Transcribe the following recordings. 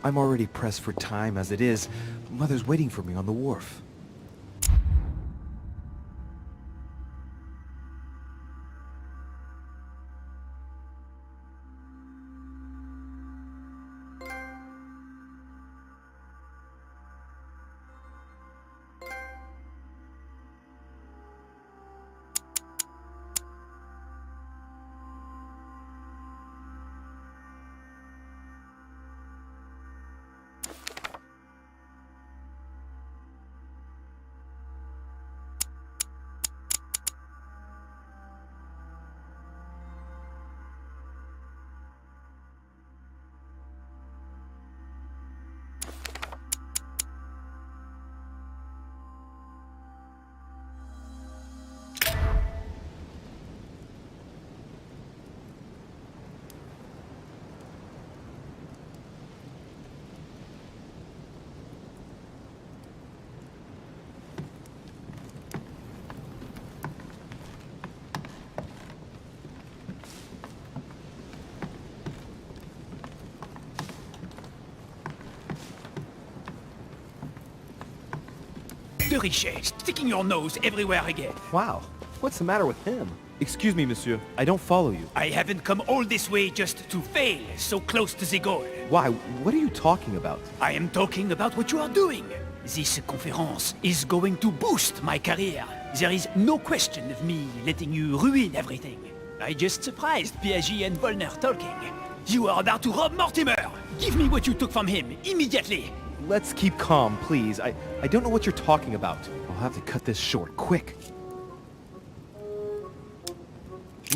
I'm already pressed for time as it is. Mother's waiting for me on the wharf. De Richet, sticking your nose everywhere again. Wow, what's the matter with him? Excuse me, monsieur. I don't follow you. I haven't come all this way just to fail so close to the goal. Why? What are you talking about? I am talking about what you are doing. This conference is going to boost my career. There is no question of me letting you ruin everything. I just surprised Piaget and Volner talking. You are about to rob Mortimer! Give me what you took from him, immediately! Let's keep calm, please. I don't know what you're talking about. I'll have to cut this short, quick.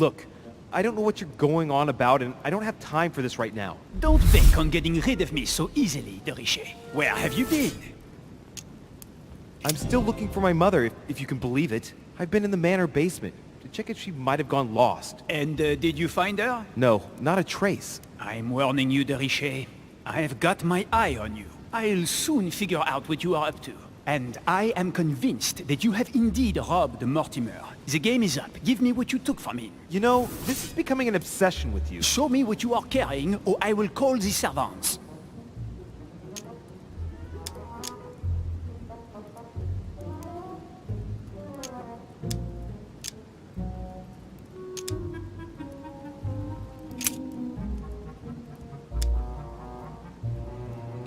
Look, I don't know what you're going on about, and I don't have time for this right now. Don't bank on getting rid of me so easily, De Richet. Where have you been? I'm still looking for my mother, if you can believe it. I've been in the manor basement to check if she might have gone lost. And did you find her? No, not a trace. I'm warning you, De Richet. I have got my eye on you. I'll soon figure out what you are up to. And I am convinced that you have indeed robbed Mortimer. The game is up. Give me what you took from him. You know, this is becoming an obsession with you. Show me what you are carrying, or I will call the servants.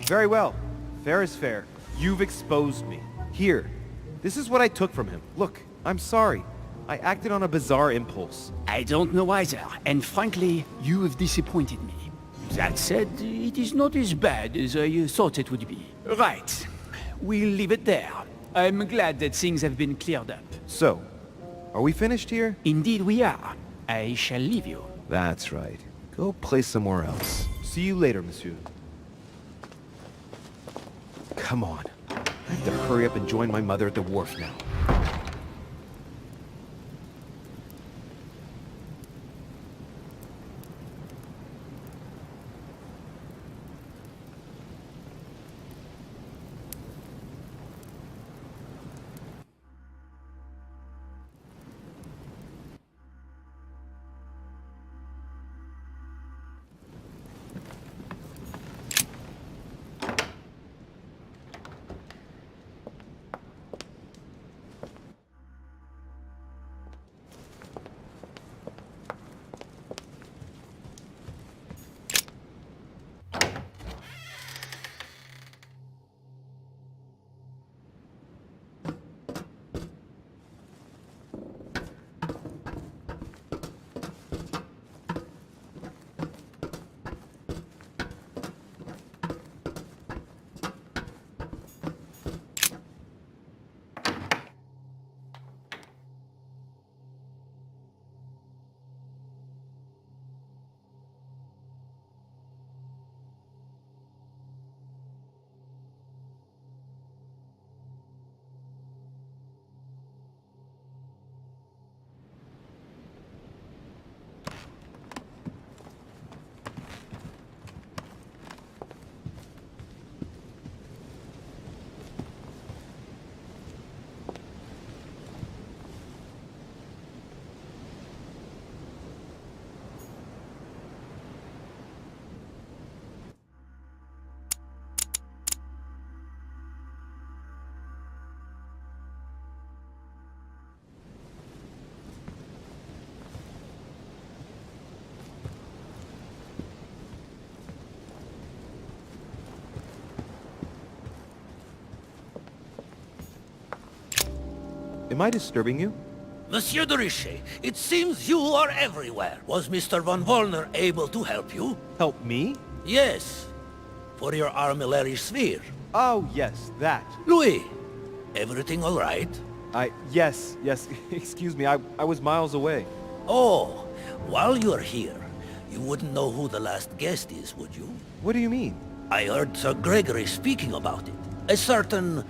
Very well. Fair is fair. You've exposed me. Here. This is what I took from him. Look, I'm sorry. I acted on a bizarre impulse. I don't know either, and frankly, you have disappointed me. That said, it is not as bad as I thought it would be. Right. We'll leave it there. I'm glad that things have been cleared up. So, are we finished here? Indeed we are. I shall leave you. That's right. Go play somewhere else. See you later, monsieur. Come on. I have to hurry up and join my mother at the wharf now. Am I disturbing you? Monsieur de Richet, it seems you are everywhere. Was Mr. von Wollner able to help you? Help me? Yes. For your armillary sphere. Oh, yes, that. Louis, everything all right? Yes. Excuse me, I was miles away. Oh, while you're here, you wouldn't know who the last guest is, would you? What do you mean? I heard Sir Gregory speaking about it. A certain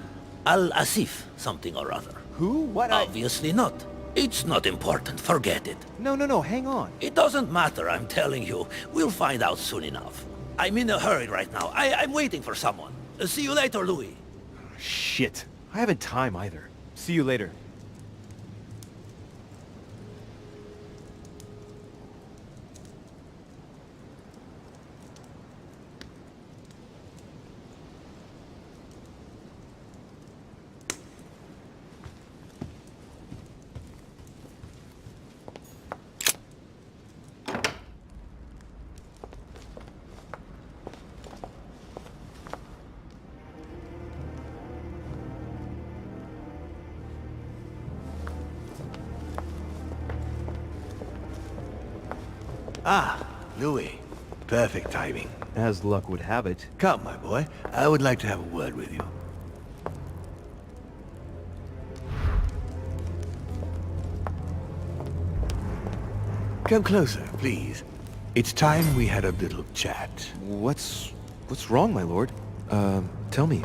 Al-Asif something or other. Who? What? Obviously not. It's not important, forget it. No, hang on. It doesn't matter, I'm telling you. We'll find out soon enough. I'm in a hurry right now. I'm waiting for someone. See you later, Louis. Shit. I haven't time either. See you later. Ah, Louis. Perfect timing. As luck would have it. Come, my boy. I would like to have a word with you. Come closer, please. It's time we had a little chat. What's wrong, my lord? Tell me.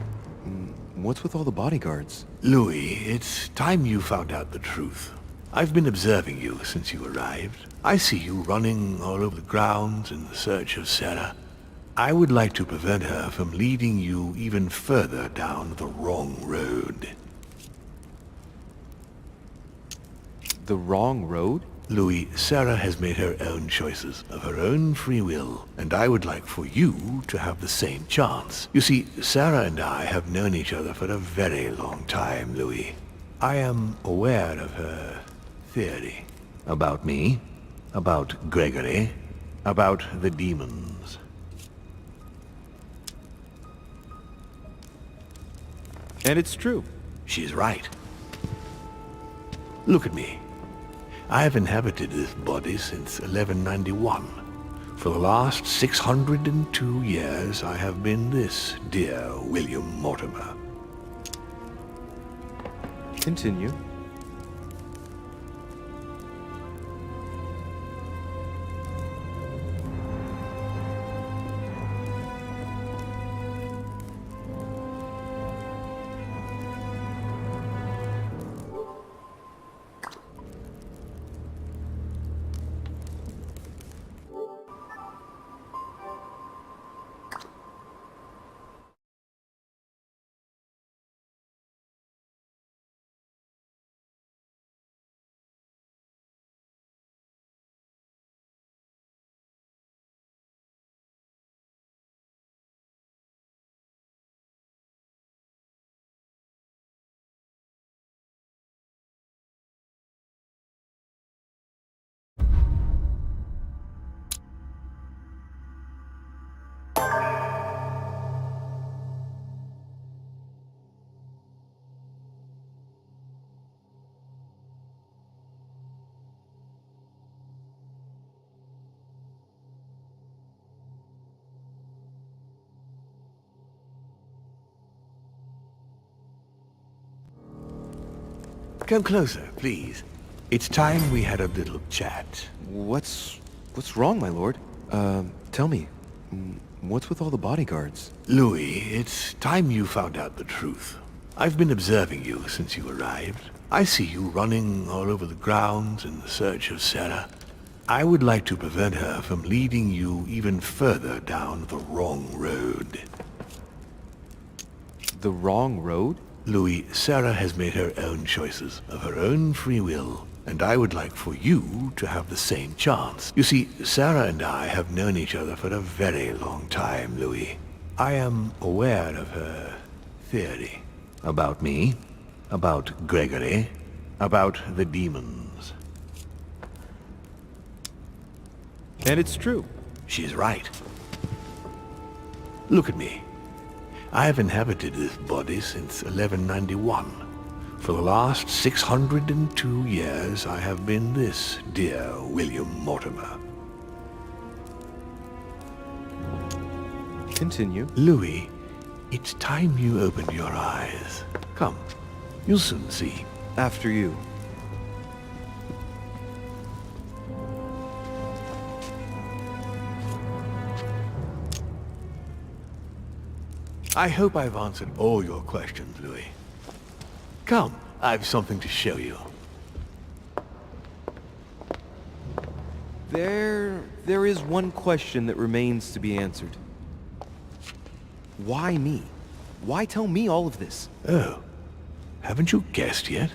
What's with all the bodyguards? Louis, it's time you found out the truth. I've been observing you since you arrived. I see you running all over the grounds in search of Sarah. I would like to prevent her from leading you even further down the wrong road. The wrong road? Louis, Sarah has made her own choices of her own free will, and I would like for you to have the same chance. You see, Sarah and I have known each other for a very long time, Louis. I am aware of her theory. About me, about Gregory, about the demons. And it's true. She's right. Look at me. I have inhabited this body since 1191. For the last 602 years, I have been this dear William Mortimer. Continue. Come closer, please. It's time we had a little chat. What's wrong, my lord? Tell me. What's with all the bodyguards? Louis, it's time you found out the truth. I've been observing you since you arrived. I see you running all over the grounds in search of Sarah. I would like to prevent her from leading you even further down the wrong road. The wrong road? Louis, Sarah has made her own choices of her own free will, and I would like for you to have the same chance. You see, Sarah and I have known each other for a very long time, Louis. I am aware of her theory. About me, about Gregory, about the demons. And it's true. She's right. Look at me. I have inhabited this body since 1191. For the last 602 years, I have been this dear William Mortimer. Continue. Louis, it's time you opened your eyes. Come, you'll soon see. After you. I hope I've answered all your questions, Louis. Come, I've something to show you. There is one question that remains to be answered. Why me? Why tell me all of this? Oh, haven't you guessed yet?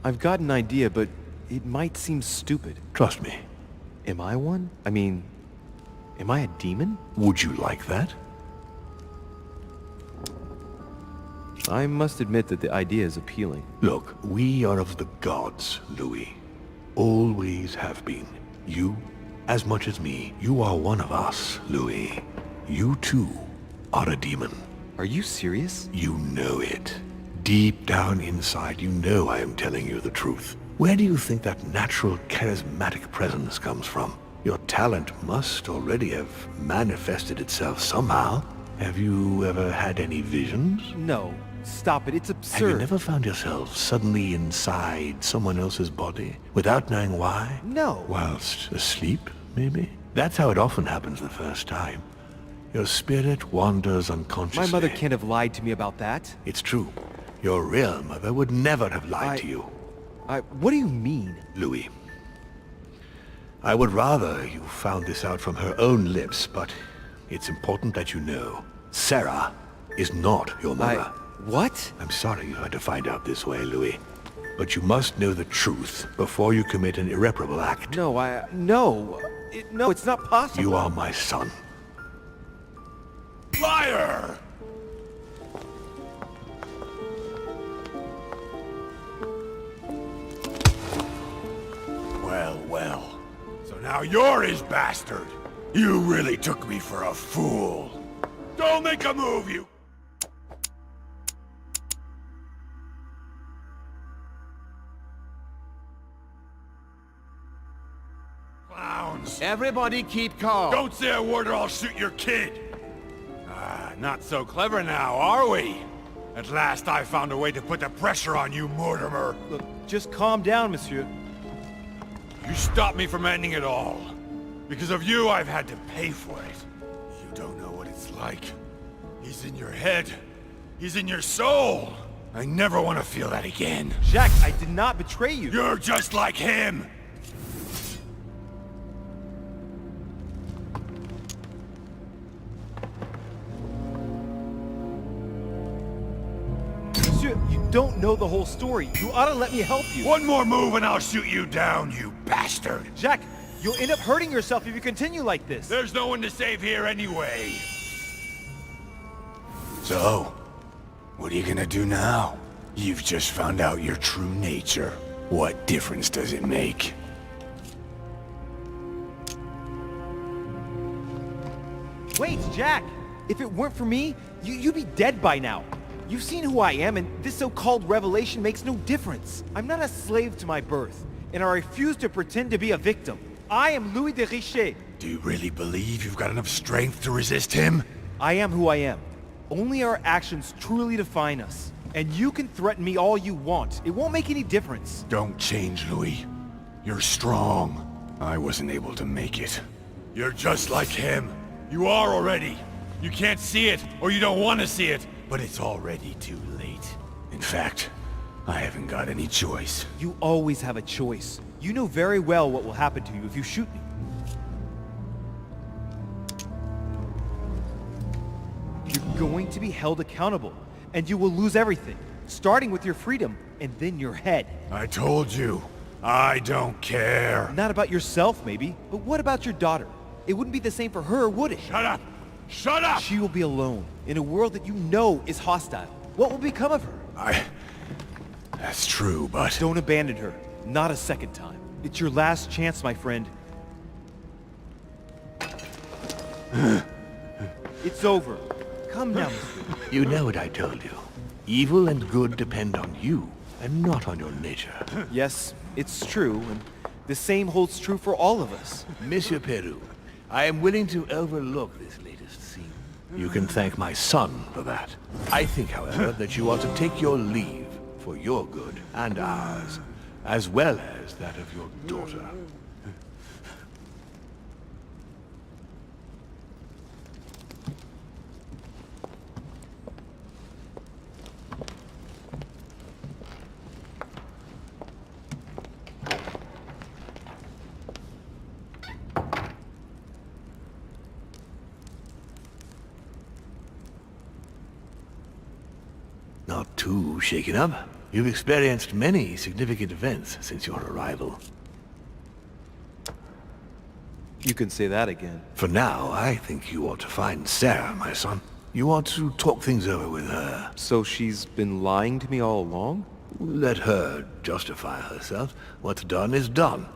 I've got an idea, but it might seem stupid. Trust me. Am I one? I mean, am I a demon? Would you like that? I must admit that the idea is appealing. Look, we are of the gods, Louis. Always have been. You, as much as me, you are one of us, Louis. You too are a demon. Are you serious? You know it. Deep down inside, you know I am telling you the truth. Where do you think that natural, charismatic presence comes from? Your talent must already have manifested itself somehow. Have you ever had any visions? No. Stop it. It's Have absurd. you never found yourself suddenly inside someone else's body, without knowing why? No. Whilst asleep, maybe? That's how it often happens the first time. Your spirit wanders unconsciously. My mother can't have lied to me about that. It's true. Your real mother would never have lied to you. What do you mean? Louis, I would rather you found this out from her own lips, but it's important that you know. Sarah is not your mother. What? I'm sorry you had to find out this way, Louis. But you must know the truth before you commit an irreparable act. No, no. No, it's not possible. You are my son. Liar! Well. So now you're his bastard. You really took me for a fool. Don't make a move, you... clowns. Everybody keep calm. Don't say a word or I'll shoot your kid. Not so clever now, are we? At last I found a way to put the pressure on you, Mortimer. Look, just calm down, monsieur. You stopped me from ending it all. Because of you, I've had to pay for it. You don't know what it's like. He's in your head. He's in your soul. I never want to feel that again. Jacques, I did not betray you. You're just like him. Monsieur, you don't know the whole story. You ought to let me help you. One more move and I'll shoot you down, you bastard. Jacques, you'll end up hurting yourself if you continue like this. There's no one to save here anyway. So, what are you gonna do now? You've just found out your true nature. What difference does it make? Wait, Jack! If it weren't for me, you'd be dead by now. You've seen who I am, and this so-called revelation makes no difference. I'm not a slave to my birth, and I refuse to pretend to be a victim. I am Louis de Richet. Do you really believe you've got enough strength to resist him? I am who I am. Only our actions truly define us. And you can threaten me all you want. It won't make any difference. Don't change, Louis. You're strong. I wasn't able to make it. You're just like him. You are already. You can't see it, or you don't want to see it, but it's already too late. In fact, I haven't got any choice. You always have a choice. You know very well what will happen to you if you shoot me. You're going to be held accountable, and you will lose everything, starting with your freedom, and then your head. I told you, I don't care. Not about yourself, maybe, but what about your daughter? It wouldn't be the same for her, would it? Shut up! Shut up! She will be alone, in a world that you know is hostile. What will become of her? That's true, but... Don't abandon her. Not a second time. It's your last chance, my friend. It's over. Come now, Mr. You know what I told you. Evil and good depend on you, and not on your nature. Yes, it's true, and the same holds true for all of us. Monsieur Peru, I am willing to overlook this latest scene. You can thank my son for that. I think, however, that you ought to take your leave for your good and ours, as well as that of your daughter. Not too shaken up. You've experienced many significant events since your arrival. You can say that again. For now, I think you ought to find Sarah, my son. You ought to talk things over with her. So she's been lying to me all along? Let her justify herself. What's done is done.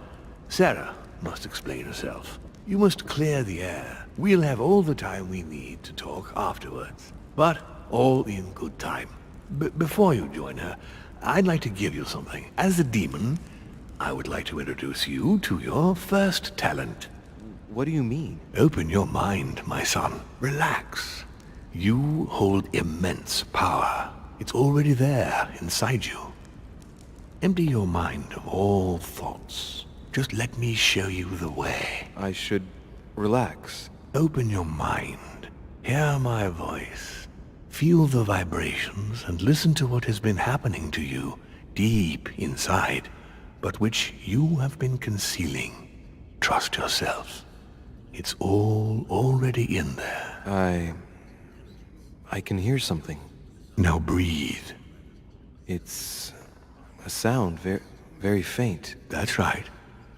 Sarah must explain herself. You must clear the air. We'll have all the time we need to talk afterwards. But all in good time. Before you join her, I'd like to give you something. As a demon, I would like to introduce you to your first talent. What do you mean? Open your mind, my son. Relax. You hold immense power. It's already there, inside you. Empty your mind of all thoughts. Just let me show you the way. I should relax. Open your mind. Hear my voice. Feel the vibrations and listen to what has been happening to you deep inside, but which you have been concealing. Trust yourself. It's all already in there. I can hear something. Now breathe. It's a sound, very faint. That's right.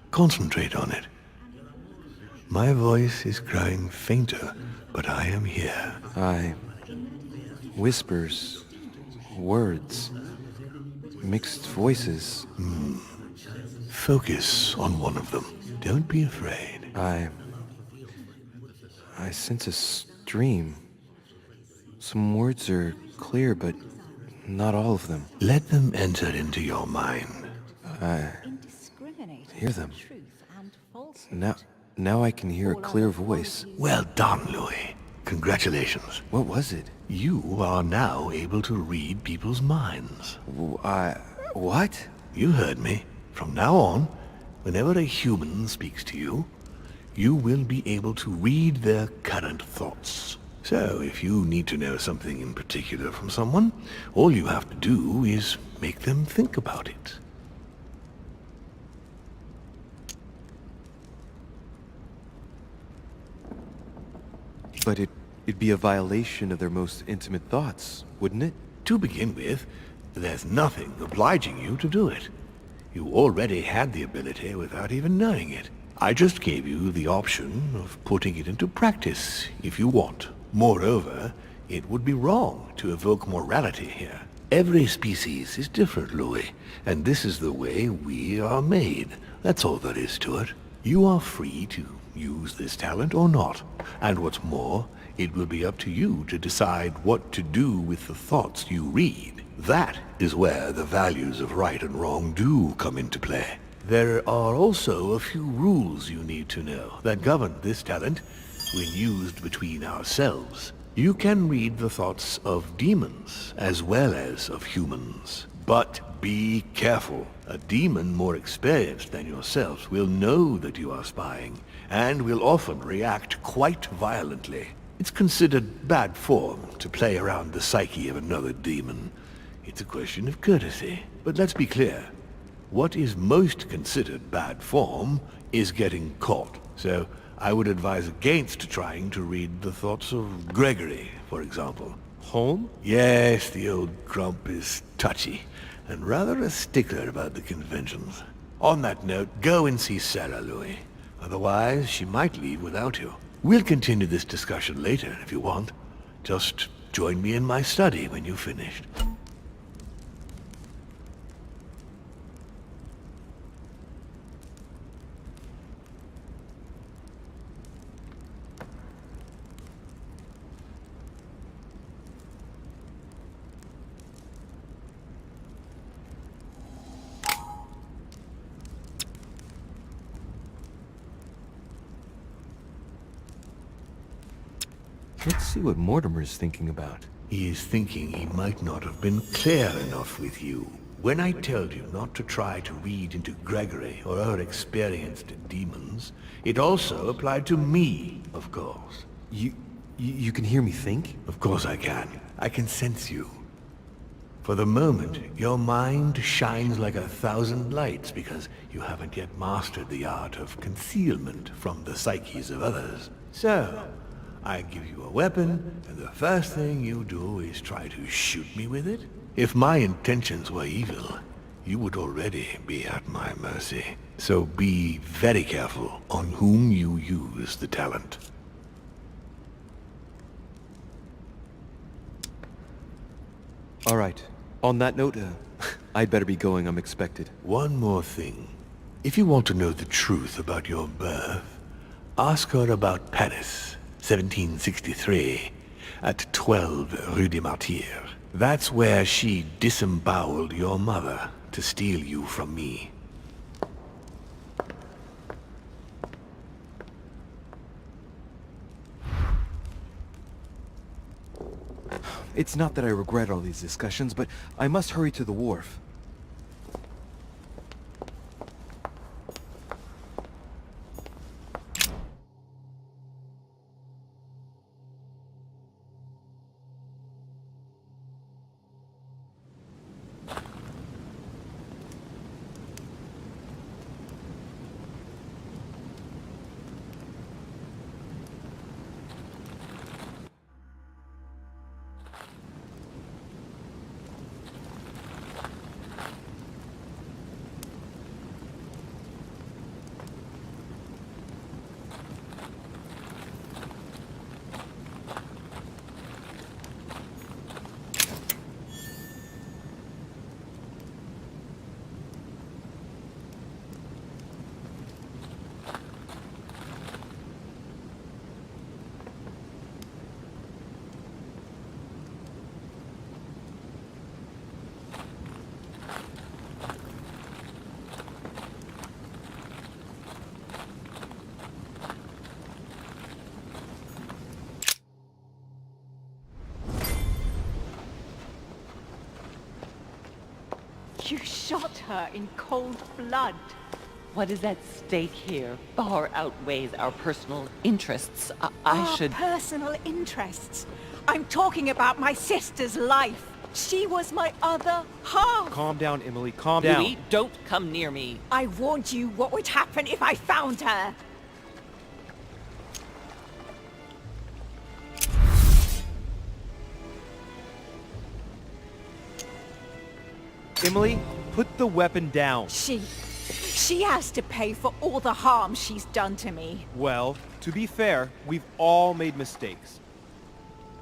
Concentrate on it. My voice is growing fainter, but I am here. Whispers, words, mixed voices. Focus on one of them. Don't be afraid. I sense a stream. Some words are clear, but not all of them. Let them enter into your mind. Hear them. Now I can hear a clear voice. Well done, Louis. Congratulations. What was it? You are now able to read people's minds. What? You heard me. From now on, whenever a human speaks to you, you will be able to read their current thoughts. So, if you need to know something in particular from someone, all you have to do is make them think about it. But it'd be a violation of their most intimate thoughts, wouldn't it? To begin with, there's nothing obliging you to do it. You already had the ability without even knowing it. I just gave you the option of putting it into practice if you want. Moreover, it would be wrong to evoke morality here. Every species is different, Louis, and this is the way we are made. That's all there is to it. You are free to use this talent or not. And what's more, it will be up to you to decide what to do with the thoughts you read. That is where the values of right and wrong do come into play. There are also a few rules you need to know that govern this talent when used between ourselves. You can read the thoughts of demons as well as of humans. But be careful. A demon more experienced than yourself will know that you are spying, and will often react quite violently. It's considered bad form to play around the psyche of another demon. It's a question of courtesy. But let's be clear. What is most considered bad form is getting caught. So I would advise against trying to read the thoughts of Gregory, for example. Home? Yes, the old grump is touchy, and rather a stickler about the conventions. On that note, go and see Sarah, Louis. Otherwise, she might leave without you. We'll continue this discussion later, if you want. Just join me in my study when you've finished. Let's see what Mortimer's thinking about. He is thinking he might not have been clear enough with you. When I told you not to try to read into Gregory or her experienced demons, it also applied to me, of course. You can hear me think? Of course I can. I can sense you. For the moment, your mind shines like 1,000 lights because you haven't yet mastered the art of concealment from the psyches of others. So, I give you a weapon, and the first thing you do is try to shoot me with it? If my intentions were evil, you would already be at my mercy. So be very careful on whom you use the talent. All right. On that note, I'd better be going. I'm expected. One more thing. If you want to know the truth about your birth, ask her about Paris, 1763, at 12 Rue des Martyrs. That's where she disemboweled your mother to steal you from me. It's not that I regret all these discussions, but I must hurry to the wharf. You shot her in cold blood. What is at stake here far outweighs our personal interests. I should... Personal interests. I'm talking about my sister's life. She was my other half. Calm down, Emily. Calm down. Louis, don't come near me. I warned you what would happen if I found her. Emily, put the weapon down. She has to pay for all the harm she's done to me. Well, to be fair, we've all made mistakes.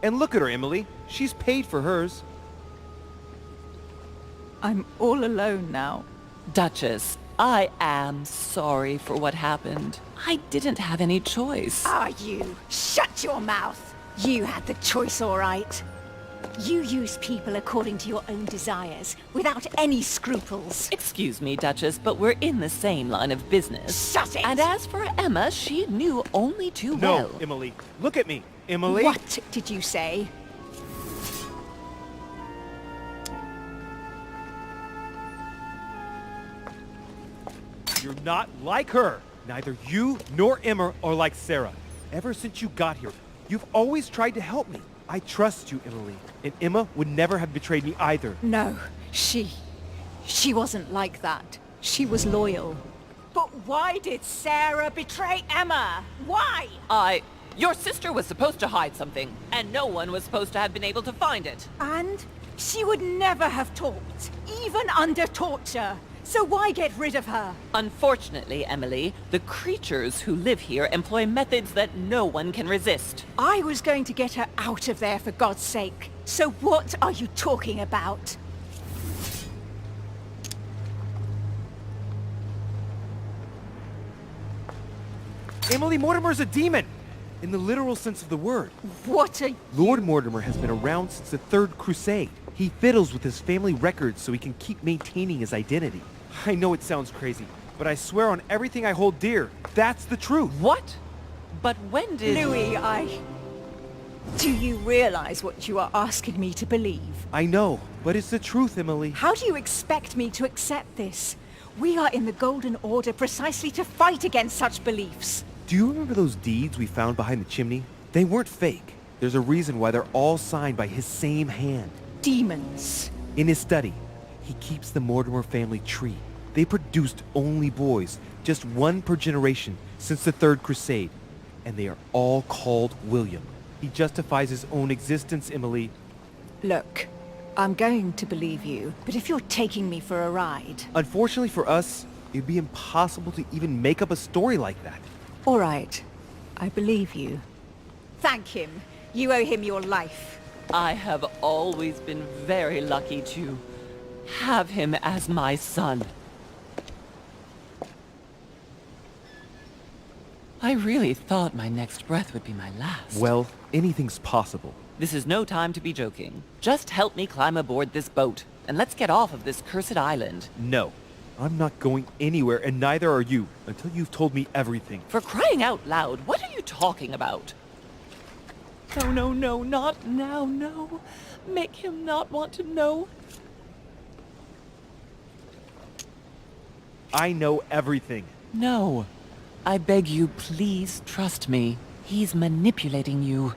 And look at her, Emily. She's paid for hers. I'm all alone now. Duchess, I am sorry for what happened. I didn't have any choice. You? Shut your mouth. You had the choice, all right. You use people according to your own desires, without any scruples. Excuse me, Duchess, but we're in the same line of business. Shut it! And as for Emma, she knew only too well. No, Emily. Look at me. Emily? What did you say? You're not like her. Neither you nor Emma are like Sarah. Ever since you got here, you've always tried to help me. I trust you, Emily. And Emma would never have betrayed me either. No, she wasn't like that. She was loyal. But why did Sarah betray Emma? Why? Your sister was supposed to hide something, and no one was supposed to have been able to find it. And she would never have talked, even under torture. So why get rid of her? Unfortunately, Emily, the creatures who live here employ methods that no one can resist. I was going to get her out of there for God's sake. So what are you talking about? Emily, Mortimer's a demon! In the literal sense of the word. What are... Lord Mortimer has been around since the Third Crusade. He fiddles with his family records so he can keep maintaining his identity. I know it sounds crazy, but I swear on everything I hold dear, that's the truth. What? But when did... Louis, Do you realize what you are asking me to believe? I know, but it's the truth, Emily. How do you expect me to accept this? We are in the Golden Order precisely to fight against such beliefs. Do you remember those deeds we found behind the chimney? They weren't fake. There's a reason why they're all signed by his same hand. Demons. In his study, he keeps the Mortimer family tree. They produced only boys, just one per generation since the Third Crusade. And they are all called William. He justifies his own existence, Emily. Look, I'm going to believe you, but if you're taking me for a ride... Unfortunately for us, it'd be impossible to even make up a story like that. All right, I believe you. Thank him. You owe him your life. I have always been very lucky to have him as my son. I really thought my next breath would be my last. Well, anything's possible. This is no time to be joking. Just help me climb aboard this boat, and let's get off of this cursed island. No, I'm not going anywhere, and neither are you, until you've told me everything. For crying out loud, what are you talking about? No, no, no, not now, no. Make him not want to know. I know everything. No. I beg you, please trust me. He's manipulating you.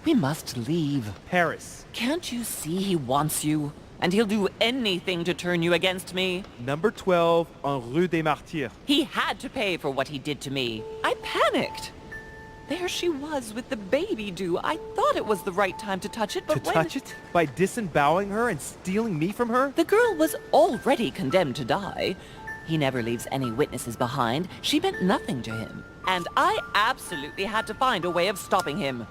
We must leave. Paris. Can't you see he wants you? And he'll do anything to turn you against me. Number 12 on Rue des Martyrs. He had to pay for what he did to me. I panicked. There she was with the baby due. I thought it was the right time to touch it, but Touch it? By disemboweling her and stealing me from her? The girl was already condemned to die. He never leaves any witnesses behind. She meant nothing to him. And I absolutely had to find a way of stopping him.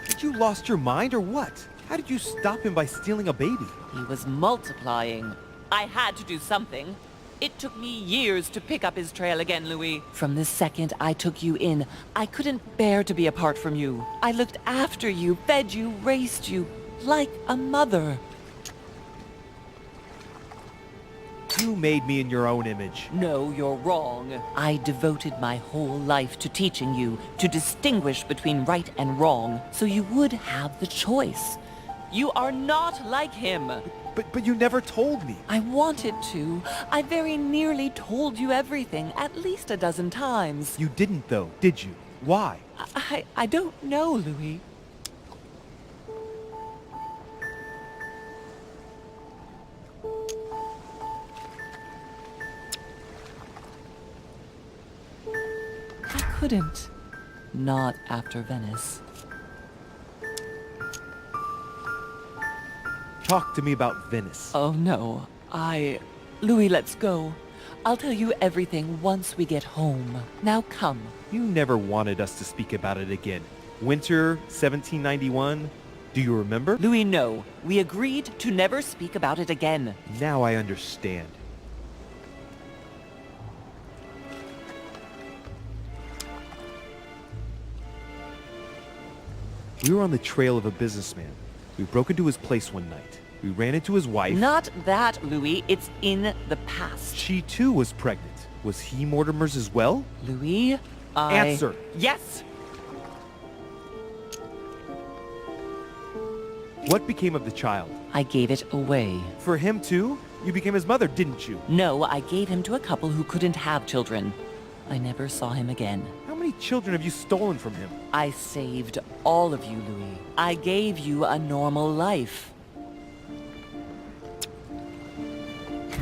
Did you lost your mind or what? How did you stop him by stealing a baby? He was multiplying. I had to do something. It took me years to pick up his trail again, Louis. From the second I took you in, I couldn't bear to be apart from you. I looked after you, fed you, raised you, like a mother. You made me in your own image. No, you're wrong. I devoted my whole life to teaching you to distinguish between right and wrong, so you would have the choice. You are not like him. But you never told me. I wanted to. I very nearly told you everything, at least a dozen times. You didn't though, did you? Why? I don't know, Louis. I couldn't. Not after Venice. Talk to me about Venice. Oh, no. Louis, let's go. I'll tell you everything once we get home. Now come. You never wanted us to speak about it again. Winter 1791? Do you remember? Louis, no. We agreed to never speak about it again. Now I understand. We were on the trail of a businessman. We broke into his place one night. We ran into his wife. Not that, Louis. It's in the past. She too was pregnant. Was he Mortimer's as well? Louis, Answer. Yes! What became of the child? I gave it away. For him too? You became his mother, didn't you? No, I gave him to a couple who couldn't have children. I never saw him again. How many children have you stolen from him? I saved all of you, Louis. I gave you a normal life.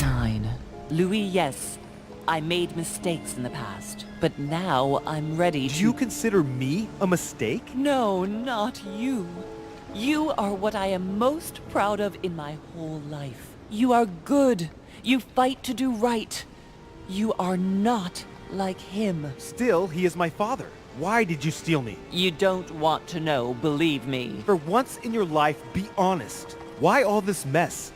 9. Louis, yes. I made mistakes in the past, but now I'm ready to... Do you consider me a mistake? No, not you. You are what I am most proud of in my whole life. You are good. You fight to do right. You are not like him. Still, he is my father. Why did you steal me? You don't want to know, believe me. For once in your life, be honest. Why all this mess?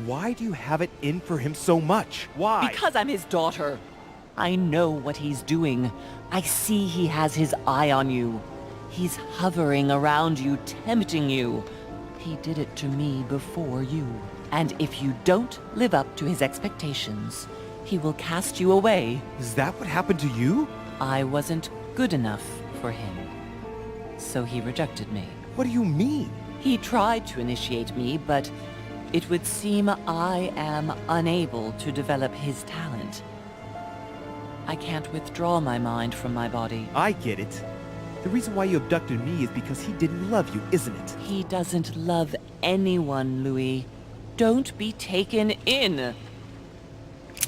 Why do you have it in for him so much? Why? Because I'm his daughter. I know what he's doing. I see he has his eye on you. He's hovering around you, tempting you. He did it to me before you. And if you don't live up to his expectations, he will cast you away. Is that what happened to you? I wasn't good enough for him. so he rejected me. What do you mean? He tried to initiate me, but it would seem I am unable to develop his talent. I can't withdraw my mind from my body. I get it. The reason why you abducted me is because he didn't love you, isn't it? He doesn't love anyone, Louis. Don't be taken in.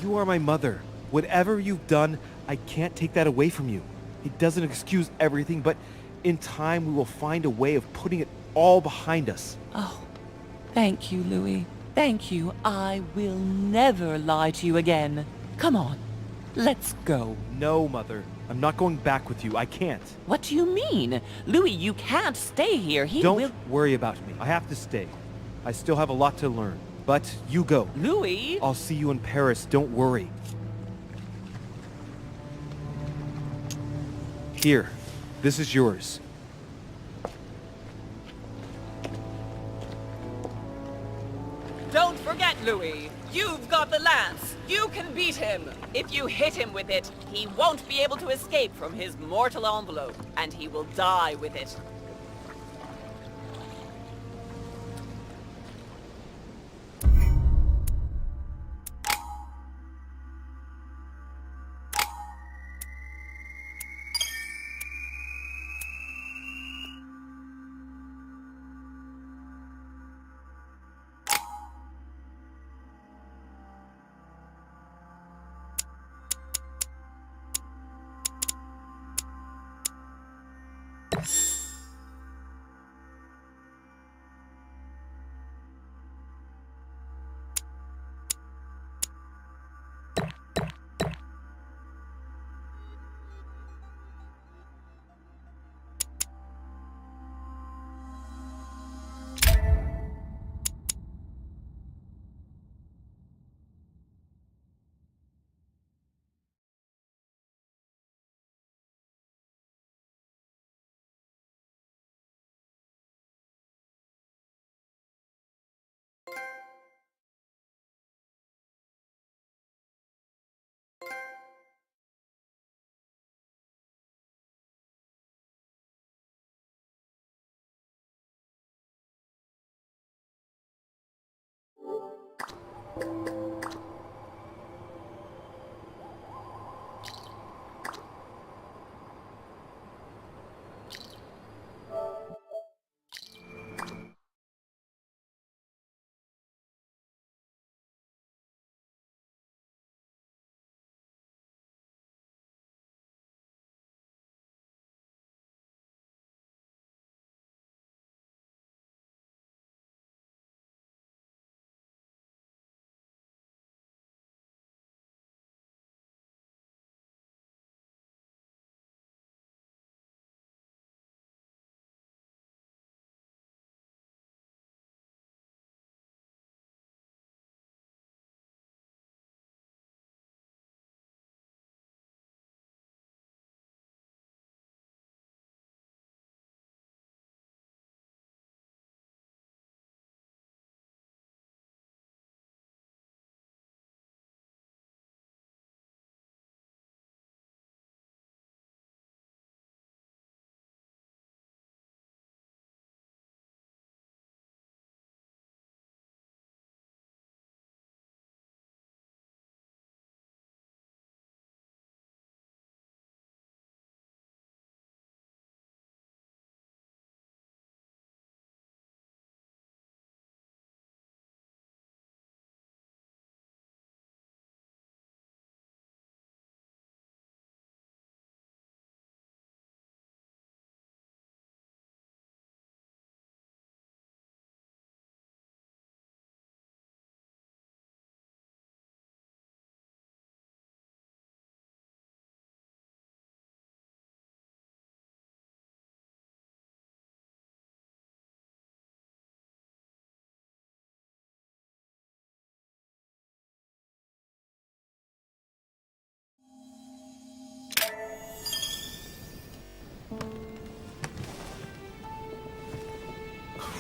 You are my mother. Whatever you've done, I can't take that away from you. It doesn't excuse everything, but in time we will find a way of putting it all behind us. Oh, thank you, Louis. Thank you. I will never lie to you again. Come on, let's go. No, Mother. I'm not going back with you. I can't. What do you mean? Louis, you can't stay here. He Don't will... worry about me. I have to stay. I still have a lot to learn. But you go. Louis! I'll see you in Paris. Don't worry. Here. This is yours. Don't forget, Louis. You've got the lance. You can beat him. If you hit him with it, he won't be able to escape from his mortal envelope, and he will die with it.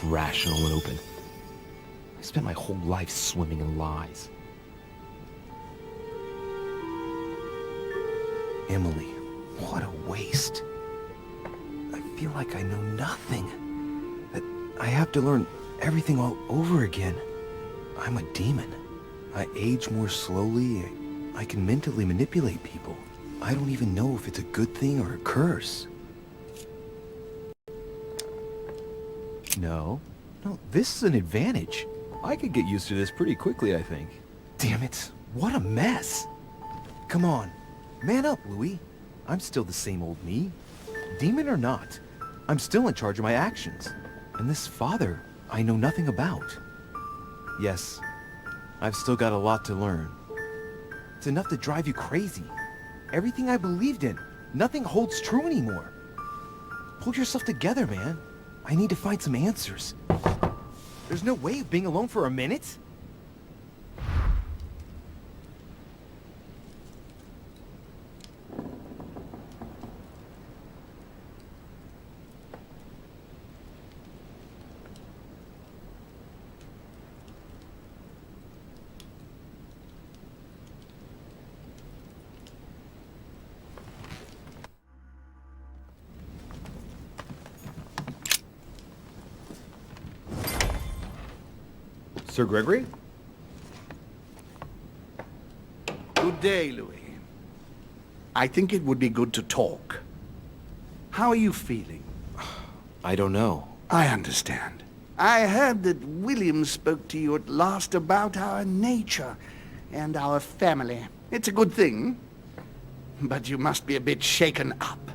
Rational and open. I spent my whole life swimming in lies. Emily, what a waste. I feel feel like I know nothing. That I have to learn everything all over again. I'm a demon. I age more slowly. I can mentally manipulate people. I don't even know if it's a good thing or a curse. No, this is an advantage. I could get used to this pretty quickly, I think. Damn it, what a mess. Come on, man up, Louis. I'm still the same old me. Demon or not, I'm still in charge of my actions. And this father, I know nothing about. Yes, I've still got a lot to learn. It's enough to drive you crazy. Everything I believed in, nothing holds true anymore. Pull yourself together, man. I need to find some answers. There's no way of being alone for a minute? Sir Gregory? Good day, Louis. I think it would be good to talk. How are you feeling? I don't know. I understand. I heard that William spoke to you at last about our nature and our family. It's a good thing, but you must be a bit shaken up.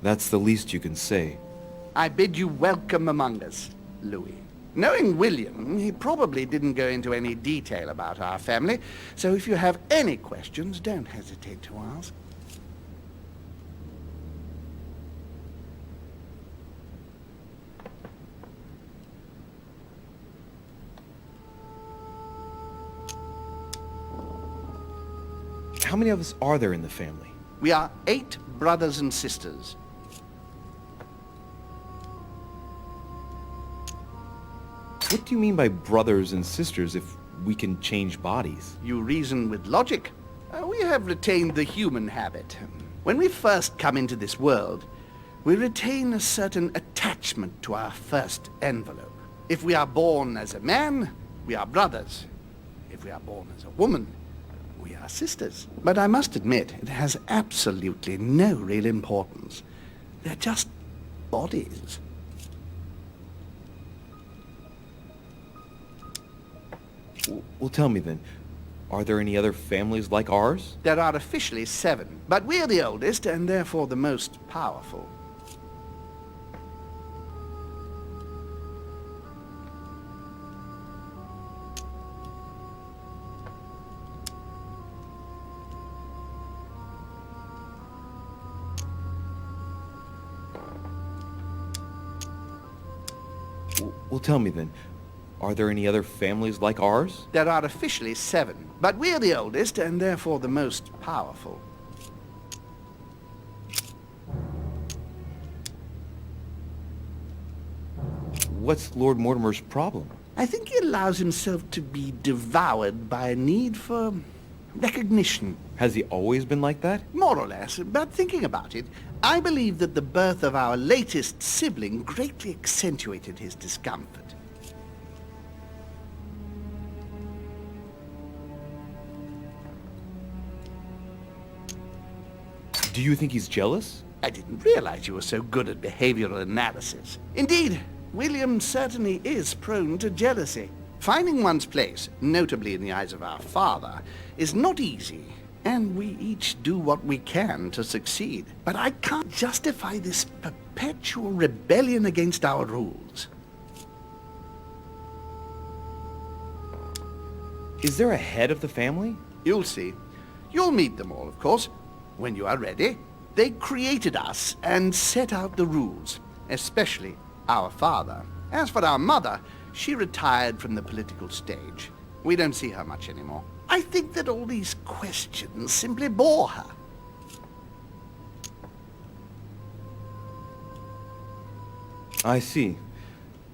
That's the least you can say. I bid you welcome among us, Louis. Knowing William, he probably didn't go into any detail about our family, so if you have any questions, don't hesitate to ask. How many of us are there in the family? We are 8 brothers and sisters. What do you mean by brothers and sisters if we can change bodies? You reason with logic. We have retained the human habit. When we first come into this world, we retain a certain attachment to our first envelope. If we are born as a man, we are brothers. If we are born as a woman, we are sisters. But I must admit, it has absolutely no real importance. They're just bodies. Well, tell me then, are there any other families like ours? There are officially 7, but we're the oldest and therefore the most powerful. Well, tell me then, are there any other families like ours? There are officially 7, but we're the oldest and therefore the most powerful. What's Lord Mortimer's problem? I think he allows himself to be devoured by a need for recognition. Has he always been like that? More or less, but thinking about it, I believe that the birth of our latest sibling greatly accentuated his discomfort. Do you think he's jealous? I didn't realize you were so good at behavioral analysis. Indeed, William certainly is prone to jealousy. Finding one's place, notably in the eyes of our father, is not easy, and we each do what we can to succeed. But I can't justify this perpetual rebellion against our rules. Is there a head of the family? You'll see. You'll meet them all, of course. When you are ready, they created us and set out the rules, especially our father. As for our mother, she retired from the political stage. We don't see her much anymore. I think that all these questions simply bore her. I see.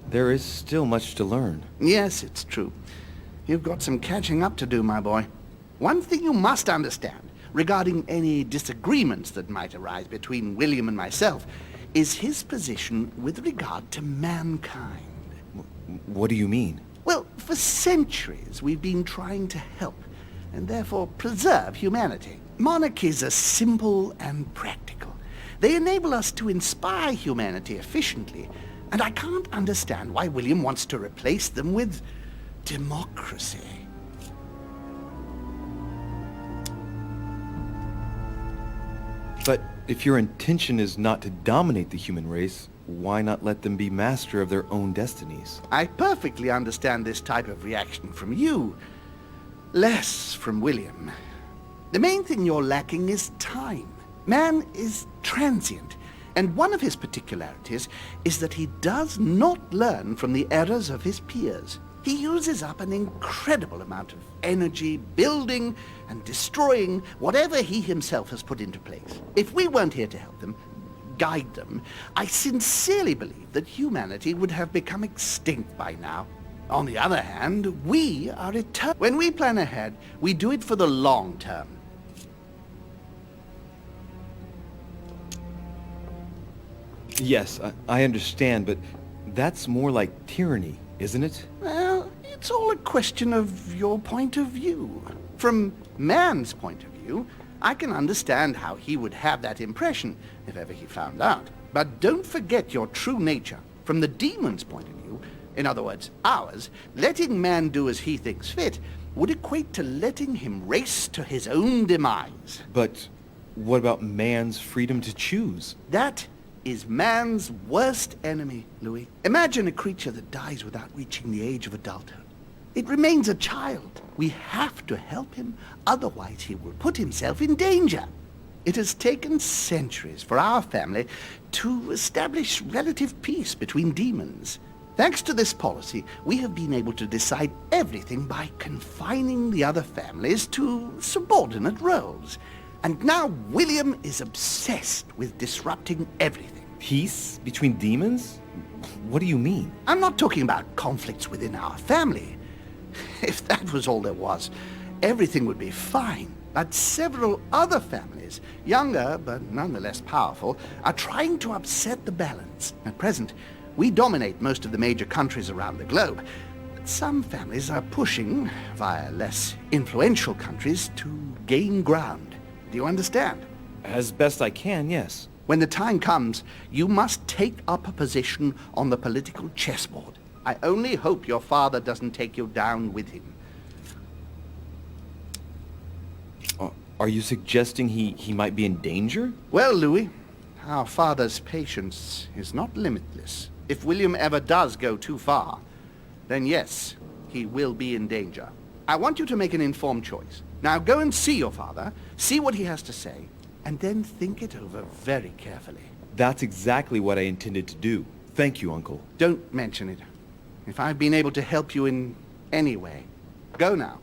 There is still much to learn. Yes, it's true. You've got some catching up to do, my boy. One thing you must understand, regarding any disagreements that might arise between William and myself, is his position with regard to mankind. What do you mean? Well, for centuries we've been trying to help, and therefore preserve humanity. Monarchies are simple and practical. They enable us to inspire humanity efficiently, and I can't understand why William wants to replace them with democracy. But if your intention is not to dominate the human race, why not let them be master of their own destinies? I perfectly understand this type of reaction from you, less from William. The main thing you're lacking is time. Man is transient, and one of his particularities is that he does not learn from the errors of his peers. He uses up an incredible amount of energy building and destroying whatever he himself has put into place. If we weren't here to help them, guide them, I sincerely believe that humanity would have become extinct by now. On the other hand, we are eternal. When we plan ahead, we do it for the long term. Yes, I understand, but that's more like tyranny, isn't it? Well, it's all a question of your point of view. From man's point of view, I can understand how he would have that impression, if ever he found out. But don't forget your true nature. From the demon's point of view, in other words, ours, letting man do as he thinks fit would equate to letting him race to his own demise. But what about man's freedom to choose? That is man's worst enemy, Louis. Imagine a creature that dies without reaching the age of adulthood. It remains a child. We have to help him, otherwise he will put himself in danger. It has taken centuries for our family to establish relative peace between demons. Thanks to this policy, we have been able to decide everything by confining the other families to subordinate roles. And now William is obsessed with disrupting everything. Peace between demons? What do you mean? I'm not talking about conflicts within our family. If that was all there was, everything would be fine. But several other families, younger but nonetheless powerful, are trying to upset the balance. At present, we dominate most of the major countries around the globe. But some families are pushing, via less influential countries, to gain ground. Do you understand? As best I can, yes. When the time comes, you must take up a position on the political chessboard. I only hope your father doesn't take you down with him. Are you suggesting he might be in danger? Well, Louis, our father's patience is not limitless. If William ever does go too far, then yes, he will be in danger. I want you to make an informed choice. Now go and see your father, see what he has to say, and then think it over very carefully. That's exactly what I intended to do. Thank you, Uncle. Don't mention it. If I've been able to help you in any way, go now.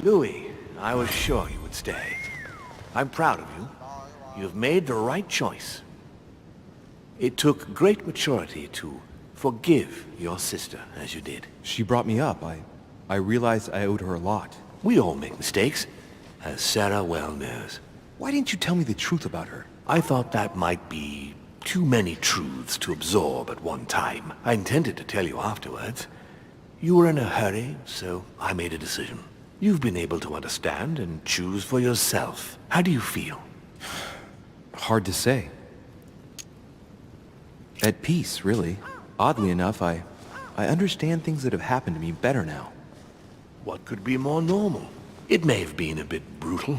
Louis, I was sure you would stay. I'm proud of you. You've made the right choice. It took great maturity to forgive your sister as you did. She brought me up. I realized I owed her a lot. We all make mistakes, as Sarah well knows. Why didn't you tell me the truth about her? I thought that might be too many truths to absorb at one time. I intended to tell you afterwards. You were in a hurry, so I made a decision. You've been able to understand and choose for yourself. How do you feel? Hard to say. At peace, really. Oddly enough, I understand things that have happened to me better now. What could be more normal? It may have been a bit brutal,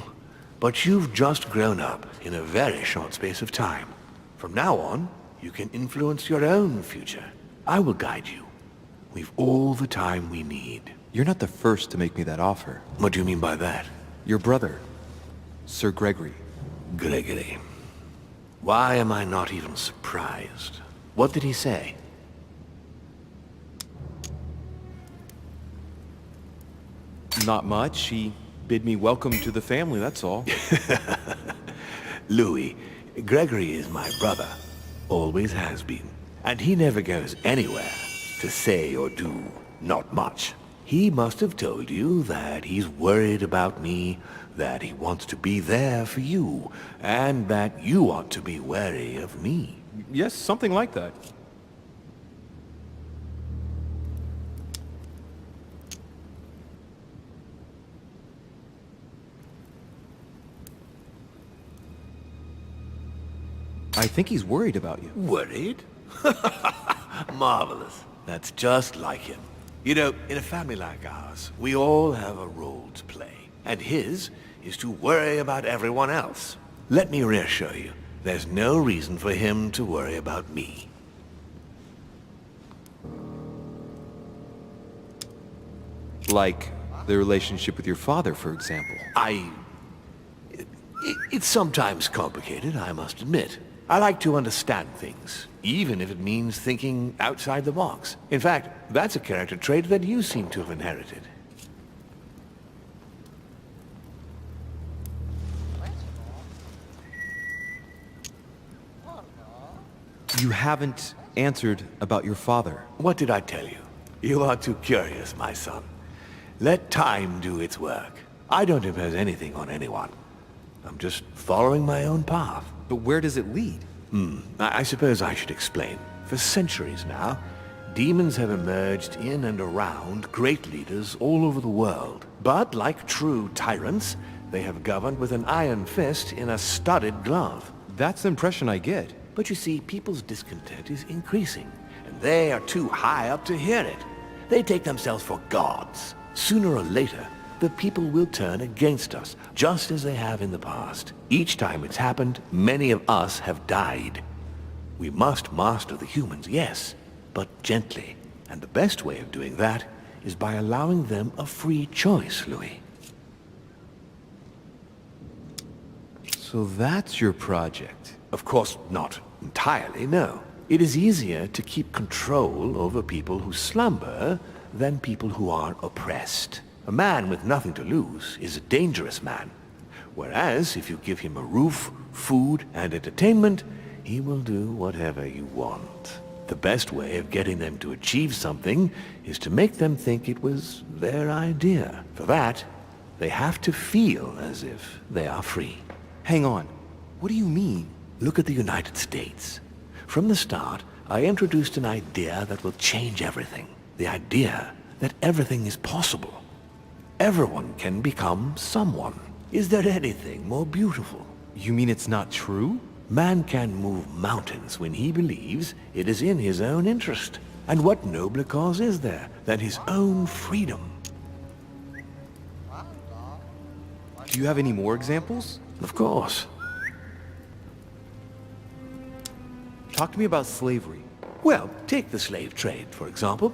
but you've just grown up in a very short space of time. From now on, you can influence your own future. I will guide you. We've all the time we need. You're not the first to make me that offer. What do you mean by that? Your brother, Sir Gregory. Gregory. Why am I not even surprised? What did he say? Not much. He bid me welcome to the family, that's all. Louis, Gregory is my brother. Always has been. And he never goes anywhere to say or do not much. He must have told you that he's worried about me, that he wants to be there for you, and that you ought to be wary of me. Yes, something like that. I think he's worried about you. Worried? Marvelous. That's just like him. You know, in a family like ours, we all have a role to play. And his is to worry about everyone else. Let me reassure you, there's no reason for him to worry about me. Like the relationship with your father, for example. It's sometimes complicated, I must admit. I like to understand things, even if it means thinking outside the box. In fact, that's a character trait that you seem to have inherited. You haven't answered about your father. What did I tell you? You are too curious, my son. Let time do its work. I don't impose anything on anyone. I'm just following my own path. But where does it lead? I suppose I should explain. For centuries now, demons have emerged in and around great leaders all over the world. But like true tyrants, they have governed with an iron fist in a studded glove. That's the impression I get. But you see, people's discontent is increasing, and they are too high up to hear it. They take themselves for gods. Sooner or later, the people will turn against us, just as they have in the past. Each time it's happened, many of us have died. We must master the humans, yes, but gently. And the best way of doing that is by allowing them a free choice, Louis. So that's your project. Of course, not entirely, no. It is easier to keep control over people who slumber than people who are oppressed. A man with nothing to lose is a dangerous man. Whereas, if you give him a roof, food, and entertainment, he will do whatever you want. The best way of getting them to achieve something is to make them think it was their idea. For that, they have to feel as if they are free. Hang on. What do you mean? Look at the United States. From the start, I introduced an idea that will change everything. The idea that everything is possible. Everyone can become someone. Is there anything more beautiful? You mean it's not true? Man can move mountains when he believes it is in his own interest. And what nobler cause is there than his own freedom? Do you have any more examples? Of course. Talk to me about slavery. Well, take the slave trade, for example.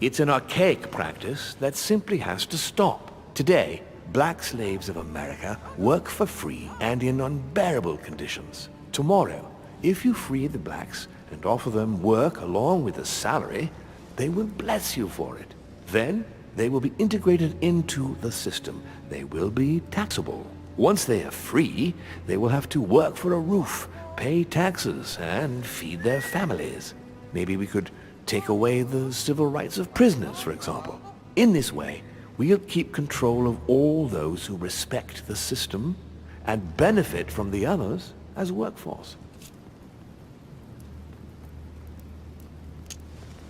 It's an archaic practice that simply has to stop. Today, black slaves of America work for free and in unbearable conditions. Tomorrow, if you free the blacks and offer them work along with a salary, they will bless you for it. Then, they will be integrated into the system. They will be taxable. Once they are free, they will have to work for a roof, pay taxes, and feed their families. Maybe we could take away the civil rights of prisoners, for example. In this way, we'll keep control of all those who respect the system and benefit from the others as workforce.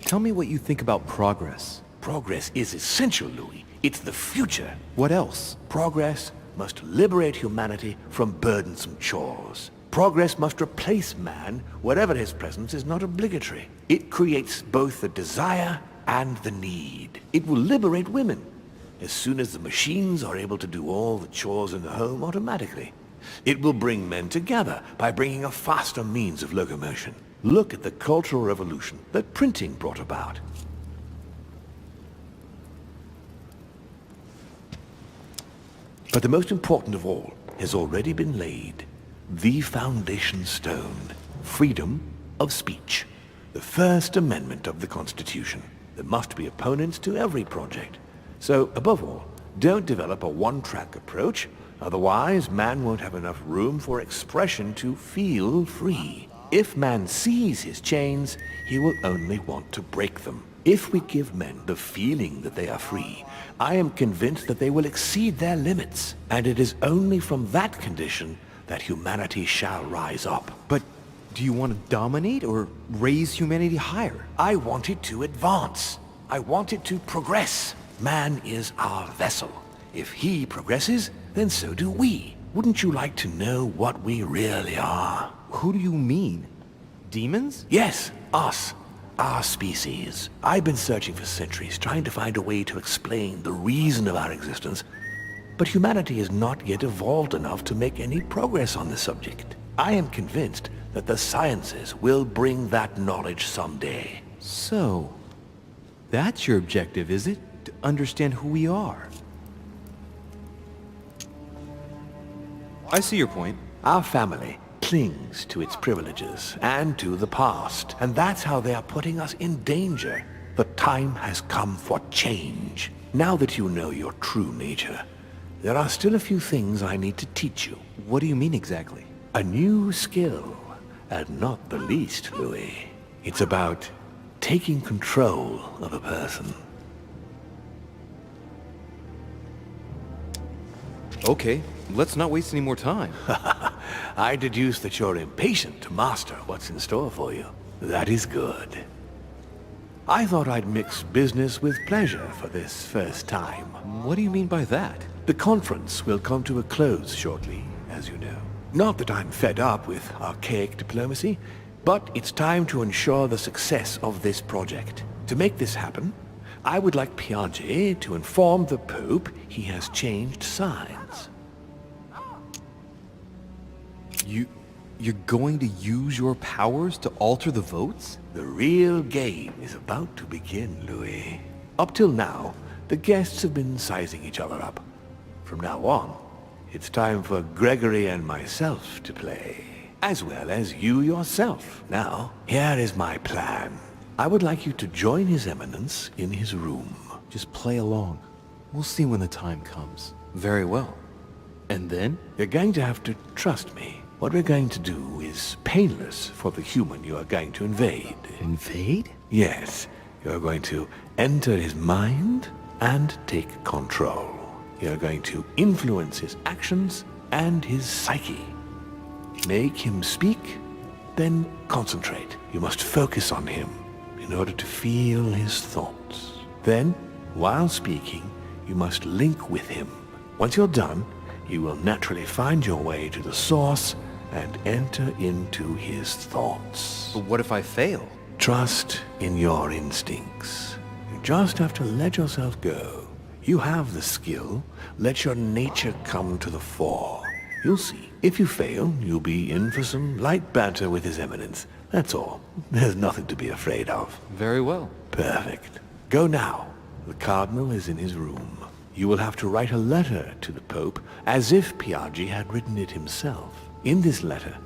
Tell me what you think about progress. Progress is essential, Louis. It's the future. What else? Progress must liberate humanity from burdensome chores. Progress must replace man wherever his presence is not obligatory. It creates both the desire and the need. It will liberate women as soon as the machines are able to do all the chores in the home automatically. It will bring men together by bringing a faster means of locomotion. Look at the cultural revolution that printing brought about. But the most important of all has already been laid. The foundation stone. Freedom of speech. The First Amendment of the Constitution. There must be opponents to every project. So, above all, don't develop a one-track approach. Otherwise, man won't have enough room for expression to feel free. If man sees his chains, he will only want to break them. If we give men the feeling that they are free, I am convinced that they will exceed their limits. And it is only from that condition that humanity shall rise up. But do you want to dominate or raise humanity higher? I want it to advance. I want it to progress. Man is our vessel. If he progresses, then so do we. Wouldn't you like to know what we really are? Who do you mean? Demons? Yes, us. Our species. I've been searching for centuries, trying to find a way to explain the reason of our existence. But humanity has not yet evolved enough to make any progress on the subject. I am convinced that the sciences will bring that knowledge someday. So, that's your objective, is it? To understand who we are. I see your point. Our family clings to its privileges and to the past, and that's how they are putting us in danger. The time has come for change. Now that you know your true nature, there are still a few things I need to teach you. What do you mean exactly? A new skill, and not the least, Louis. It's about taking control of a person. Okay, let's not waste any more time. I deduce that you're impatient to master what's in store for you. That is good. I thought I'd mix business with pleasure for this first time. What do you mean by that? The conference will come to a close shortly, as you know. Not that I'm fed up with archaic diplomacy, but it's time to ensure the success of this project. To make this happen, I would like Piaget to inform the Pope he has changed sides. You're going to use your powers to alter the votes? The real game is about to begin, Louis. Up till now, the guests have been sizing each other up. From now on, it's time for Gregory and myself to play, as well as you yourself. Now, here is my plan. I would like you to join His Eminence in his room. Just play along. We'll see when the time comes. Very well. And then? You're going to have to trust me. What we're going to do is painless for the human you are going to invade. Invade? Yes. You're going to enter his mind and take control. You're going to influence his actions and his psyche. Make him speak, then concentrate. You must focus on him in order to feel his thoughts. Then, while speaking, you must link with him. Once you're done, you will naturally find your way to the source and enter into his thoughts. But what if I fail? Trust in your instincts. You just have to let yourself go. You have the skill. Let your nature come to the fore. You'll see. If you fail, you'll be in for some light banter with His Eminence. That's all. There's nothing to be afraid of. Very well. Perfect. Go now. The Cardinal is in his room. You will have to write a letter to the Pope as if Piaget had written it himself. In this letter,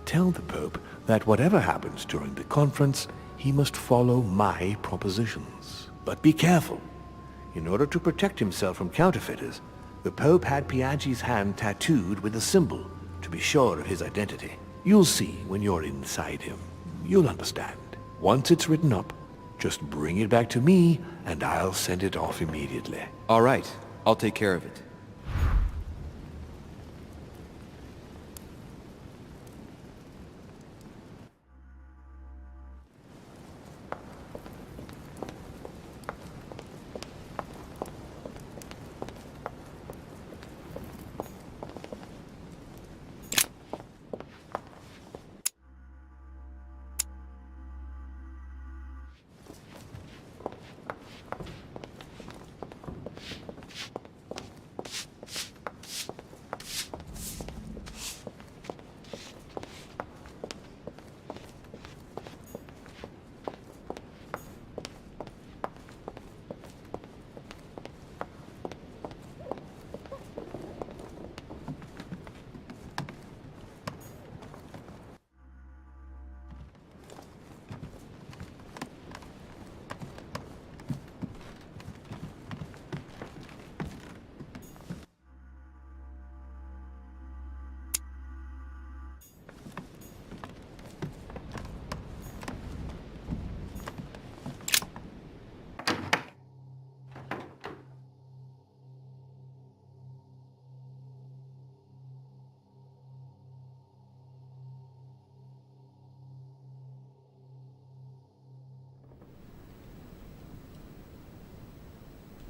tell the Pope that whatever happens during the conference, he must follow my propositions. But be careful. In order to protect himself from counterfeiters, the Pope had Piaggi's hand tattooed with a symbol to be sure of his identity. You'll see when you're inside him. You'll understand. Once it's written up, just bring it back to me, and I'll send it off immediately. All right, I'll take care of it.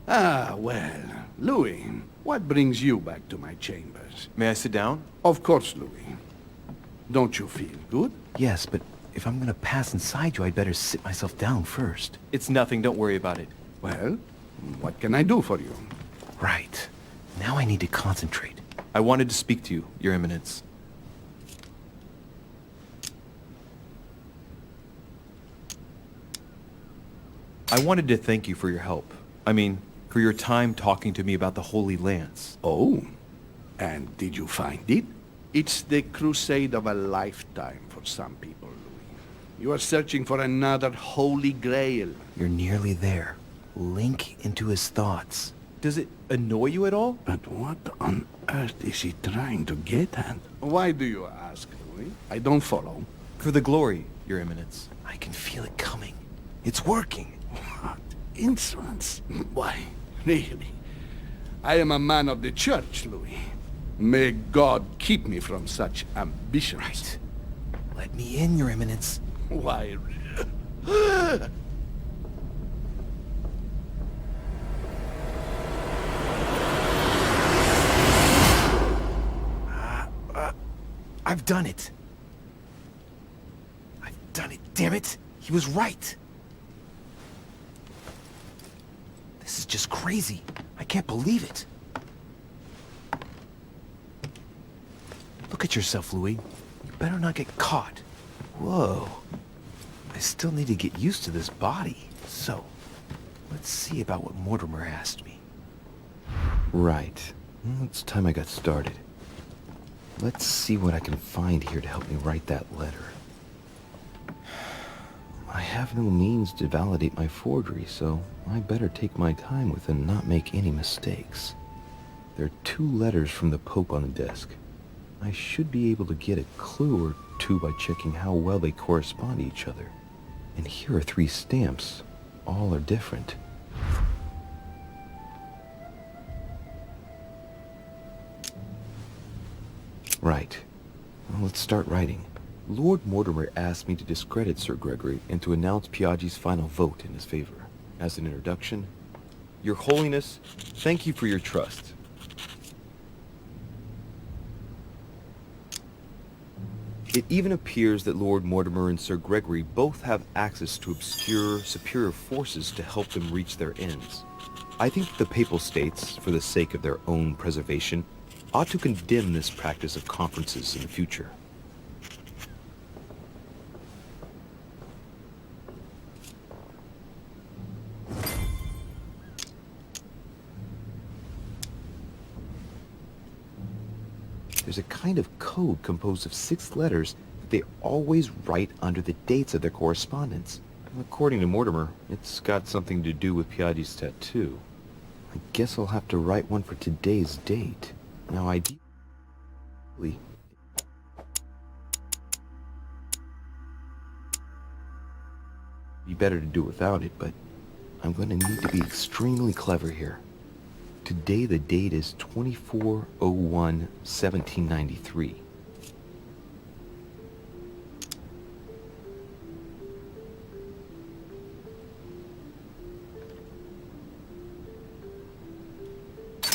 Ah, well, Louis, what brings you back to my chambers? May I sit down? Of course, Louis. Don't you feel good? Yes, but if I'm gonna pass inside you, I'd better sit myself down first. It's nothing, don't worry about it. Well, what can I do for you? Right. Now I need to concentrate. I wanted to speak to you, Your Eminence. I wanted to thank you for your help. I mean, for your time talking to me about the Holy Lance. Oh, and did you find it? It's the crusade of a lifetime for some people, Louis. You are searching for another Holy Grail. You're nearly there. Link into his thoughts. Does it annoy you at all? But what on earth is he trying to get at? Why do you ask, Louis? I don't follow. For the glory, Your Eminence. I can feel it coming. It's working. What insolence? Why, really? I am a man of the church, Louis. May God keep me from such ambitions. Right. Let me in, Your Eminence. Why? I've done it. I've done it, damn it. He was right. This is just crazy. I can't believe it. Look at yourself, Louis. You better not get caught. Whoa. I still need to get used to this body. So, let's see about what Mortimer asked me. Right. Well, it's time I got started. Let's see what I can find here to help me write that letter. I have no means to validate my forgery, so I better take my time with it and not make any mistakes. There are 2 letters from the Pope on the desk. I should be able to get a clue or 2 by checking how well they correspond to each other. And here are 3 stamps. All are different. Right. Well, let's start writing. Lord Mortimer asked me to discredit Sir Gregory and to announce Piaggi's final vote in his favor. As an introduction, Your Holiness, thank you for your trust. It even appears that Lord Mortimer and Sir Gregory both have access to obscure, superior forces to help them reach their ends. I think the Papal States, for the sake of their own preservation, ought to condemn this practice of conferences in the future. There's a kind of code composed of 6 letters that they always write under the dates of their correspondence. According to Mortimer, it's got something to do with Piaggi's tattoo. I guess I'll have to write one for today's date. Now, ideally, be better to do without it, but I'm going to need to be extremely clever here. Today the date is 24/01/1793.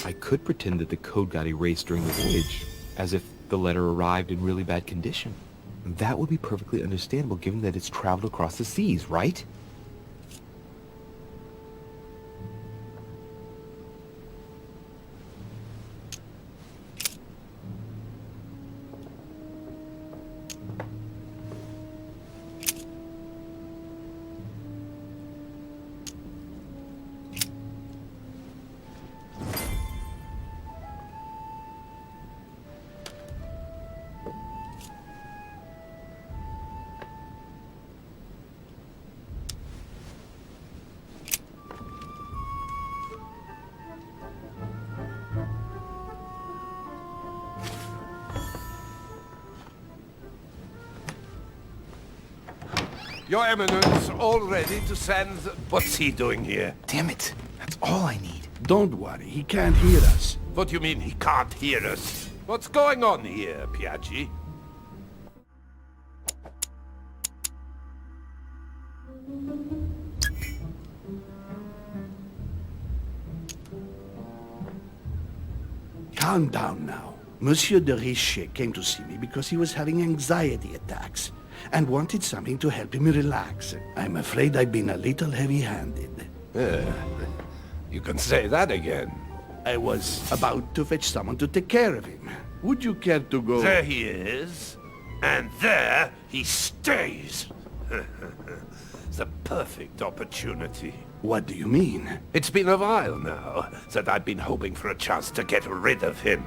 I could pretend that the code got erased during the voyage, as if the letter arrived in really bad condition. That would be perfectly understandable given that it's traveled across the seas, right? Your Eminence, all ready to send... What's he doing here? Damn it. That's all I need. Don't worry, he can't hear us. What do you mean he can't hear us? What's going on here, Piaggi? Calm down now. Monsieur de Richet came to see me because he was having anxiety attacks and wanted something to help him relax. I'm afraid I've been a little heavy-handed. You can say that again. I was about to fetch someone to take care of him. Would you care to go? There he is. And there he stays. The perfect opportunity. What do you mean? It's been a while now that I've been hoping for a chance to get rid of him.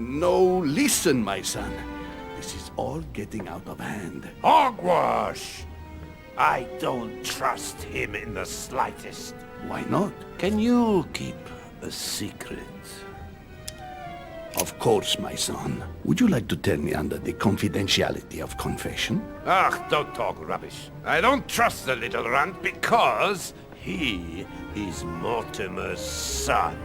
No, listen, my son. This is all getting out of hand. Hogwash! I don't trust him in the slightest. Why not? Can you keep a secret? Of course, my son. Would you like to tell me under the confidentiality of confession? Ah, don't talk rubbish. I don't trust the little runt because he is Mortimer's son.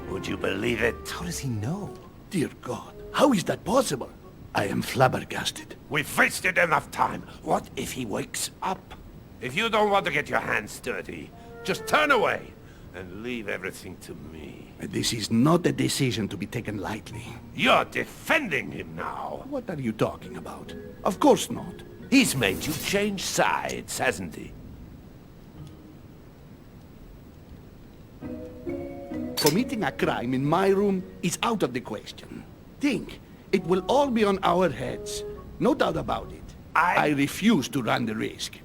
Would you believe it? How does he know? Dear God, how is that possible? I am flabbergasted. We've wasted enough time. What if he wakes up? If you don't want to get your hands dirty, just turn away and leave everything to me. This is not a decision to be taken lightly. You're defending him now. What are you talking about? Of course not. He's made you change sides, hasn't he? Committing a crime in my room is out of the question. Think, it will all be on our heads. No doubt about it. I refuse to run the risk.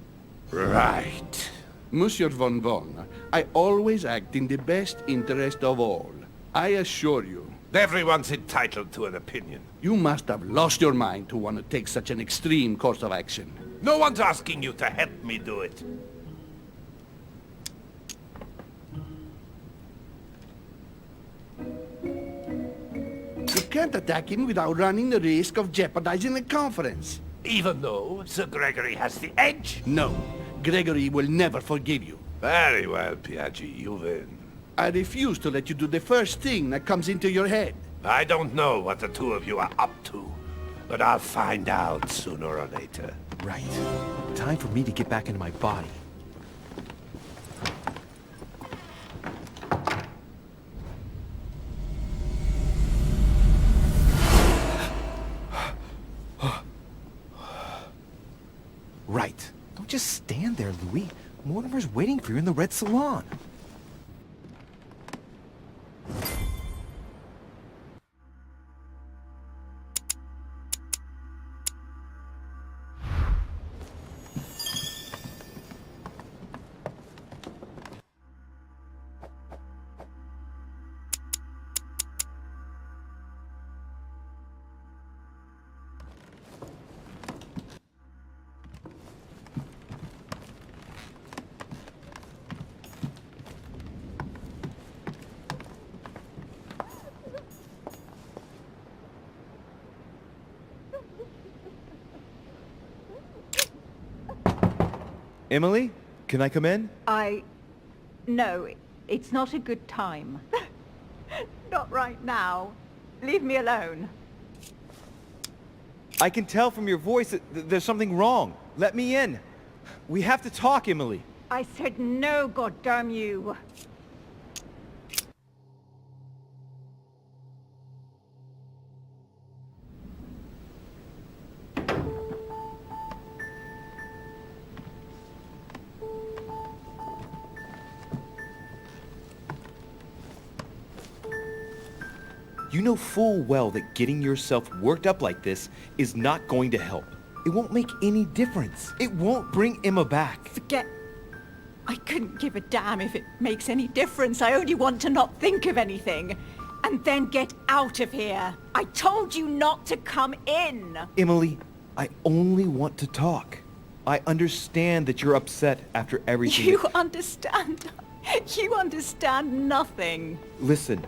Right. Monsieur von Von, I always act in the best interest of all. I assure you. Everyone's entitled to an opinion. You must have lost your mind to want to take such an extreme course of action. No one's asking you to help me do it. You can't attack him without running the risk of jeopardizing the conference. Even though Sir Gregory has the edge? No, Gregory will never forgive you. Very well, Piaggi, you win. I refuse to let you do the first thing that comes into your head. I don't know what the two of you are up to, but I'll find out sooner or later. Right. Time for me to get back into my body. Right. Don't just stand there, Louis. Mortimer's waiting for you in the red salon. Emily, can I come in? No, it's not a good time. Not right now. Leave me alone. I can tell from your voice that there's something wrong. Let me in. We have to talk, Emily. I said no, goddamn you. You know full well that getting yourself worked up like this is not going to help. It won't make any difference. It won't bring Emma back. Forget... I couldn't give a damn if it makes any difference. I only want to not think of anything. And then get out of here. I told you not to come in. Emily, I only want to talk. I understand that you're upset after everything. You understand? You understand nothing. Listen,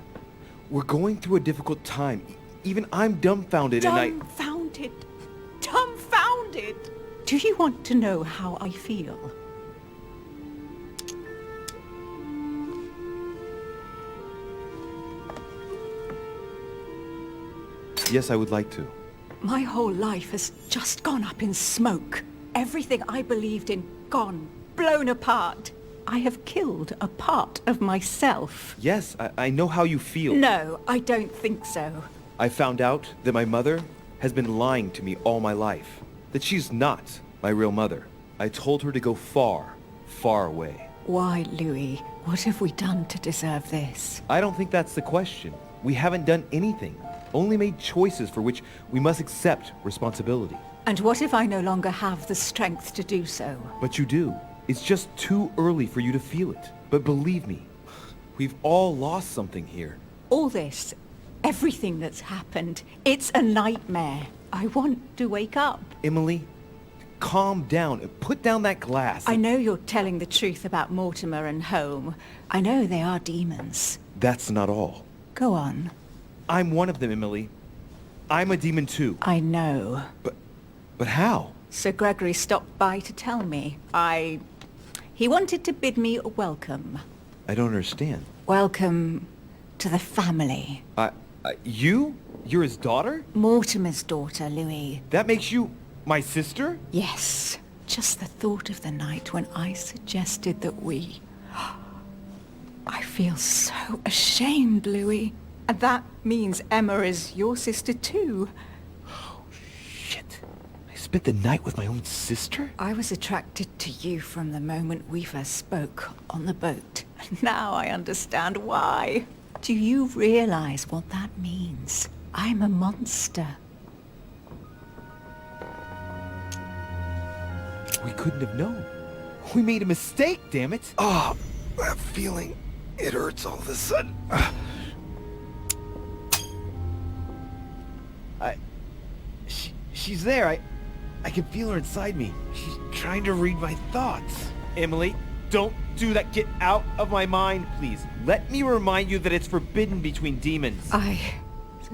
we're going through a difficult time. Even I'm dumbfounded Dumbfounded. Dumbfounded. Do you want to know how I feel? Yes, I would like to. My whole life has just gone up in smoke. Everything I believed in, gone, blown apart. I have killed a part of myself. Yes, I know how you feel. No, I don't think so. I found out that my mother has been lying to me all my life. That she's not my real mother. I told her to go far, far away. Why, Louis? What have we done to deserve this? I don't think that's the question. We haven't done anything. Only made choices for which we must accept responsibility. And what if I no longer have the strength to do so? But you do. It's just too early for you to feel it. But believe me, we've all lost something here. All this, everything that's happened, it's a nightmare. I want to wake up. Emily, calm down and put down that glass. I know you're telling the truth about Mortimer and Home. I know they are demons. That's not all. Go on. I'm one of them, Emily. I'm a demon too. I know. But how? Sir Gregory stopped by to tell me. He wanted to bid me a welcome. I don't understand. Welcome to the family. You? You're his daughter? Mortimer's daughter, Louis. That makes you my sister? Yes. Just the thought of the night when I suggested that we... I feel so ashamed, Louis. And that means Emma is your sister too. Oh, shit. I spent the night with my own sister? I was attracted to you from the moment we first spoke on the boat. And now I understand why. Do you realize what that means? I'm a monster. We couldn't have known. We made a mistake, damn it. Oh, that feeling. It hurts all of a sudden. She's there. I can feel her inside me. She's trying to read my thoughts. Emily, don't do that. Get out of my mind, please. Let me remind you that it's forbidden between demons.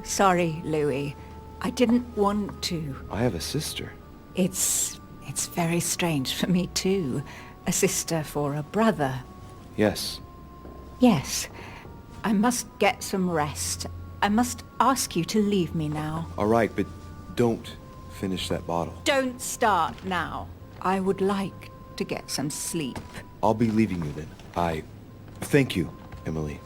Sorry, Louis. I didn't want to. I have a sister. It's very strange for me too. A sister for a brother. Yes. Yes. I must get some rest. I must ask you to leave me now. All right, but don't finish that bottle. Don't start now. I would like to get some sleep. I'll be leaving you then. Thank you, Emily.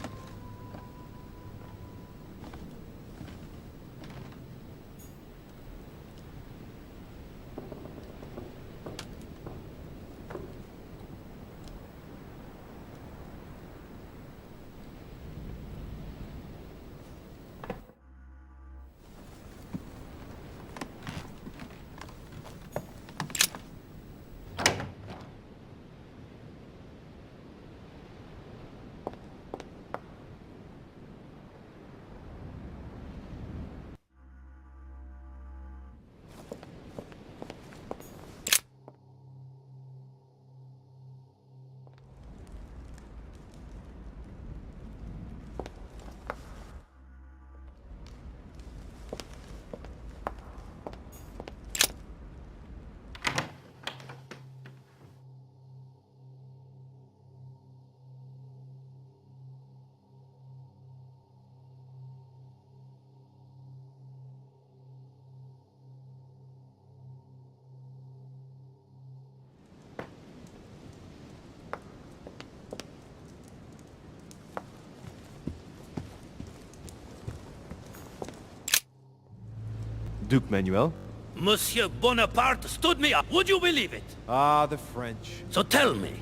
Duke Manuel. Monsieur Bonaparte stood me up. Would you believe it? Ah, the French. So tell me,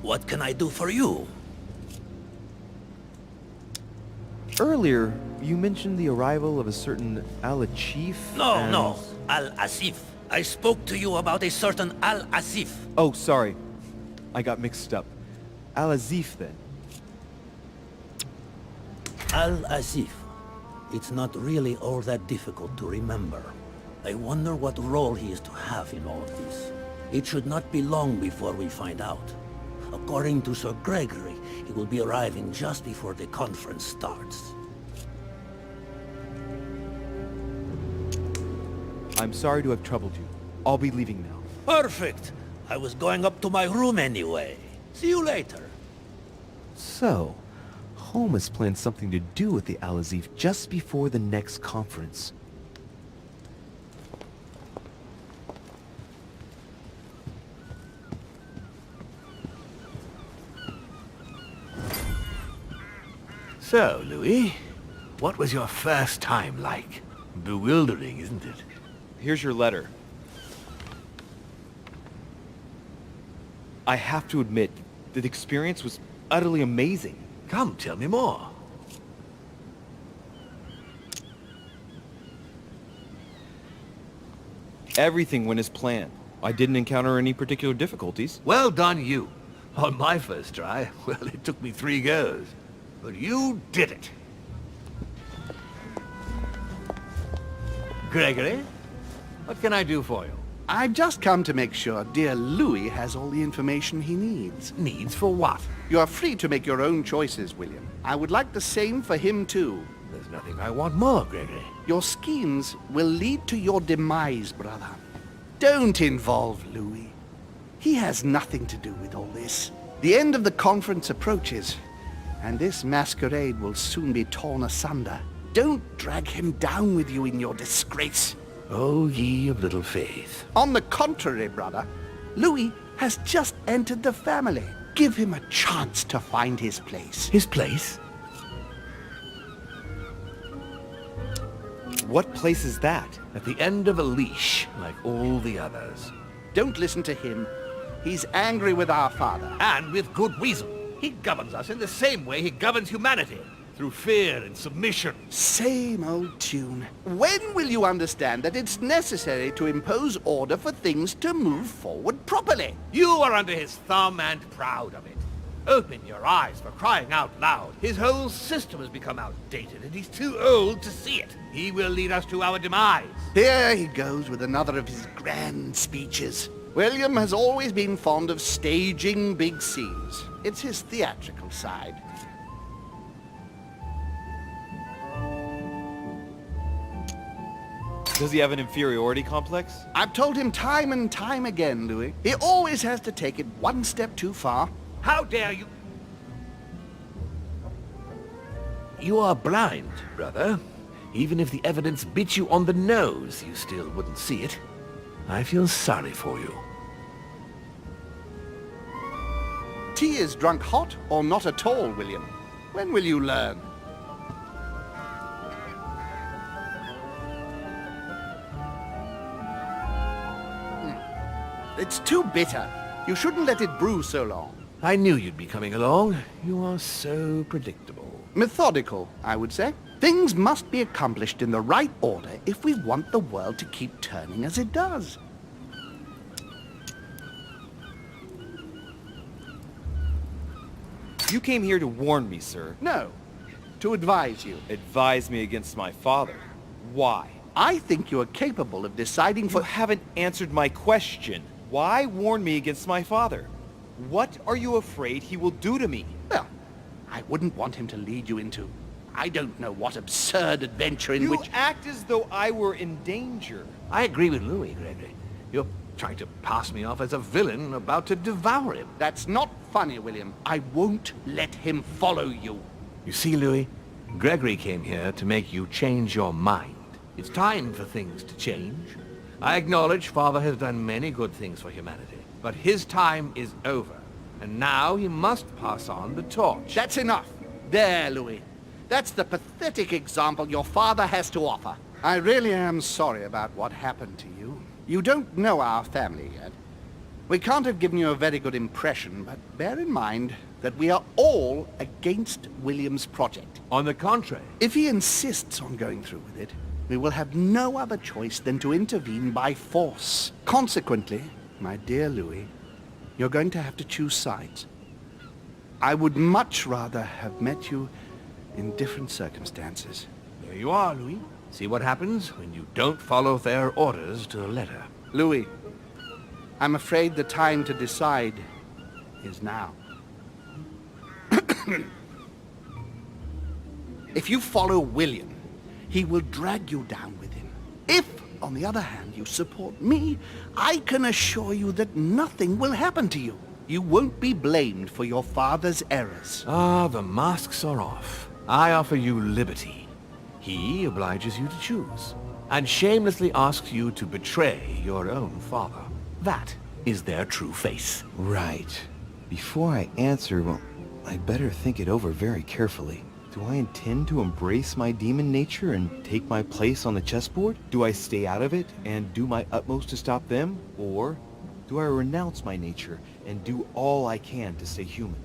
what can I do for you? Earlier, you mentioned the arrival of a certain Al-Chief. No, Al-Asif. I spoke to you about a certain Al-Asif. Oh, sorry. I got mixed up. Al-Azif, then. Al-Asif. It's not really all that difficult to remember. I wonder what role he is to have in all of this. It should not be long before we find out. According to Sir Gregory, he will be arriving just before the conference starts. I'm sorry to have troubled you. I'll be leaving now. Perfect! I was going up to my room anyway. See you later. So, Holmes planned something to do with the Al-Azif just before the next conference. So, Louis, what was your first time like? Bewildering, isn't it? Here's your letter. I have to admit, the experience was utterly amazing. Come, tell me more. Everything went as planned. I didn't encounter any particular difficulties. Well done, you. On my first try, well, it took me 3 goes. But you did it. Gregory, what can I do for you? I've just come to make sure dear Louis has all the information he needs. Needs for what? You are free to make your own choices, William. I would like the same for him, too. There's nothing I want more, Gregory. Your schemes will lead to your demise, brother. Don't involve Louis. He has nothing to do with all this. The end of the conference approaches, and this masquerade will soon be torn asunder. Don't drag him down with you in your disgrace. Oh, ye of little faith. On the contrary, brother, Louis has just entered the family. Give him a chance to find his place. His place? What place is that? At the end of a leash, like all the others. Don't listen to him. He's angry with our father. And with good reason. He governs us in the same way he governs humanity. Through fear and submission. Same old tune. When will you understand that it's necessary to impose order for things to move forward properly? You are under his thumb and proud of it. Open your eyes, for crying out loud. His whole system has become outdated, and he's too old to see it. He will lead us to our demise. Here he goes with another of his grand speeches. William has always been fond of staging big scenes. It's his theatrical side. Does he have an inferiority complex? I've told him time and time again, Louis. He always has to take it one step too far. How dare you? You are blind, brother. Even if the evidence bit you on the nose, you still wouldn't see it. I feel sorry for you. Tea is drunk hot or not at all, William. When will you learn? It's too bitter. You shouldn't let it brew so long. I knew you'd be coming along. You are so predictable. Methodical, I would say. Things must be accomplished in the right order if we want the world to keep turning as it does. You came here to warn me, sir. No, to advise you. Advise me against my father. Why? I think you are capable of deciding You for... haven't answered my question. Why warn me against my father? What are you afraid he will do to me? Well, I wouldn't want him to lead you into... I don't know what absurd adventure in You which... act as though I were in danger. I agree with Louis, Gregory. You're trying to pass me off as a villain about to devour him. That's not funny, William. I won't let him follow you. You see, Louis, Gregory came here to make you change your mind. It's time for things to change. I acknowledge Father has done many good things for humanity, but his time is over, and now he must pass on the torch. That's enough. There, Louis. That's the pathetic example your father has to offer. I really am sorry about what happened to you. You don't know our family yet. We can't have given you a very good impression, but bear in mind that we are all against William's project. On the contrary. If he insists on going through with it, we will have no other choice than to intervene by force. Consequently, my dear Louis, you're going to have to choose sides. I would much rather have met you in different circumstances. There you are, Louis. See what happens when you don't follow their orders to the letter. Louis, I'm afraid the time to decide is now. If you follow William, he will drag you down with him. If, on the other hand, you support me, I can assure you that nothing will happen to you. You won't be blamed for your father's errors. Ah, the masks are off. I offer you liberty. He obliges you to choose, and shamelessly asks you to betray your own father. That is their true face. Right. Before I answer, well, I'd better think it over very carefully. Do I intend to embrace my demon nature and take my place on the chessboard? Do I stay out of it and do my utmost to stop them? Or do I renounce my nature and do all I can to stay human?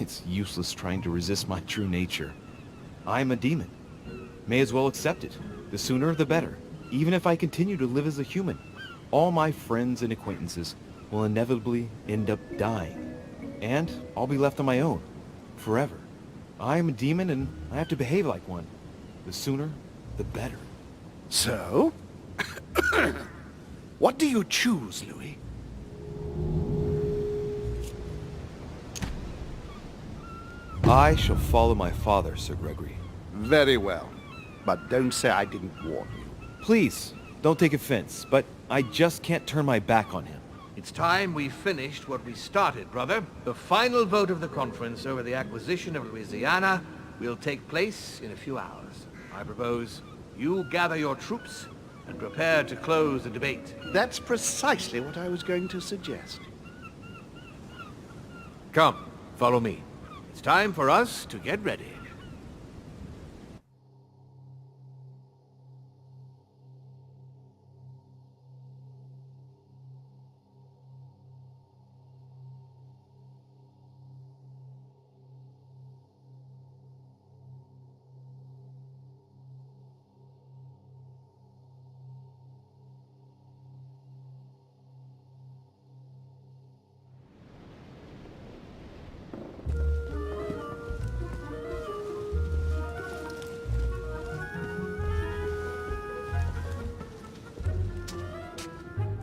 It's useless trying to resist my true nature. I'm a demon. May as well accept it. The sooner the better. Even if I continue to live as a human, all my friends and acquaintances will inevitably end up dying. And I'll be left on my own. Forever. I'm a demon and I have to behave like one. The sooner, the better. So? What do you choose, Louis? I shall follow my father, Sir Gregory. Very well. But don't say I didn't warn you. Please, don't take offense, but I just can't turn my back on him. It's time we finished what we started, brother. The final vote of the conference over the acquisition of Louisiana will take place in a few hours. I propose you gather your troops and prepare to close the debate. That's precisely what I was going to suggest. Come, follow me. It's time for us to get ready.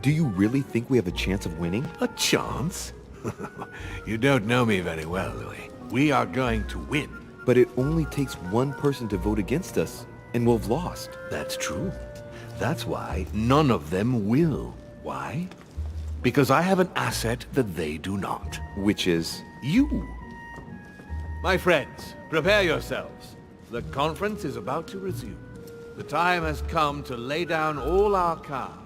Do you really think we have a chance of winning? A chance? You don't know me very well, Louis. We are going to win. But it only takes one person to vote against us, and we'll have lost. That's true. That's why none of them will. Why? Because I have an asset that they do not. Which is? You. My friends, prepare yourselves. The conference is about to resume. The time has come to lay down all our cards.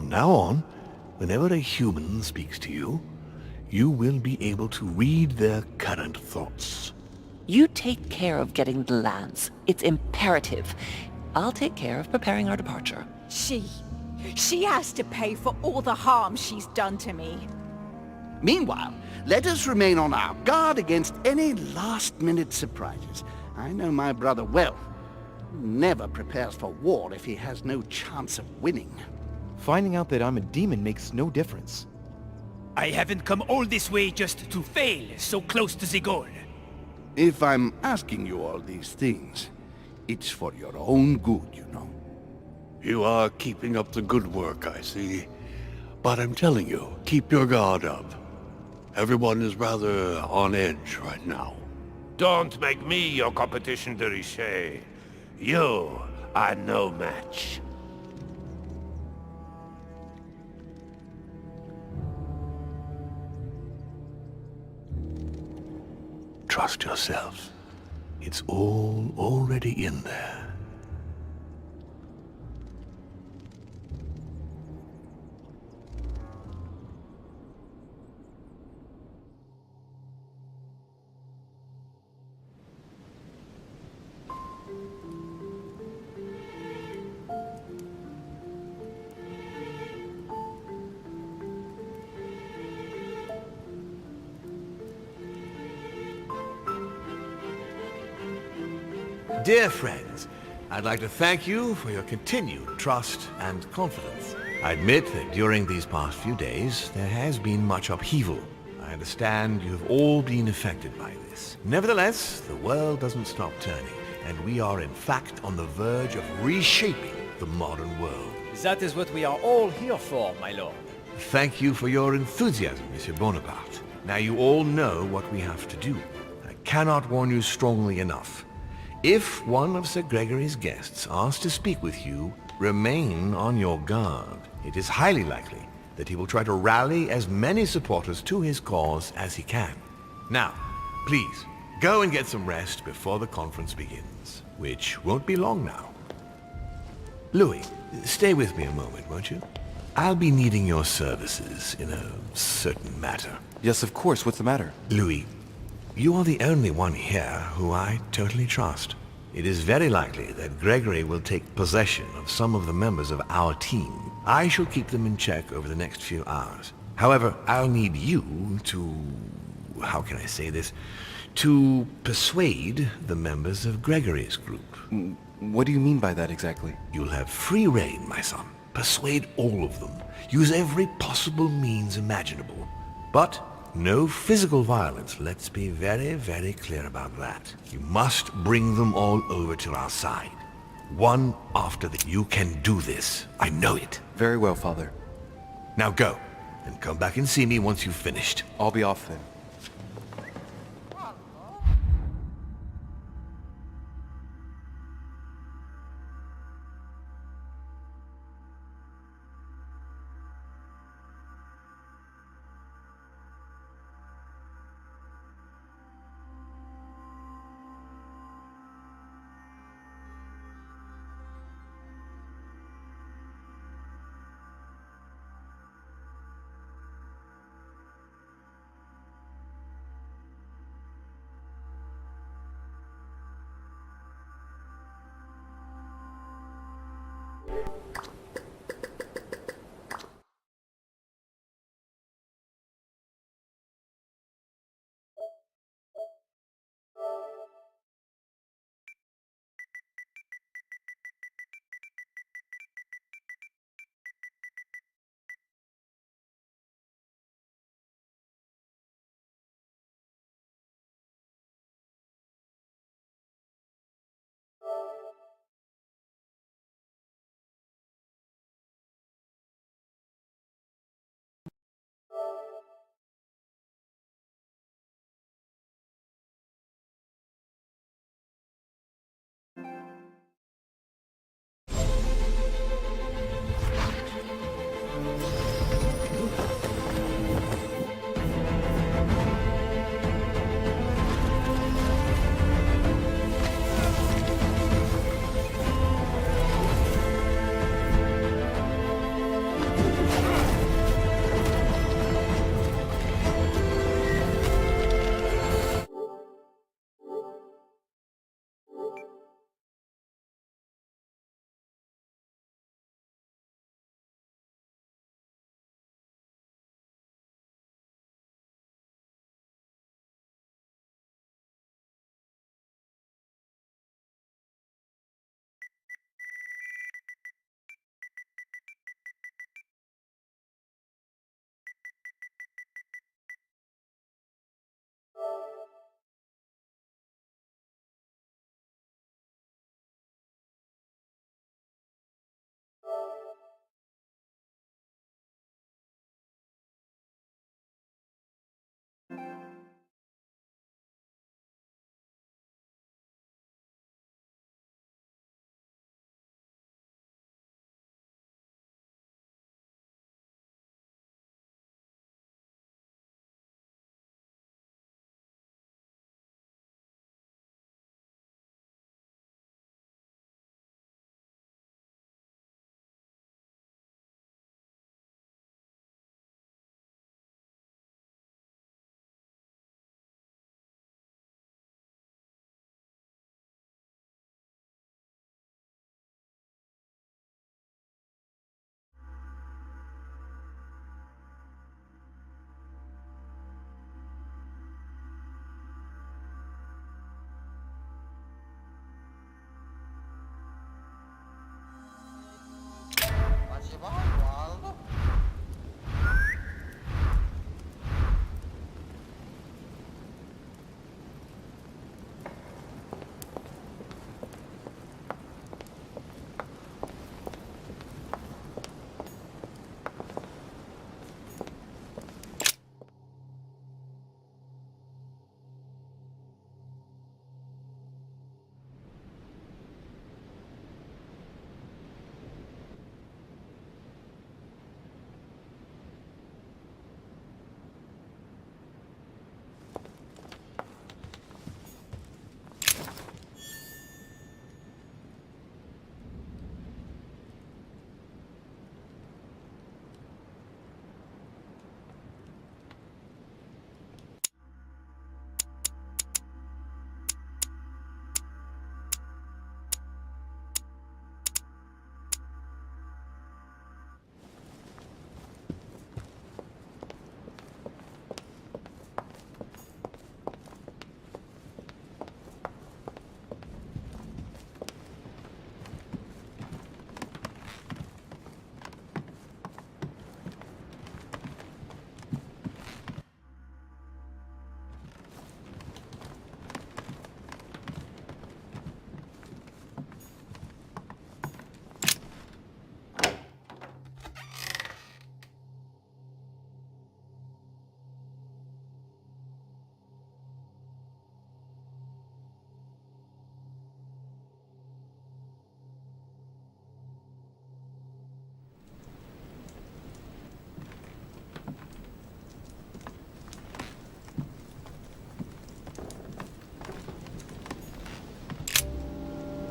From now on, whenever a human speaks to you, you will be able to read their current thoughts. You take care of getting the lands. It's imperative. I'll take care of preparing our departure. She has to pay for all the harm she's done to me. Meanwhile, let us remain on our guard against any last-minute surprises. I know my brother well. He never prepares for war if he has no chance of winning. Finding out that I'm a demon makes no difference. I haven't come all this way just to fail so close to the goal. If I'm asking you all these things, it's for your own good, you know. You are keeping up the good work, I see. But I'm telling you, keep your guard up. Everyone is rather on edge right now. Don't make me your competition, de Richet. You are no match. Trust yourself. It's all already in there. Dear friends, I'd like to thank you for your continued trust and confidence. I admit that during these past few days, there has been much upheaval. I understand you have all been affected by this. Nevertheless, the world doesn't stop turning, and we are in fact on the verge of reshaping the modern world. That is what we are all here for, my lord. Thank you for your enthusiasm, Monsieur Bonaparte. Now you all know what we have to do. I cannot warn you strongly enough. If one of Sir Gregory's guests asks to speak with you, remain on your guard. It is highly likely that he will try to rally as many supporters to his cause as he can. Now, please, go and get some rest before the conference begins, which won't be long now. Louis, stay with me a moment, won't you? I'll be needing your services in a certain matter. Yes, of course. What's the matter? Louis, you are the only one here who I totally trust. It is very likely that Gregory will take possession of some of the members of our team. I shall keep them in check over the next few hours. However, I'll need you to... how can I say this? To persuade the members of Gregory's group. What do you mean by that exactly? You'll have free rein, my son. Persuade all of them. Use every possible means imaginable. But no physical violence, let's be very, very clear about that. You must bring them all over to our side. One after the... You can do this. I know it. Very well, Father. Now go, and come back and see me once you've finished. I'll be off then.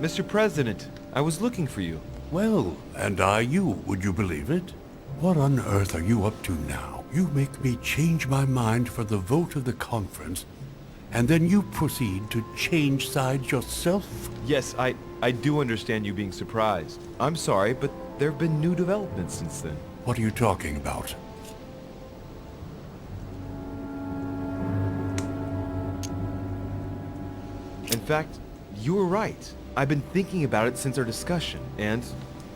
Mr. President, I was looking for you. Well, and are you, would you believe it? What on earth are you up to now? You make me change my mind for the vote of the conference, and then you proceed to change sides yourself? Yes, I do understand you being surprised. I'm sorry, but there have been new developments since then. What are you talking about? In fact, you were right. I've been thinking about it since our discussion, and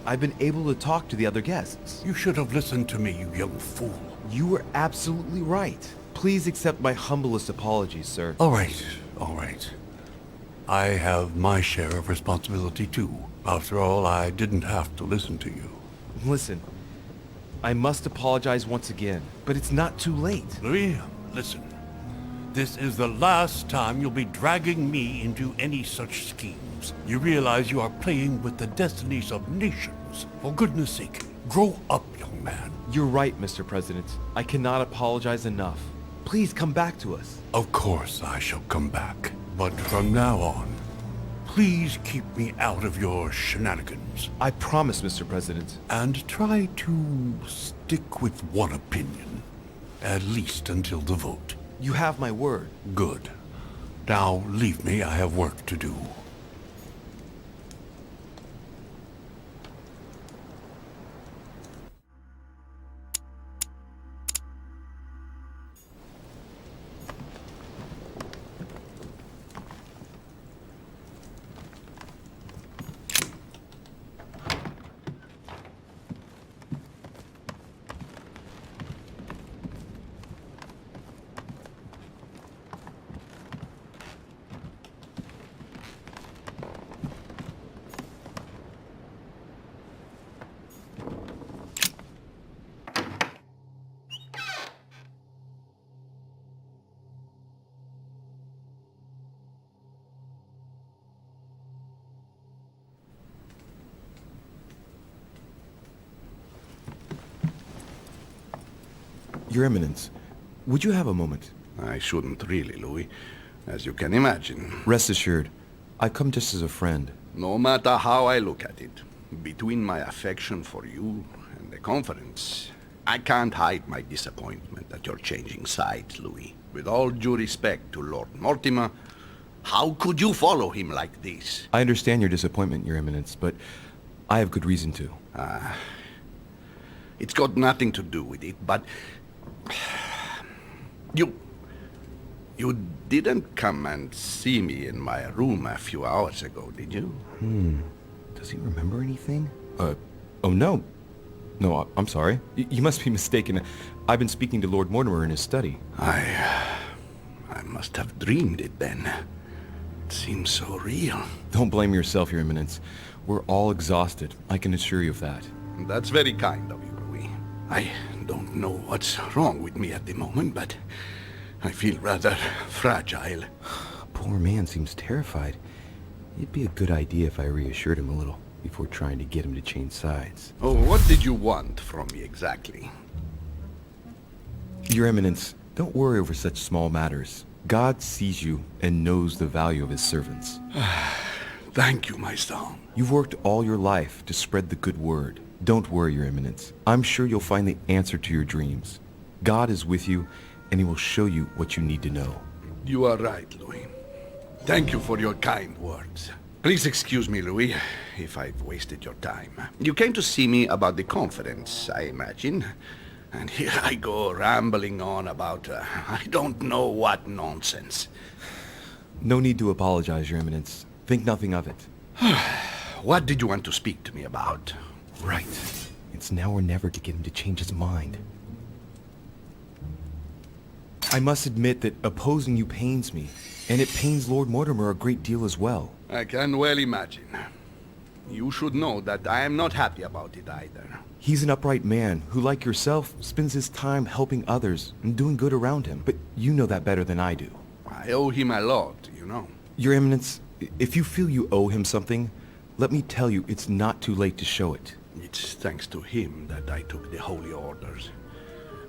I've been able to talk to the other guests. You should have listened to me, you young fool. You were absolutely right. Please accept my humblest apologies, sir. All right, all right. I have my share of responsibility too. After all, I didn't have to listen to you. Listen, I must apologize once again, but it's not too late. Louis, listen. This is the last time you'll be dragging me into any such schemes. You realize you are playing with the destinies of nations. For goodness sake, grow up, young man. You're right, Mr. President. I cannot apologize enough. Please come back to us. Of course I shall come back. But from now on, please keep me out of your shenanigans. I promise, Mr. President. And try to stick with one opinion. At least until the vote. You have my word. Good. Now leave me, I have work to do. Your Eminence, would you have a moment? I shouldn't really, Louis, as you can imagine. Rest assured, I've come just as a friend. No matter how I look at it, between my affection for you and the conference, I can't hide my disappointment that you're changing sides, Louis. With all due respect to Lord Mortimer, how could you follow him like this? I understand your disappointment, Your Eminence, but I have good reason to. It's got nothing to do with it, but... You didn't come and see me in my room a few hours ago, did you? Does he remember anything? Oh no. No, I'm sorry. You must be mistaken. I've been speaking to Lord Mortimer in his study. I must have dreamed it then. It seems so real. Don't blame yourself, Your Eminence. We're all exhausted. I can assure you of that. That's very kind of you, Louis. I don't know what's wrong with me at the moment, but I feel rather fragile. Poor man seems terrified. It'd be a good idea if I reassured him a little before trying to get him to change sides. Oh, what did you want from me exactly? Your Eminence, don't worry over such small matters. God sees you and knows the value of his servants. Thank you, my son. You've worked all your life to spread the good word. Don't worry, Your Eminence. I'm sure you'll find the answer to your dreams. God is with you, and he will show you what you need to know. You are right, Louis. Thank you for your kind words. Please excuse me, Louis, if I've wasted your time. You came to see me about the conference, I imagine. And here I go rambling on about, I don't know what nonsense. No need to apologize, Your Eminence. Think nothing of it. What did you want to speak to me about? Right. It's now or never to get him to change his mind. I must admit that opposing you pains me, and it pains Lord Mortimer a great deal as well. I can well imagine. You should know that I am not happy about it either. He's an upright man who, like yourself, spends his time helping others and doing good around him. But you know that better than I do. I owe him a lot, you know. Your Eminence, if you feel you owe him something, let me tell you it's not too late to show it. It's thanks to him that I took the Holy Orders.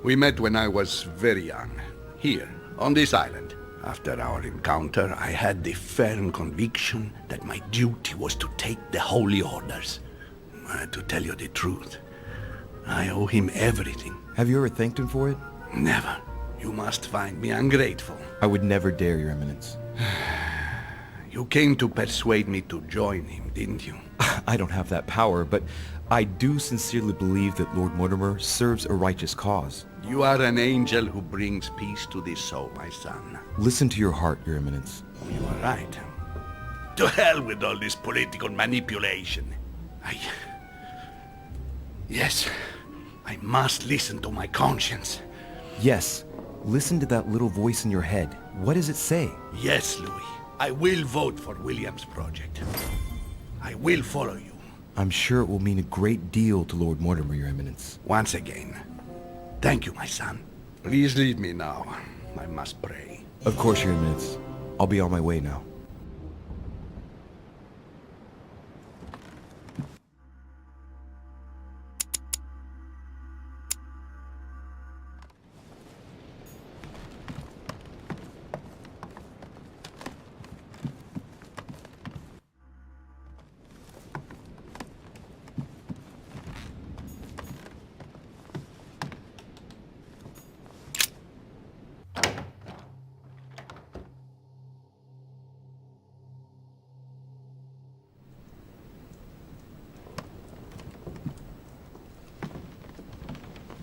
We met when I was very young, here, on this island. After our encounter, I had the firm conviction that my duty was to take the holy orders. To tell you the truth, I owe him everything. Have you ever thanked him for it? Never. You must find me ungrateful. I would never dare, Your Eminence. You came to persuade me to join him, didn't you? I don't have that power, but I do sincerely believe that Lord Mortimer serves a righteous cause. You are an angel who brings peace to the soul, my son. Listen to your heart, Your Eminence. You are right. To hell with all this political manipulation. Yes, I must listen to my conscience. Yes, listen to that little voice in your head. What does it say? Yes, Louis. I will vote for William's project. I will follow you. I'm sure it will mean a great deal to Lord Mortimer, Your Eminence. Once again, thank you, my son. Please leave me now. I must pray. Of course, Your Eminence. I'll be on my way now.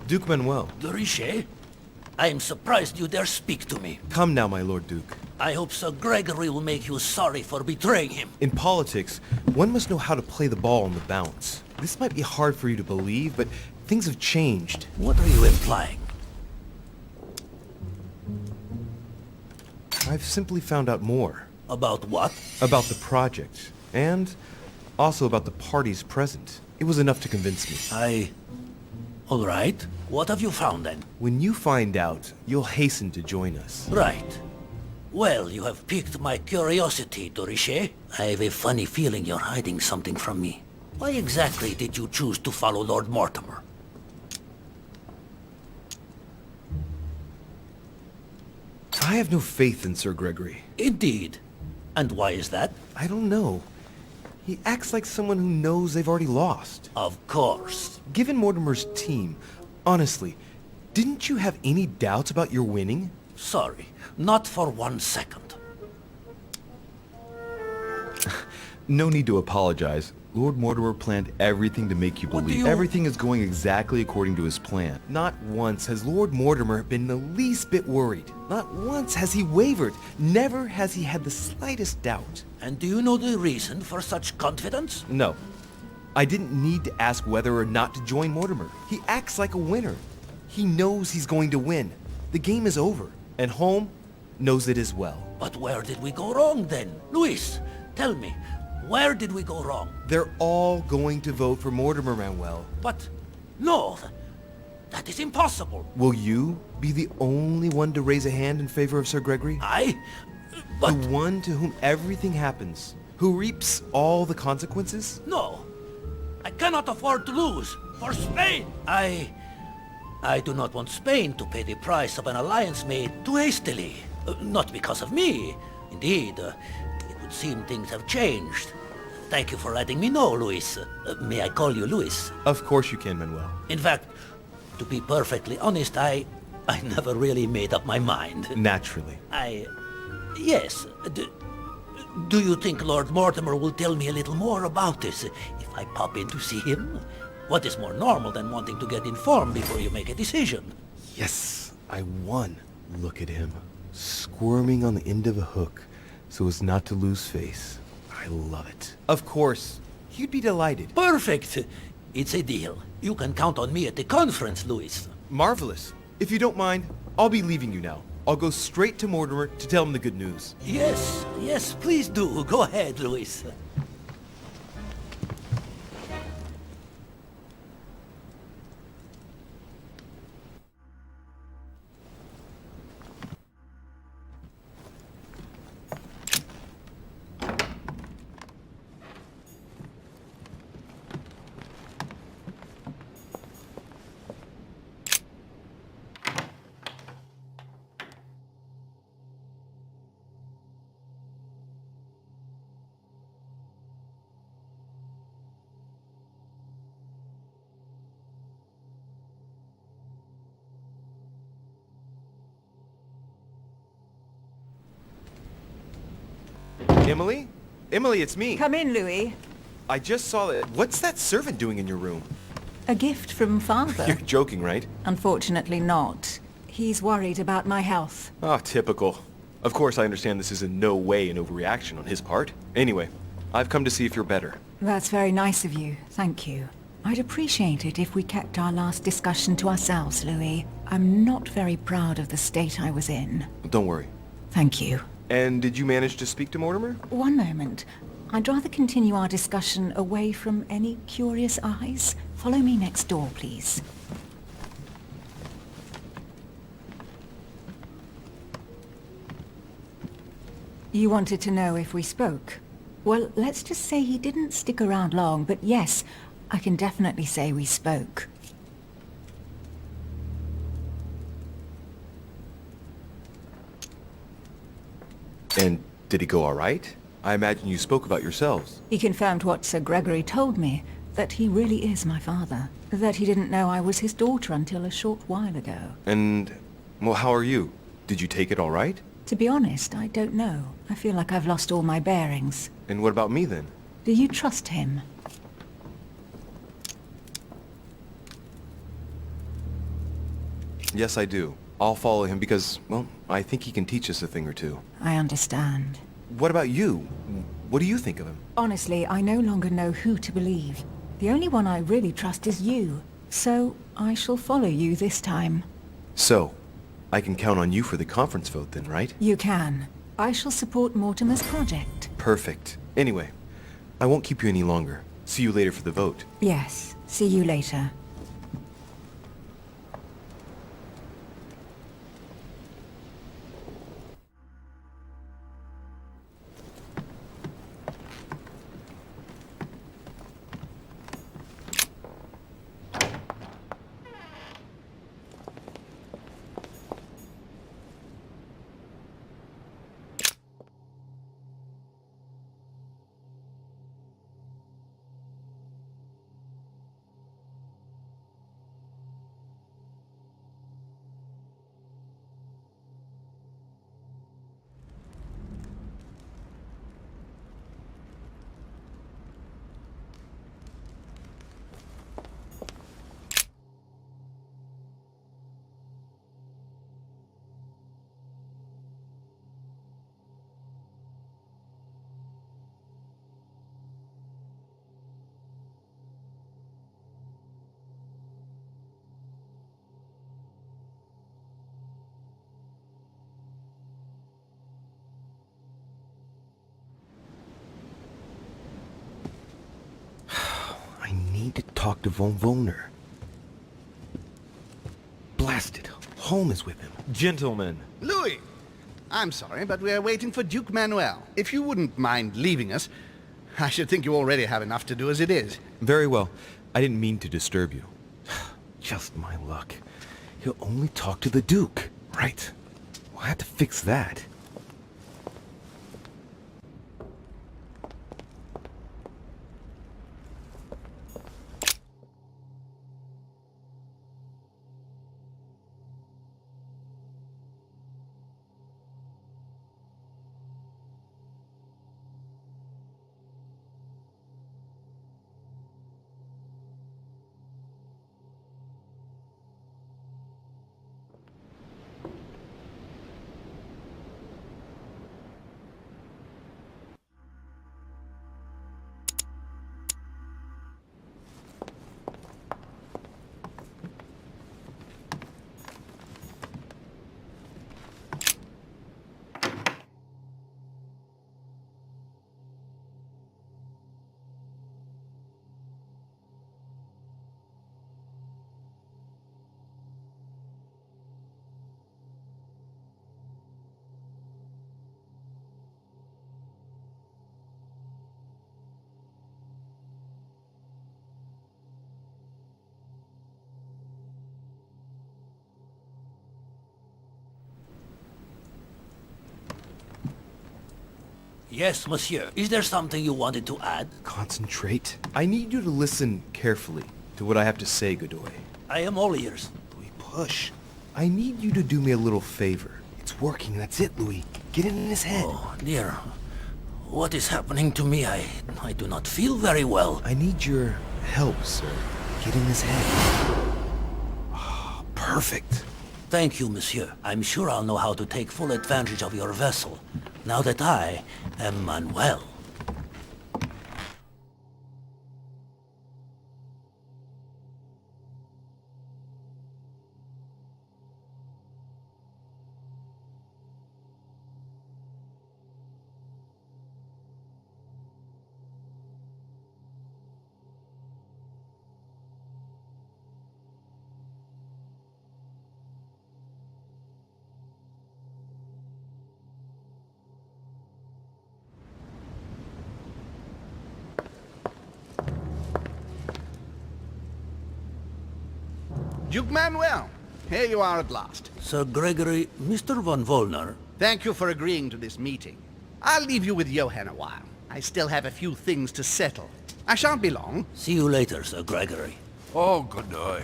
Duke Manuel. De Richet? I am surprised you dare speak to me. Come now, my Lord Duke. I hope Sir Gregory will make you sorry for betraying him. In politics, one must know how to play the ball on the bounce. This might be hard for you to believe, but things have changed. What are you implying? I've simply found out more. About what? About the project, and also about the parties present. It was enough to convince me. All right. What have you found then? When you find out, you'll hasten to join us. Right. Well, you have piqued my curiosity, De Richet. I have a funny feeling you're hiding something from me. Why exactly did you choose to follow Lord Mortimer? I have no faith in Sir Gregory. Indeed. And why is that? I don't know. He acts like someone who knows they've already lost. Of course. Given Mortimer's team, honestly, didn't you have any doubts about your winning? Sorry, not for 1 second. No need to apologize. Lord Mortimer planned everything to make you believe everything is going exactly according to his plan. Not once has Lord Mortimer been the least bit worried. Not once has he wavered. Never has he had the slightest doubt. And do you know the reason for such confidence? No. I didn't need to ask whether or not to join Mortimer. He acts like a winner. He knows he's going to win. The game is over, and Holm knows it as well. But where did we go wrong then? Luis, tell me, where did we go wrong? They're all going to vote for Mortimer, Manuel. But, no, that is impossible. Will you be the only one to raise a hand in favor of Sir Gregory? But... The one to whom everything happens, who reaps all the consequences? No, I cannot afford to lose. For Spain! I do not want Spain to pay the price of an alliance made too hastily. Not because of me. Indeed, it would seem things have changed. Thank you for letting me know, Luis. May I call you Luis? Of course you can, Manuel. In fact, to be perfectly honest, I never really made up my mind. Naturally. Yes. Do you think Lord Mortimer will tell me a little more about this if I pop in to see him? What is more normal than wanting to get informed before you make a decision? Yes, I won. Look at him, squirming on the end of a hook so as not to lose face. I love it. Of course, he'd be delighted. Perfect. It's a deal. You can count on me at the conference, Luis. Marvelous. If you don't mind, I'll be leaving you now. I'll go straight to Mortimer to tell him the good news. Yes, please do. Go ahead, Luis. Emily? Emily, it's me. Come in, Louis. I just saw that. What's that servant doing in your room? A gift from Father. You're joking, right? Unfortunately not. He's worried about my health. Oh, typical. Of course, I understand this is in no way an overreaction on his part. Anyway, I've come to see if you're better. That's very nice of you. Thank you. I'd appreciate it if we kept our last discussion to ourselves, Louis. I'm not very proud of the state I was in. Don't worry. Thank you. And did you manage to speak to Mortimer? One moment. I'd rather continue our discussion away from any curious eyes. Follow me next door, please. You wanted to know if we spoke? Well, let's just say he didn't stick around long, but yes, I can definitely say we spoke. And did he go all right? I imagine you spoke about yourselves. He confirmed what Sir Gregory told me, that he really is my father. That he didn't know I was his daughter until a short while ago. And, well, how are you? Did you take it all right? To be honest, I don't know. I feel like I've lost all my bearings. And what about me then? Do you trust him? Yes, I do. I'll follow him because, well, I think he can teach us a thing or two. I understand. What about you? What do you think of him? Honestly, I no longer know who to believe. The only one I really trust is you. So, I shall follow you this time. So, I can count on you for the conference vote then, right? You can. I shall support Mortimer's project. Perfect. Anyway, I won't keep you any longer. See you later for the vote. Yes. See you later. I need to talk to Von Wohner. Blasted. Holm is with him. Gentlemen. Louis! I'm sorry, but we are waiting for Duke Manuel. If you wouldn't mind leaving us, I should think you already have enough to do as it is. Very well. I didn't mean to disturb you. Just my luck. He'll only talk to the Duke. Right. We'll have to fix that. Yes, monsieur. Is there something you wanted to add? Concentrate. I need you to listen carefully to what I have to say, Godoy. I am all ears. Louis, push. I need you to do me a little favor. It's working. That's it, Louis. Get it in his head. Oh, dear. What is happening to me? I do not feel very well. I need your help, sir. Get in his head. Oh, perfect. Thank you, monsieur. I'm sure I'll know how to take full advantage of your vessel, now that I am Manuel. Duke Manuel, here you are at last. Sir Gregory, Mr. von Wollner. Thank you for agreeing to this meeting. I'll leave you with Johann a while. I still have a few things to settle. I shan't be long. See you later, Sir Gregory. Oh, Godoy.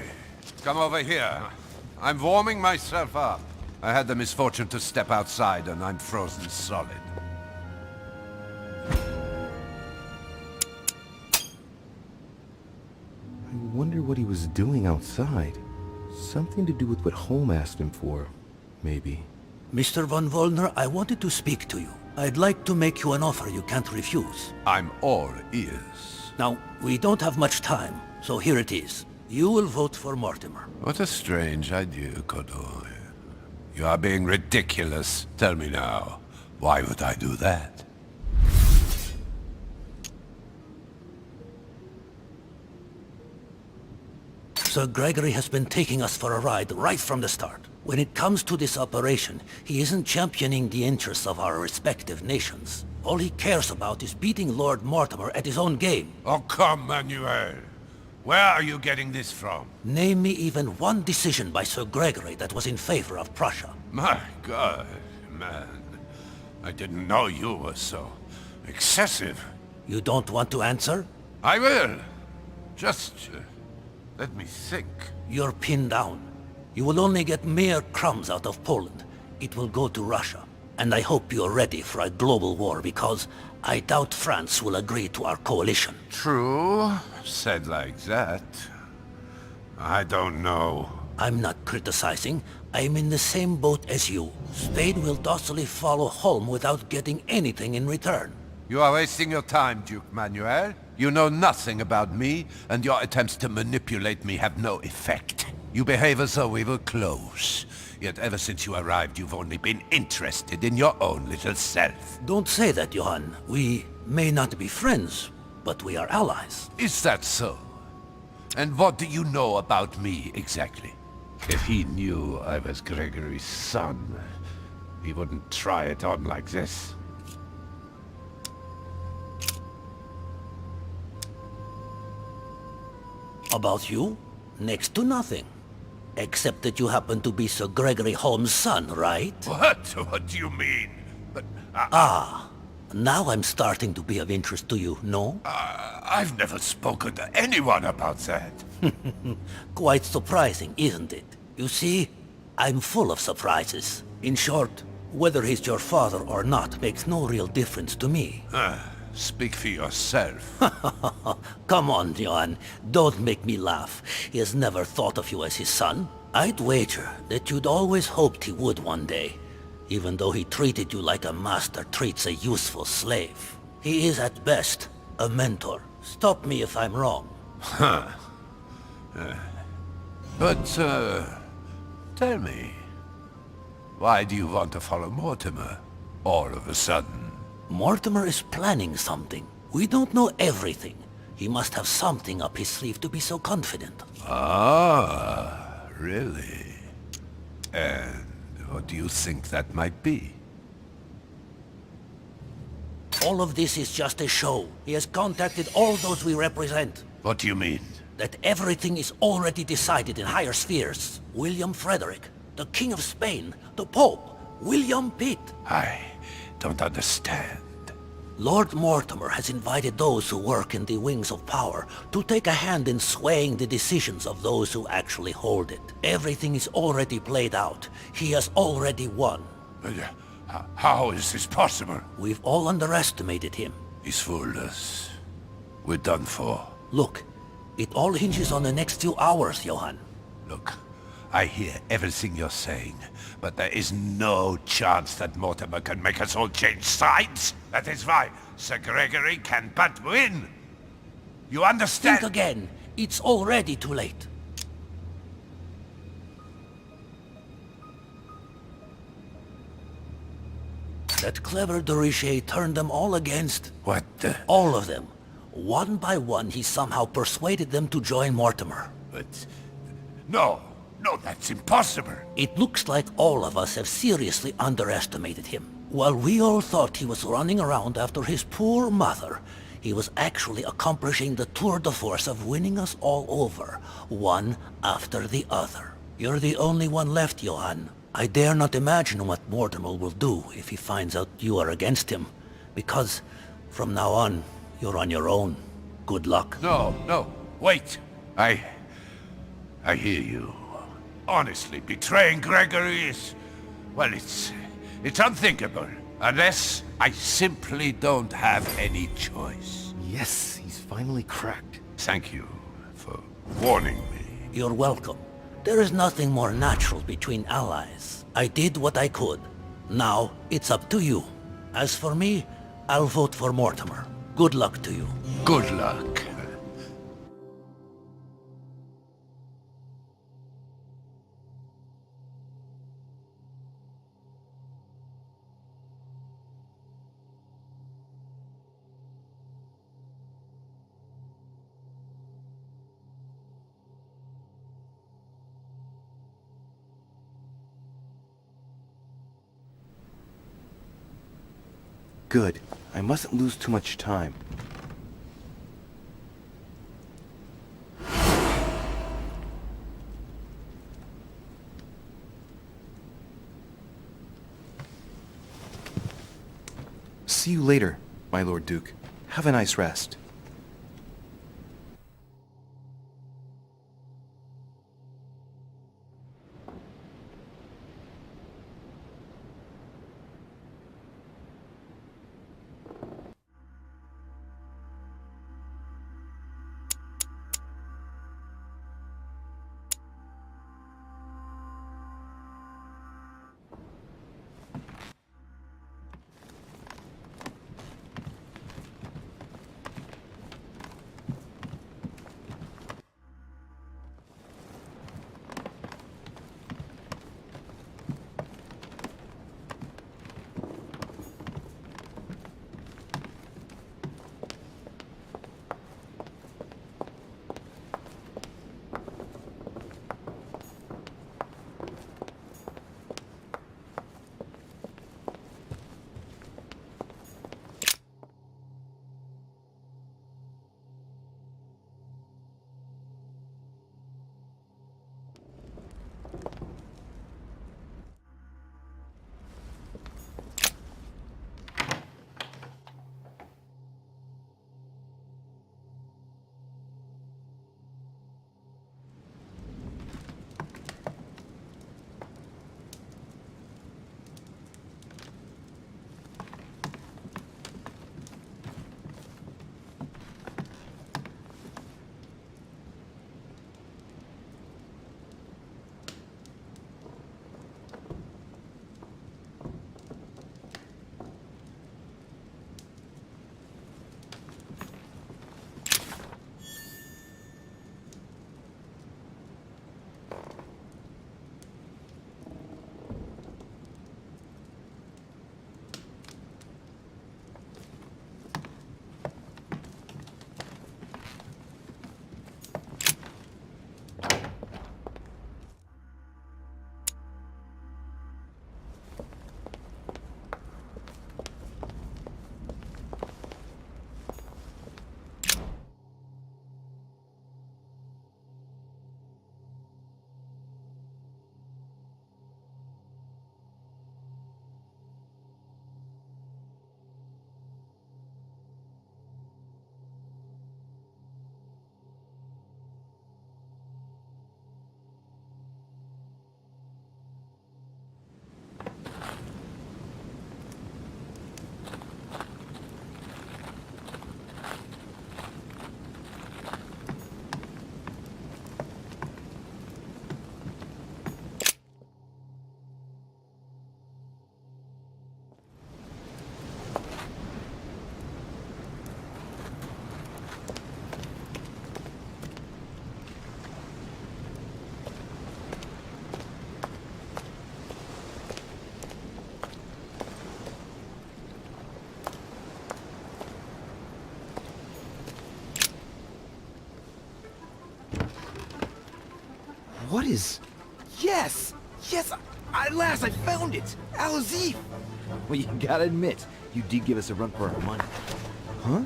Come over here. I'm warming myself up. I had the misfortune to step outside and I'm frozen solid. I wonder what he was doing outside. Something to do with what Holm asked him for, maybe. Mr. von Wollner, I wanted to speak to you. I'd like to make you an offer you can't refuse. I'm all ears. Now, we don't have much time, so here it is. You will vote for Mortimer. What a strange idea, Godoy. You are being ridiculous. Tell me now, why would I do that? Sir Gregory has been taking us for a ride right from the start. When it comes to this operation, he isn't championing the interests of our respective nations. All he cares about is beating Lord Mortimer at his own game. Oh, come, Manuel. Where are you getting this from? Name me even one decision by Sir Gregory that was in favor of Prussia. My God, man. I didn't know you were so excessive. You don't want to answer? I will. Just let me think. You're pinned down. You will only get mere crumbs out of Poland. It will go to Russia. And I hope you're ready for a global war, because I doubt France will agree to our coalition. True. Said like that. I don't know. I'm not criticizing. I'm in the same boat as you. Spain will docilely follow Holm without getting anything in return. You are wasting your time, Duke Manuel. You know nothing about me, and your attempts to manipulate me have no effect. You behave as though we were close. Yet ever since you arrived, you've only been interested in your own little self. Don't say that, Johann. We may not be friends, but we are allies. Is that so? And what do you know about me, exactly? If he knew I was Gregory's son, he wouldn't try it on like this. About you? Next to nothing. Except that you happen to be Sir Gregory Holm's son, right? What? What do you mean? But... now I'm starting to be of interest to you, no? I've never spoken to anyone about that. Quite surprising, isn't it? You see, I'm full of surprises. In short, whether he's your father or not makes no real difference to me. Speak for yourself. Come on, Johann. Don't make me laugh. He has never thought of you as his son. I'd wager that you'd always hoped he would one day, even though he treated you like a master treats a useful slave. He is at best a mentor. Stop me if I'm wrong. But, tell me, why do you want to follow Mortimer all of a sudden? Mortimer is planning something. We don't know everything. He must have something up his sleeve to be so confident. Ah, really? And what do you think that might be? All of this is just a show. He has contacted all those we represent. What do you mean? That everything is already decided in higher spheres. William Frederick, the King of Spain, the Pope, William Pitt. I don't understand. Lord Mortimer has invited those who work in the wings of power to take a hand in swaying the decisions of those who actually hold it. Everything is already played out. He has already won. How is this possible? We've all underestimated him. He's fooled us. We're done for. Look, it all hinges on the next few hours, Johann. Look, I hear everything you're saying, but there is no chance that Mortimer can make us all change sides. That is why Sir Gregory can but win. You understand? Think again. It's already too late. That clever de Richet turned them all against... What the... all of them. One by one, he somehow persuaded them to join Mortimer. But... No, that's impossible. It looks like all of us have seriously underestimated him. While we all thought he was running around after his poor mother, he was actually accomplishing the tour de force of winning us all over, one after the other. You're the only one left, Johann. I dare not imagine what Mortimer will do if he finds out you are against him, because from now on, you're on your own. Good luck. No, wait. I hear you. Honestly, betraying Gregory is... well, it's unthinkable. Unless I simply don't have any choice. Yes, he's finally cracked. Thank you for warning me. You're welcome. There is nothing more natural between allies. I did what I could. Now, it's up to you. As for me, I'll vote for Mortimer. Good luck to you. Good luck. Good. I mustn't lose too much time. See you later, my Lord Duke. Have a nice rest. What is... Yes! Yes! At last I found it! Elusive! Well, you gotta admit, you did give us a run for our money. Huh?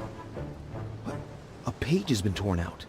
What? A page has been torn out.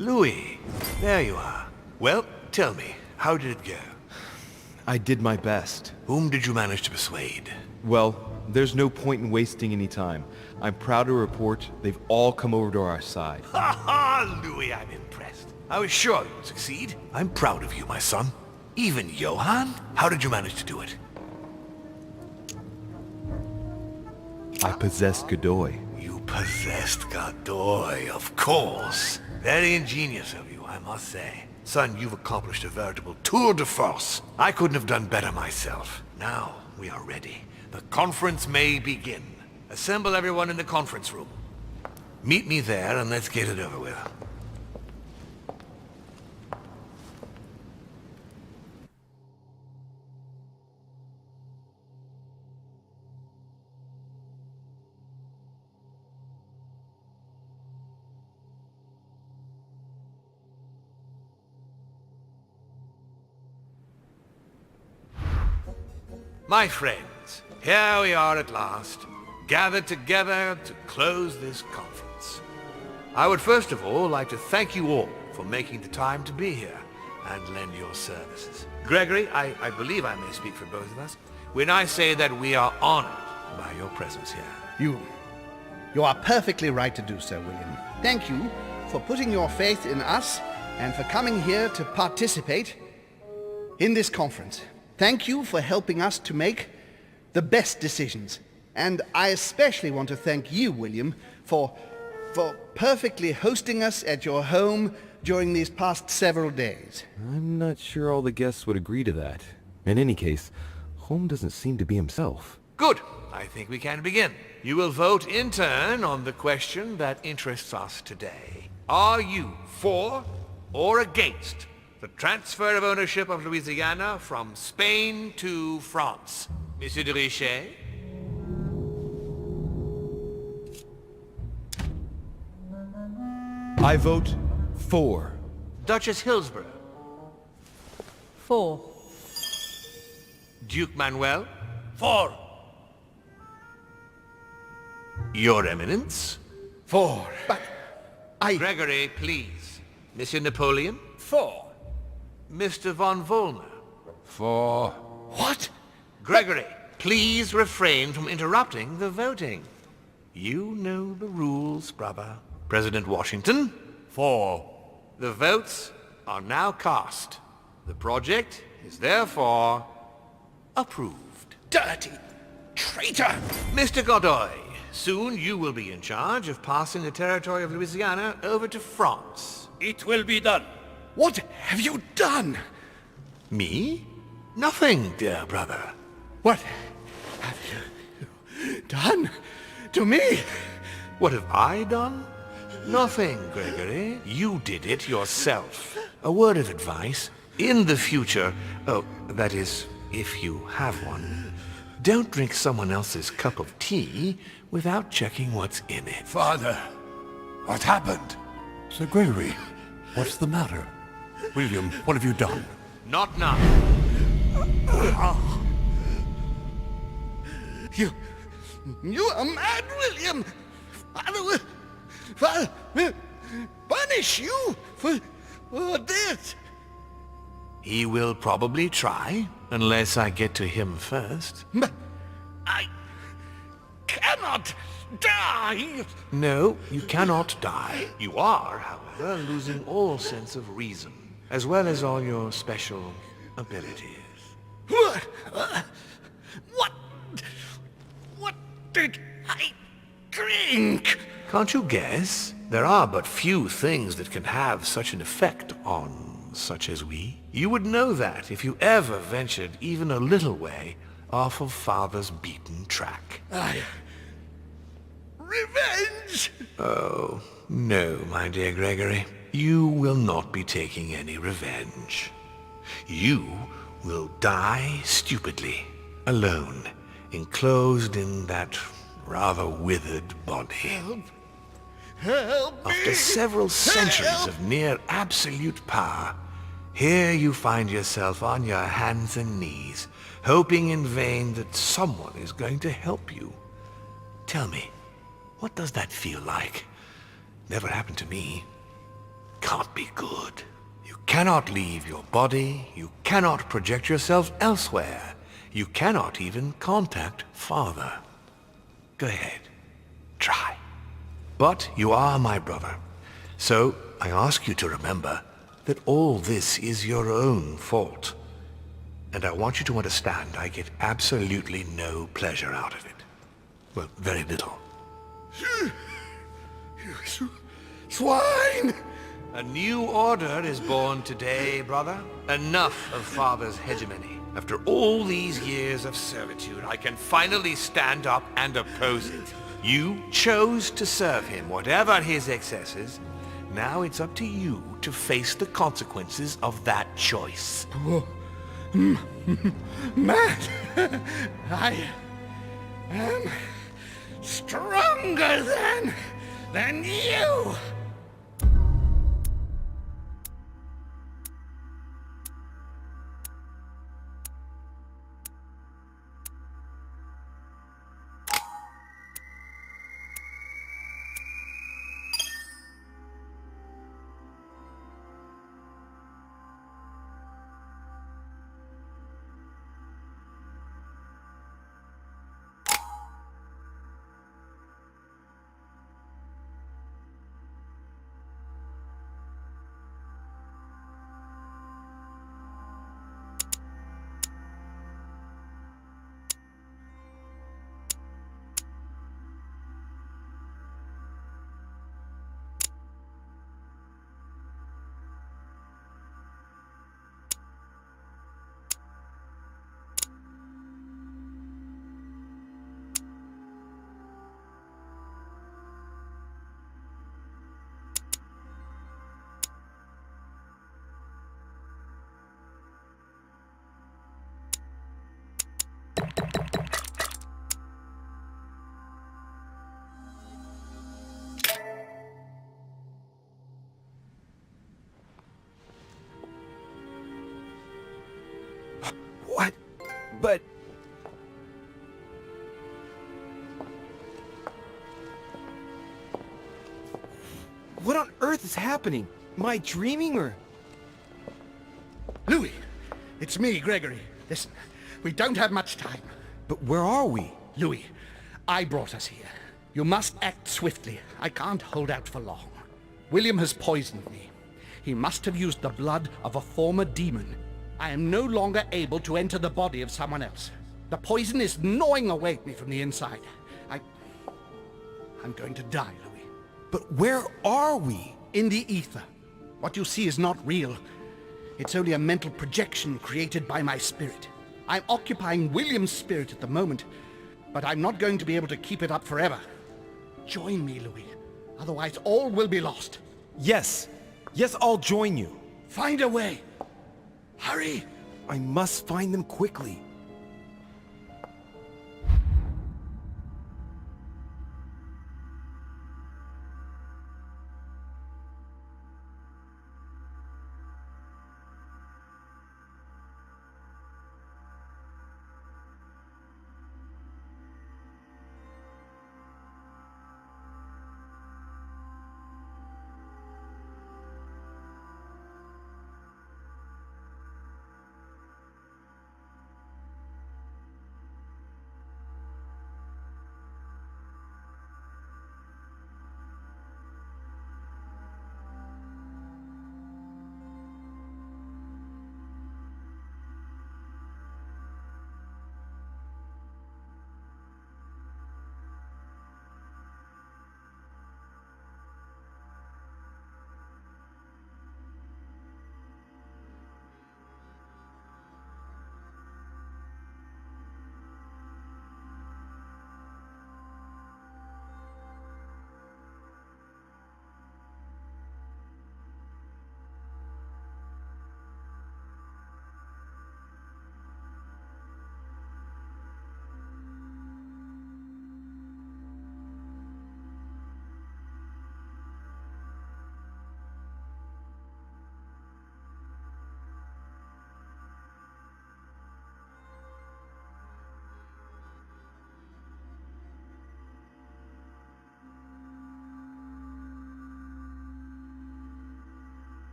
Louis, there you are. Well, tell me, how did it go? I did my best. Whom did you manage to persuade? Well, there's no point in wasting any time. I'm proud to report they've all come over to our side. Ha ha, Louis, I'm impressed. I was sure you'd succeed. I'm proud of you, my son. Even Johann? How did you manage to do it? I possessed Godoy. You possessed Godoy, of course. Very ingenious of you, I must say. Son, you've accomplished a veritable tour de force. I couldn't have done better myself. Now, we are ready. The conference may begin. Assemble everyone in the conference room. Meet me there and let's get it over with. My friends, here we are at last, gathered together to close this conference. I would first of all like to thank you all for making the time to be here and lend your services. Gregory, I believe I may speak for both of us when I say that we are honored by your presence here. You are perfectly right to do so, William. Thank you for putting your faith in us and for coming here to participate in this conference. Thank you for helping us to make the best decisions. And I especially want to thank you, William, for perfectly hosting us at your home during these past several days. I'm not sure all the guests would agree to that. In any case, Holm doesn't seem to be himself. Good. I think we can begin. You will vote in turn on the question that interests us today. Are you for or against the transfer of ownership of Louisiana from Spain to France? Monsieur de Richet? I vote for. Duchess Hillsborough? For. Duke Manuel? For. Your Eminence? For. But Gregory, please. Monsieur Napoleon? For. Mr. von Vollmer? For. what? Gregory, please refrain from interrupting the voting. You know the rules, brother. President Washington? For. The votes are now cast. The project is therefore approved. Dirty traitor! Mr. Godoy, soon you will be in charge of passing the territory of Louisiana over to France. It will be done. What have you done? Me? Nothing, dear brother. What have you done to me? What have I done? Nothing, Gregory. You did it yourself. A word of advice. In the future, that is, if you have one, don't drink someone else's cup of tea without checking what's in it. Father, what happened? Sir Gregory, what's the matter? William, what have you done? Not now. You are mad, William! Father will punish you for this! He will probably try, unless I get to him first. But I cannot die! No, you cannot die. You are, however, losing all sense of reason, as well as all your special abilities. What did I drink? Can't you guess? There are but few things that can have such an effect on such as we. You would know that if you ever ventured even a little way off of Father's beaten track. Revenge! Oh, no, my dear Gregory. You will not be taking any revenge. You will die stupidly, alone, enclosed in that rather withered body. Help me! After several centuries of near absolute power, here you find yourself on your hands and knees, hoping in vain that someone is going to help you. Tell me, what does that feel like? Never happened to me. Can't be good. You can't cannot leave your body, you cannot project yourself elsewhere, you cannot even contact Father. Go ahead, try. But you are my brother, so I ask you to remember that all this is your own fault. And I want you to understand I get absolutely no pleasure out of it. Well, very little. You swine! A new order is born today, brother. Enough of Father's hegemony. After all these years of servitude, I can finally stand up and oppose it. You chose to serve him, whatever his excesses. Now it's up to you to face the consequences of that choice. Matt, I am stronger than you! What? But... What on earth is happening? Am I dreaming or... Louis, it's me, Gregory. Listen, we don't have much time. But where are we? Louis, I brought us here. You must act swiftly. I can't hold out for long. William has poisoned me. He must have used the blood of a former demon. I am no longer able to enter the body of someone else. The poison is gnawing away at me from the inside. I'm going to die, Louis. But where are we? In the ether. What you see is not real. It's only a mental projection created by my spirit. I'm occupying William's spirit at the moment, but I'm not going to be able to keep it up forever. Join me, Louis. Otherwise, all will be lost. Yes. Yes, I'll join you. Find a way. Hurry! I must find them quickly.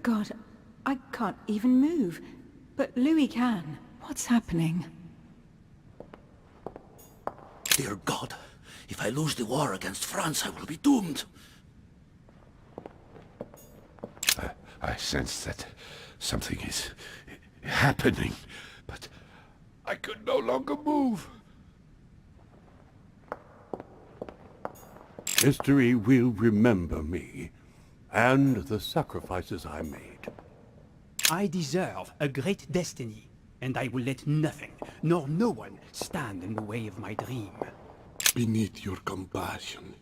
God, I can't even move. But Louis can. What's happening? Dear God, if I lose the war against France, I will be doomed. I sense that something is happening, but I could no longer move. History will remember me, and the sacrifices I made. I deserve a great destiny, and I will let nothing, nor no one, stand in the way of my dream. Beneath your compassion,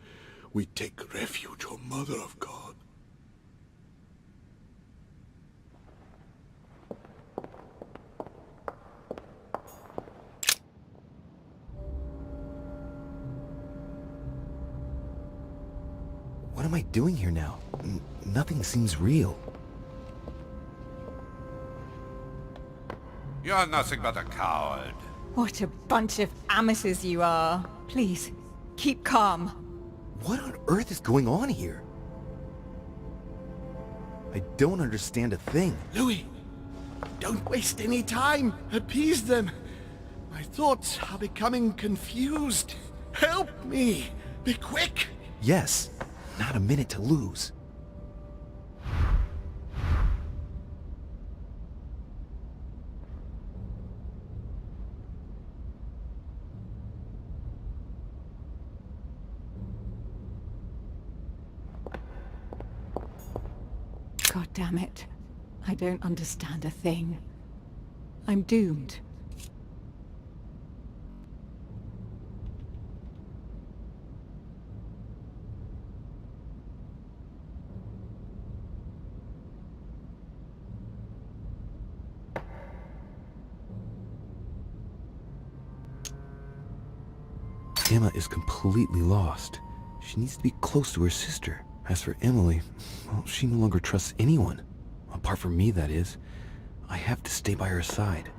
we take refuge, O Mother of God. What am I doing here now? Nothing seems real. You're nothing but a coward. What a bunch of amateurs you are. Please, keep calm. What on earth is going on here? I don't understand a thing. Louis, don't waste any time. Appease them. My thoughts are becoming confused. Help me. Be quick. Yes, not a minute to lose. God damn it. I don't understand a thing. I'm doomed. Emma is completely lost. She needs to be close to her sister. As for Emily, well, she no longer trusts anyone. Apart from me, that is. I have to stay by her side.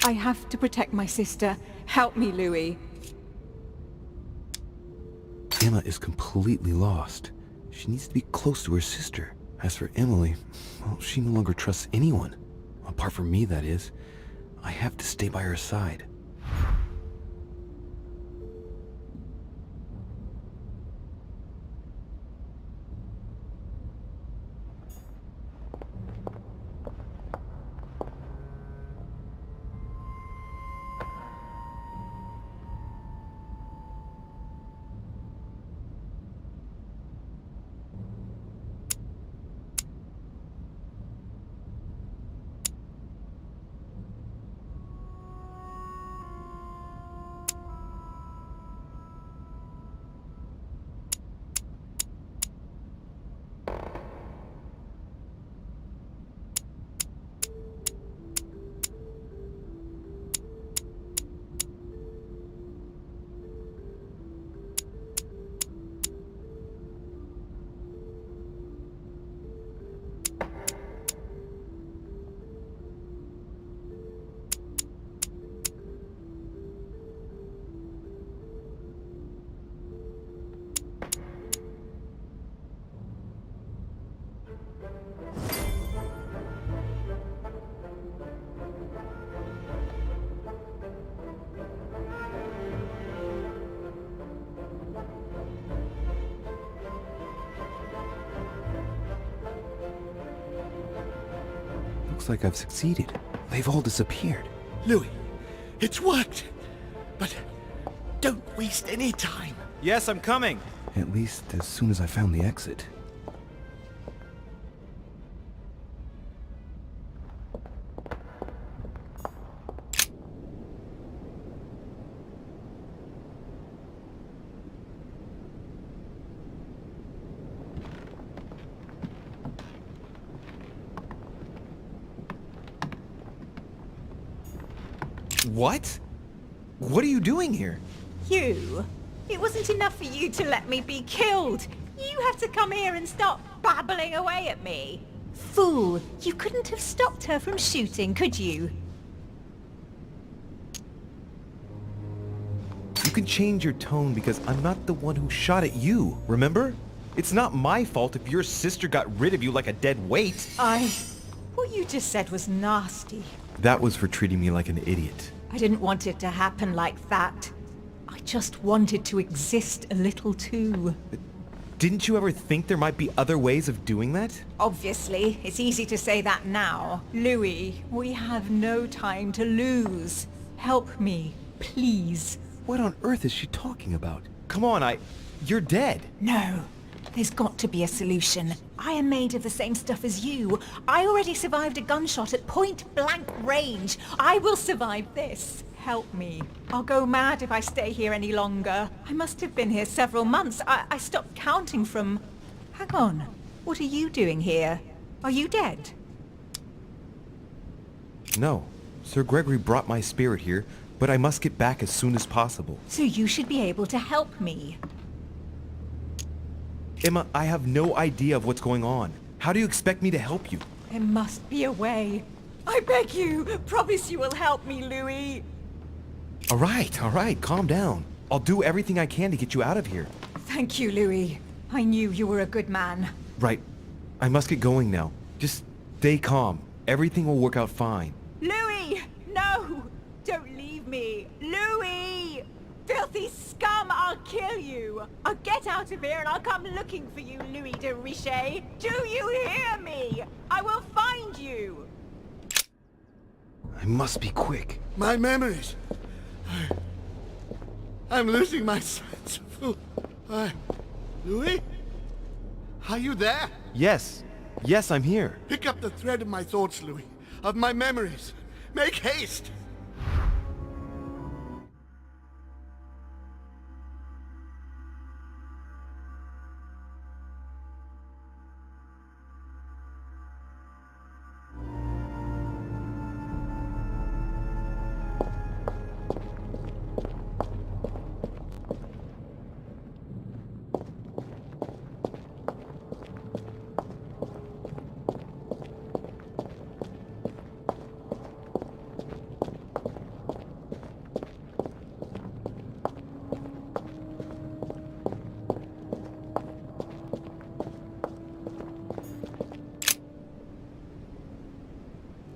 I have to protect my sister. Help me, Louis. Emma is completely lost. She needs to be close to her sister. As for Emily, well, she no longer trusts anyone. Apart from me, that is. I have to stay by her side. Looks like I've succeeded. They've all disappeared. Louis, it's worked. But don't waste any time. Yes, I'm coming. At least as soon as I found the exit. What? What are you doing here? You? It wasn't enough for you to let me be killed. You have to come here and start babbling away at me. Fool, you couldn't have stopped her from shooting, could you? You can change your tone because I'm not the one who shot at you, remember? It's not my fault if your sister got rid of you like a dead weight. What you just said was nasty. That was for treating me like an idiot. I didn't want it to happen like that. I just wanted to exist a little too. Didn't you ever think there might be other ways of doing that? Obviously, it's easy to say that now. Louis, we have no time to lose. Help me, please. What on earth is she talking about? Come on, you're dead. No. There's got to be a solution. I am made of the same stuff as you. I already survived a gunshot at point-blank range. I will survive this. Help me. I'll go mad if I stay here any longer. I must have been here several months. I stopped counting from... Hang on. What are you doing here? Are you dead? No. Sir Gregory brought my spirit here, but I must get back as soon as possible. So you should be able to help me. Emma, I have no idea of what's going on. How do you expect me to help you? There must be a way. I beg you, promise you will help me, Louis. All right, calm down. I'll do everything I can to get you out of here. Thank you, Louis. I knew you were a good man. Right. I must get going now. Just stay calm. Everything will work out fine. Louis! No! Don't leave me! Louis! Filthy scum, I'll kill you! I'll get out of here and I'll come looking for you, Louis de Richet! Do you hear me? I will find you! I must be quick. My memories. I'm losing my sense of... Louis? Are you there? Yes, I'm here. Pick up the thread of my thoughts, Louis. Of my memories. Make haste!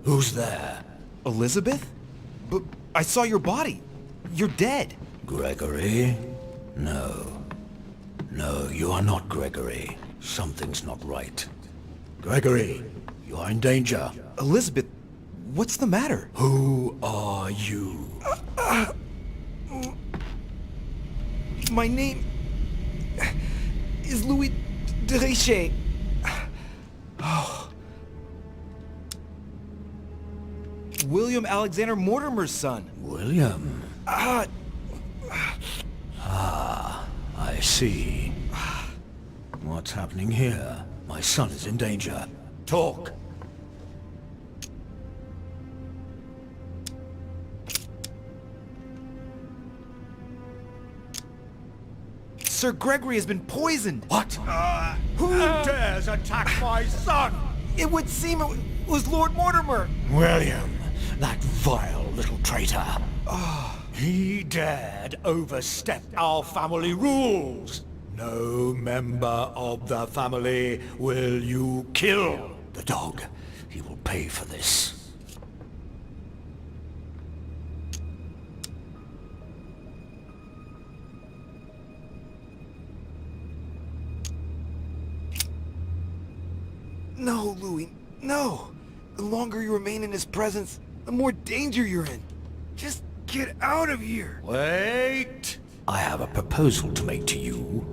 Who's there? Elizabeth? But I saw your body. You're dead. Gregory? No. No, you are not Gregory. Something's not right. Gregory, you are in danger. Elizabeth, what's the matter? Who are you? My name is Louis de Richet. William Alexander Mortimer's son. William? I see. What's happening here? My son is in danger. Talk! Sir Gregory has been poisoned. What? Who dares attack my son? It would seem it was Lord Mortimer. William, that vile little traitor. He dared overstep our family rules. No member of the family will you kill. The dog, he will pay for this. No, Louis, no. The longer you remain in his presence, the more danger you're in. Just get out of here. Wait! I have a proposal to make to you.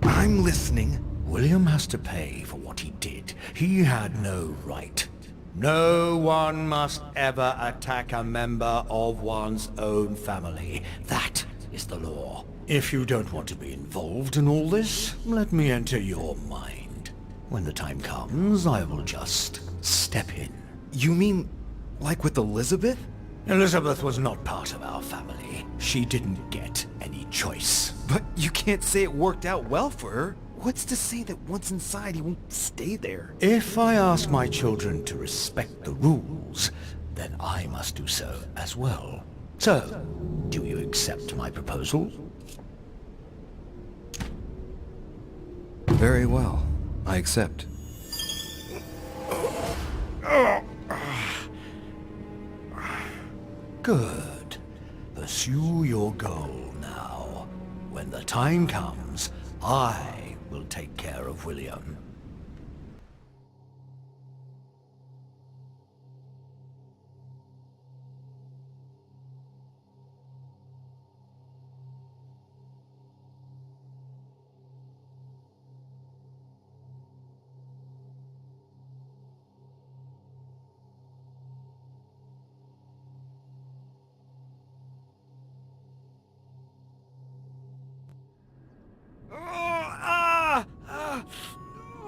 I'm listening. William has to pay for what he did. He had no right. No one must ever attack a member of one's own family. That is the law. If you don't want to be involved in all this, let me enter your mind. When the time comes, I will just step in. You mean, like with Elizabeth? Elizabeth was not part of our family. She didn't get any choice. But you can't say it worked out well for her. What's to say that once inside he won't stay there? If I ask my children to respect the rules, then I must do so as well. So, do you accept my proposal? Very well. I accept. Good. Pursue your goal now. When the time comes, I will take care of William.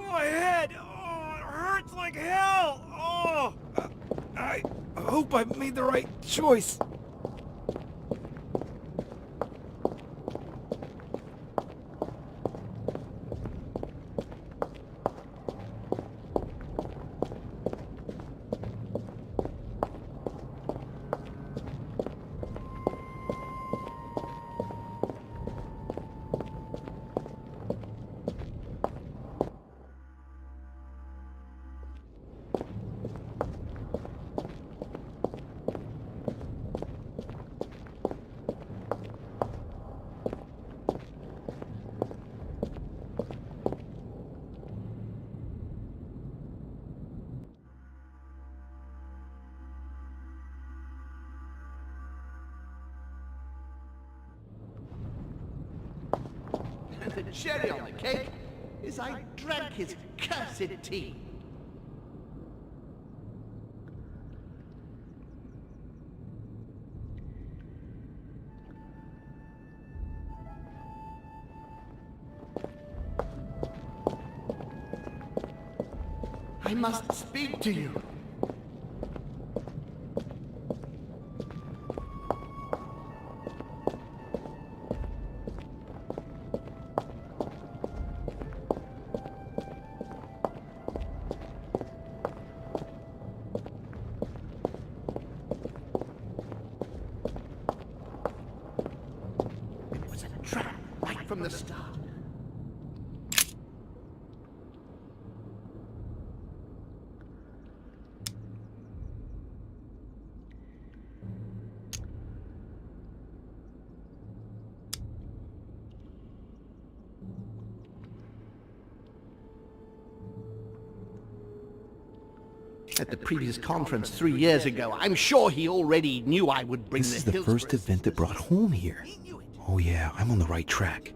My head! Oh, it hurts like hell! Oh! I hope I made the right choice. The cherry on the cake is I drank his cursed tea. I must speak to you. It was a trap right from the start. At the previous conference 3 years ago, I'm sure he already knew I would bring This is the first event that brought home here. Oh yeah, I'm on the right track.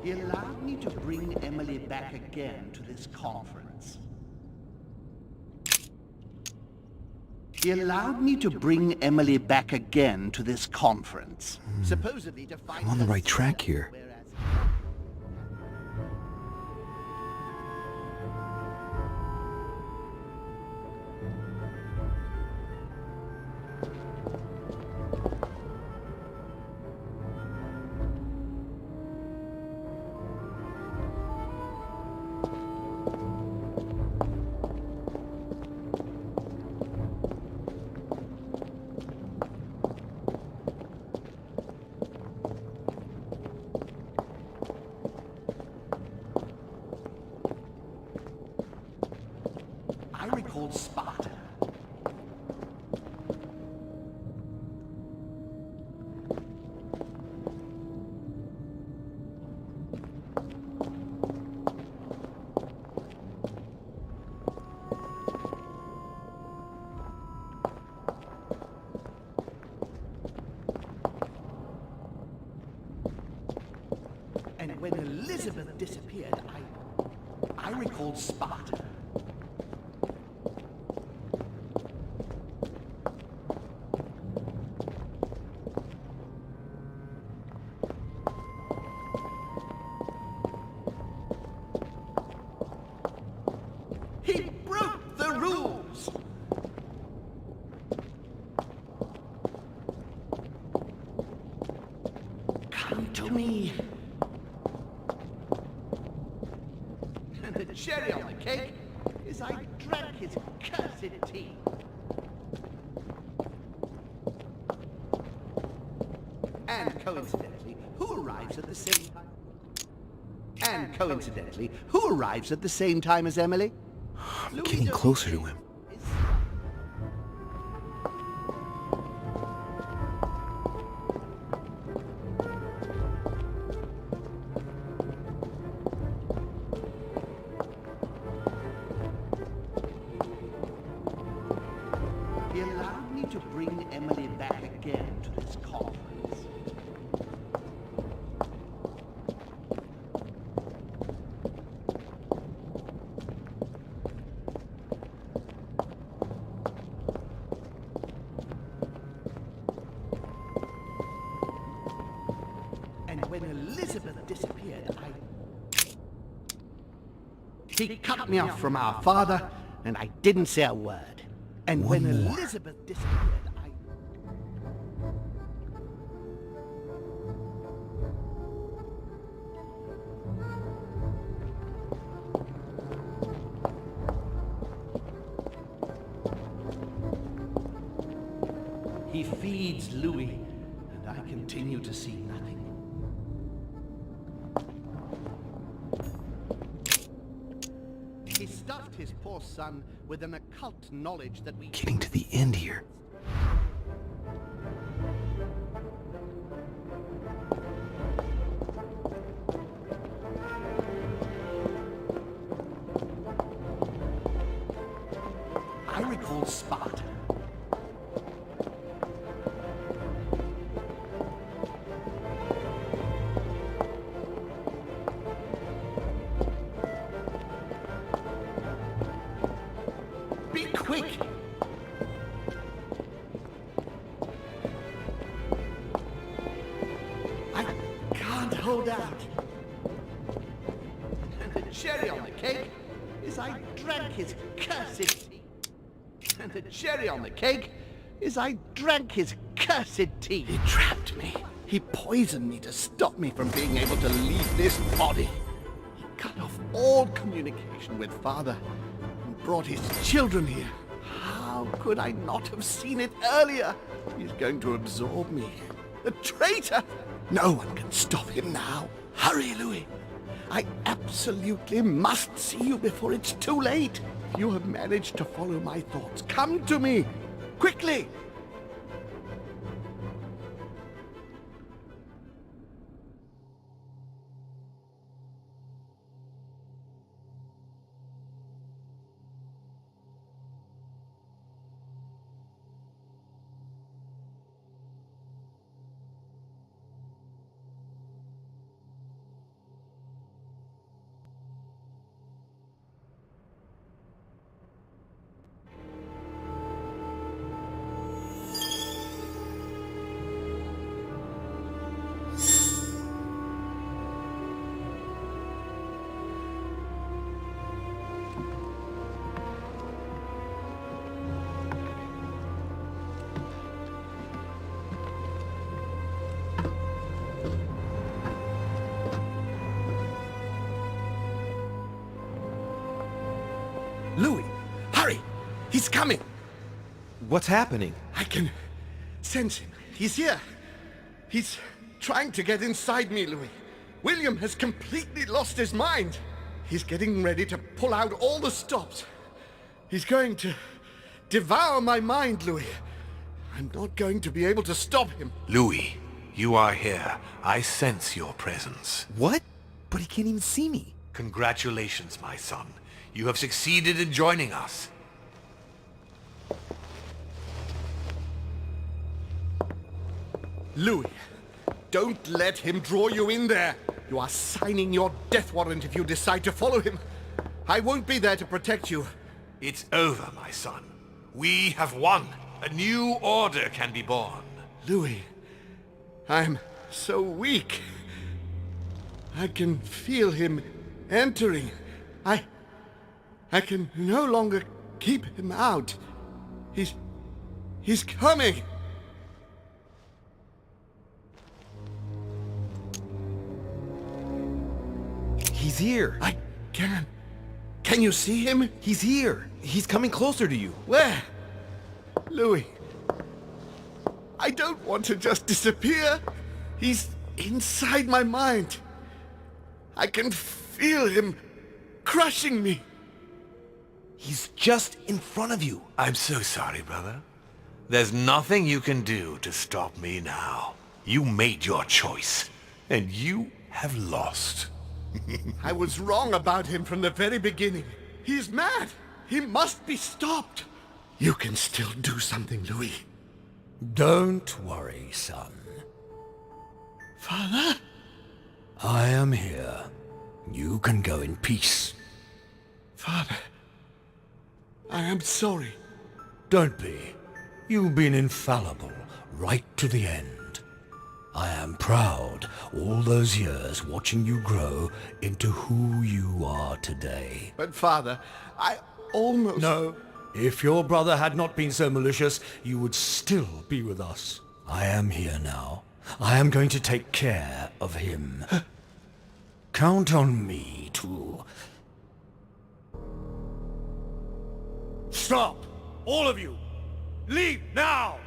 He allowed me to bring Emily back again to this conference. He allowed me to bring Emily back again to this conference. Supposedly to find I'm on the her right track sister, here. whereas- I recalled Sparta. And when Elizabeth disappeared, I recalled Sparta. to me. And the cherry on the cake is I drank his cursed tea. And coincidentally, who arrives at the same time? And coincidentally, who arrives at the same time as Emily? I'm getting closer to him. He allowed me to bring Emily back again to this conference. And when Elizabeth disappeared, He cut me off from our father, and I didn't say a word. And when Elizabeth disappeared, He feeds Louis, and I continue to see nothing. He stuffed his poor son with an occult knowledge that we... Getting to the end here. I recall Sparta. Be quick! I can't hold out. And the cherry on the cake is I drank his cursed tea. And the cherry on the cake is I drank his cursed tea. He trapped me. He poisoned me to stop me from being able to leave this body. He cut off all communication with Father and brought his children here. How could I not have seen it earlier? He's going to absorb me. The traitor! No one can stop him now. Hurry, Louis. I absolutely must see you before it's too late. If you have managed to follow my thoughts, come to me. Quickly! Louis, hurry! He's coming! What's happening? I can sense him. He's here. He's trying to get inside me, Louis. William has completely lost his mind. He's getting ready to pull out all the stops. He's going to devour my mind, Louis. I'm not going to be able to stop him. Louis, you are here. I sense your presence. What? But he can't even see me. Congratulations, my son. You have succeeded in joining us. Louis, don't let him draw you in there. You are signing your death warrant if you decide to follow him. I won't be there to protect you. It's over, my son. We have won. A new order can be born. Louis, I'm so weak. I can feel him entering. I can no longer keep him out. He's coming. here. I can't. Can you see him? He's here. He's coming closer to you. Where? Louis. I don't want to just disappear. He's inside my mind. I can feel him crushing me. He's just in front of you. I'm so sorry, brother. There's nothing you can do to stop me now. You made your choice, and you have lost. I was wrong about him from the very beginning. He's mad. He must be stopped. You can still do something, Louis. Don't worry, son. Father? I am here. You can go in peace. Father, I am sorry. Don't be. You've been infallible, right to the end. I am proud all those years watching you grow into who you are today. But Father, I almost... No. If your brother had not been so malicious, you would still be with us. I am here now. I am going to take care of him. Count on me to... Stop! All of you! Leave now!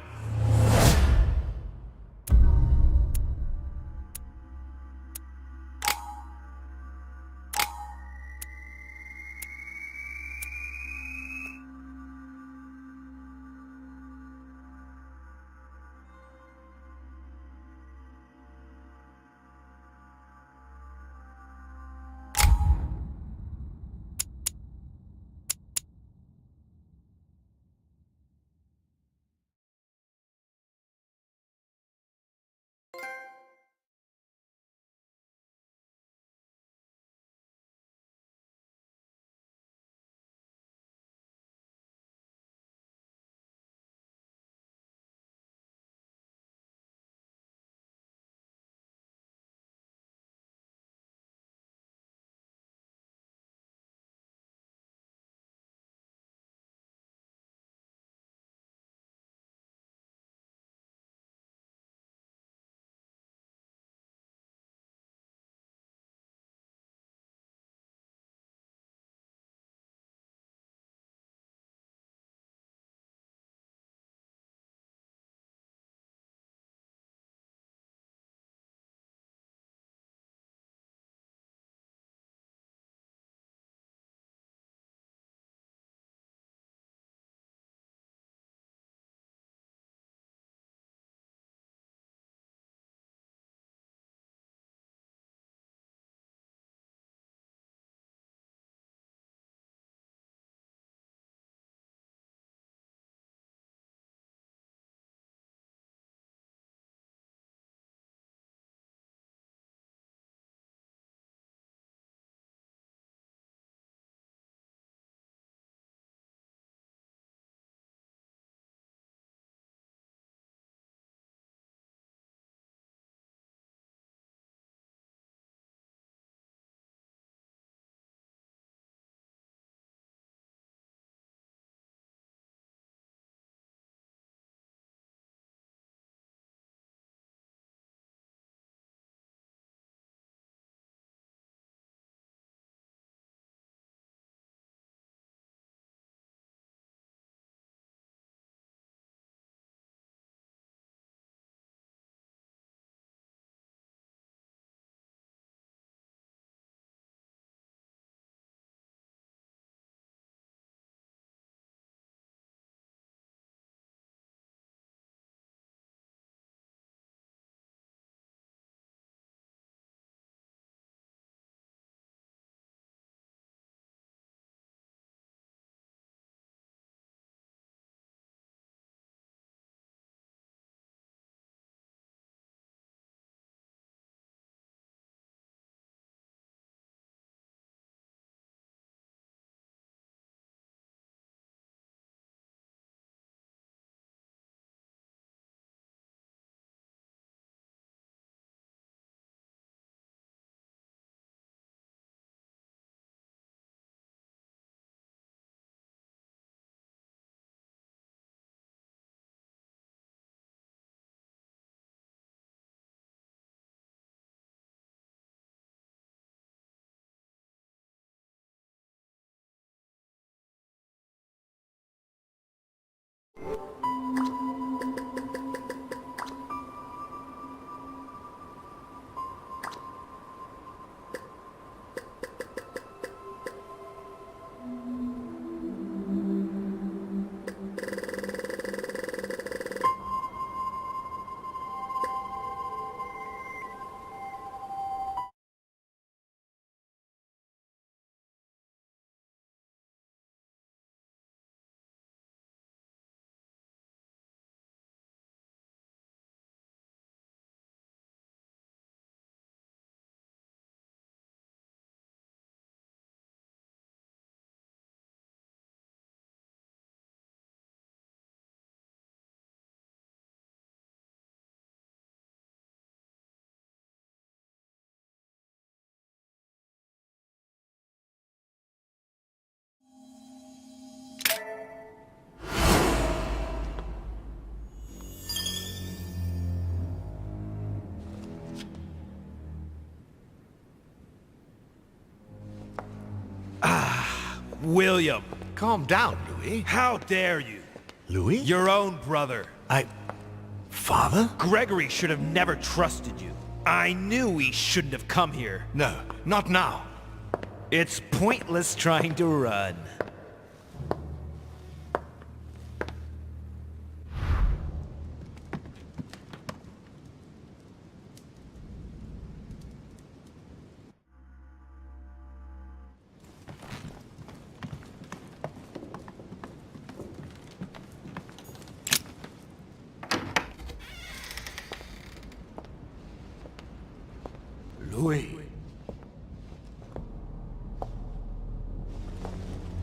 William! Calm down, Louis. How dare you? Louis? Your own brother. Father? Gregory should have never trusted you. I knew he shouldn't have come here. No, not now. It's pointless trying to run. Louis.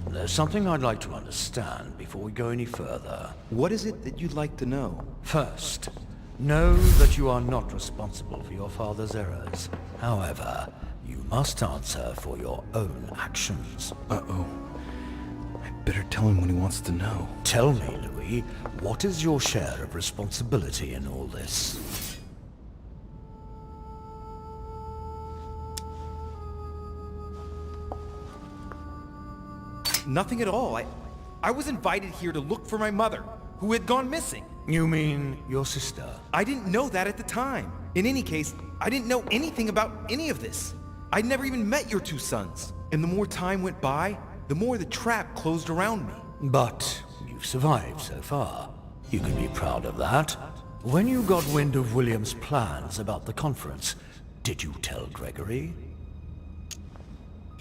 There's something I'd like to understand before we go any further. What is it that you'd like to know? First, know that you are not responsible for your father's errors. However, you must answer for your own actions. Uh-oh. I better tell him what he wants to know. Tell me, Louis, what is your share of responsibility in all this? Nothing at all. I was invited here to look for my mother, who had gone missing. You mean your sister? I didn't know that at the time. In any case, I didn't know anything about any of this. I'd never even met your two sons. And the more time went by, the more the trap closed around me. But you've survived so far. You can be proud of that. When you got wind of William's plans about the conference, did you tell Gregory?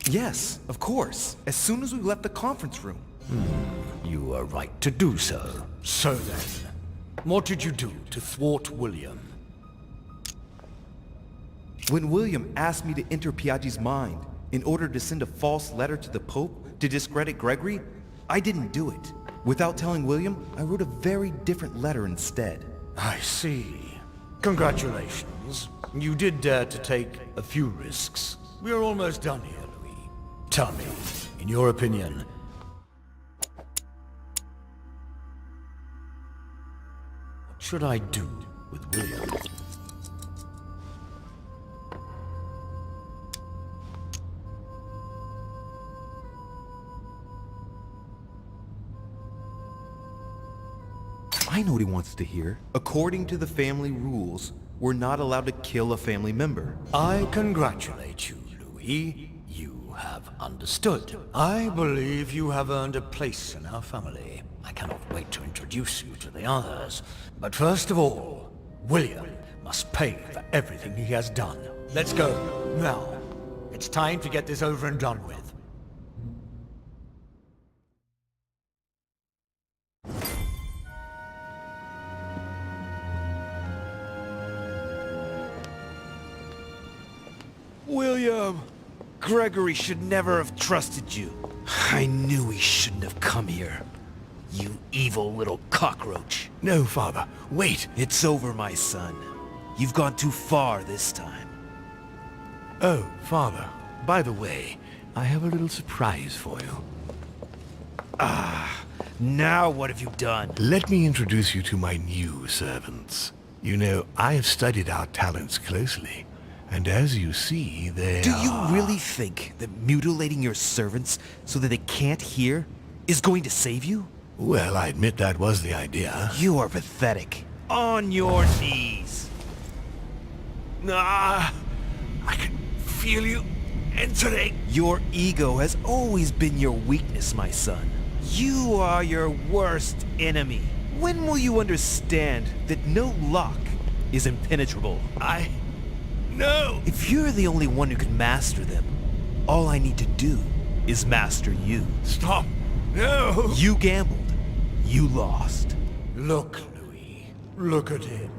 Yes, of course. As soon as we left the conference room. You were right to do so. So then, what did you do to thwart William? When William asked me to enter Piaggi's mind in order to send a false letter to the Pope to discredit Gregory, I didn't do it. Without telling William, I wrote a very different letter instead. I see. Congratulations. You did dare to take a few risks. We're almost done here, Louis. Tell me, in your opinion, what should I do with William? I know what he wants to hear. According to the family rules, we're not allowed to kill a family member. I congratulate you, Louis. You have understood. I believe you have earned a place in our family. I cannot wait to introduce you to the others. But first of all, William must pay for everything he has done. Let's go. Now, it's time to get this over and done with. William! Gregory should never have trusted you. I knew he shouldn't have come here. You evil little cockroach. No, Father. Wait. It's over, my son. You've gone too far this time. Oh, Father. By the way, I have a little surprise for you. Now what have you done? Let me introduce you to my new servants. You know, I have studied our talents closely. And as you see, they Do you really think that mutilating your servants so that they can't hear is going to save you? Well, I admit that was the idea. You are pathetic. On your knees. I can feel you entering. Your ego has always been your weakness, my son. You are your worst enemy. When will you understand that no lock is impenetrable? No! If you're the only one who can master them, all I need to do is master you. Stop! No! You gambled. You lost. Look, Louis. Look at him.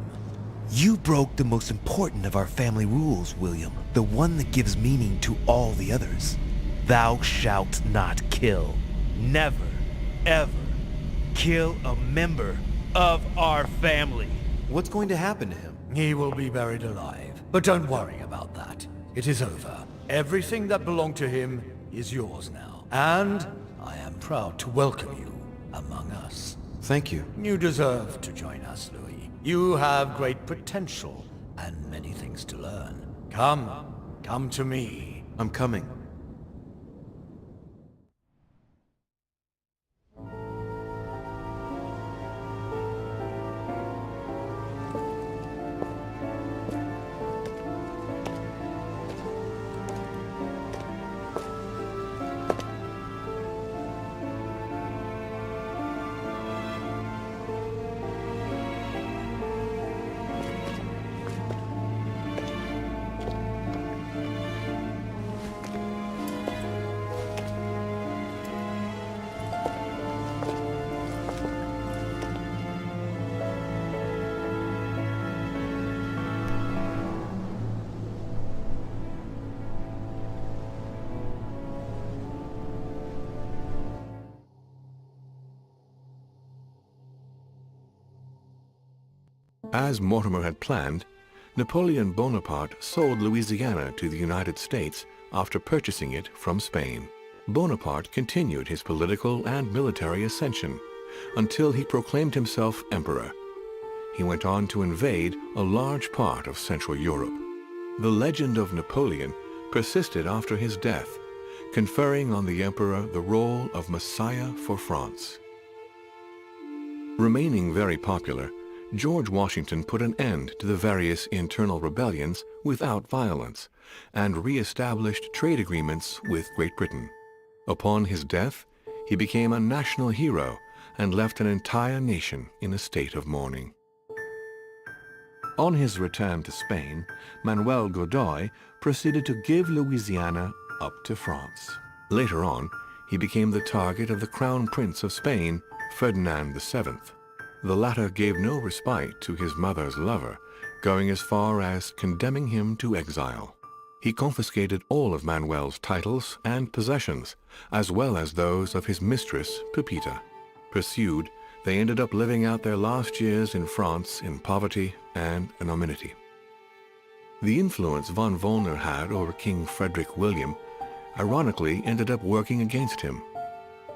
You broke the most important of our family rules, William. The one that gives meaning to all the others. Thou shalt not kill. Never, ever kill a member of our family. What's going to happen to him? He will be buried alive. But don't worry about that. It is over. Everything that belonged to him is yours now. And I am proud to welcome you among us. Thank you. You deserve to join us, Louis. You have great potential and many things to learn. Come to me. I'm coming. As Mortimer had planned, Napoleon Bonaparte sold Louisiana to the United States after purchasing it from Spain. Bonaparte continued his political and military ascension until he proclaimed himself emperor. He went on to invade a large part of Central Europe. The legend of Napoleon persisted after his death, conferring on the emperor the role of Messiah for France. Remaining very popular, George Washington put an end to the various internal rebellions without violence and re-established trade agreements with Great Britain. Upon his death, he became a national hero and left an entire nation in a state of mourning. On his return to Spain, Manuel Godoy proceeded to give Louisiana up to France. Later on, he became the target of the Crown Prince of Spain, Ferdinand VII. The latter gave no respite to his mother's lover, going as far as condemning him to exile. He confiscated all of Manuel's titles and possessions, as well as those of his mistress, Pepita. Pursued, they ended up living out their last years in France in poverty and anonymity. The influence von Wollner had over King Frederick William ironically ended up working against him.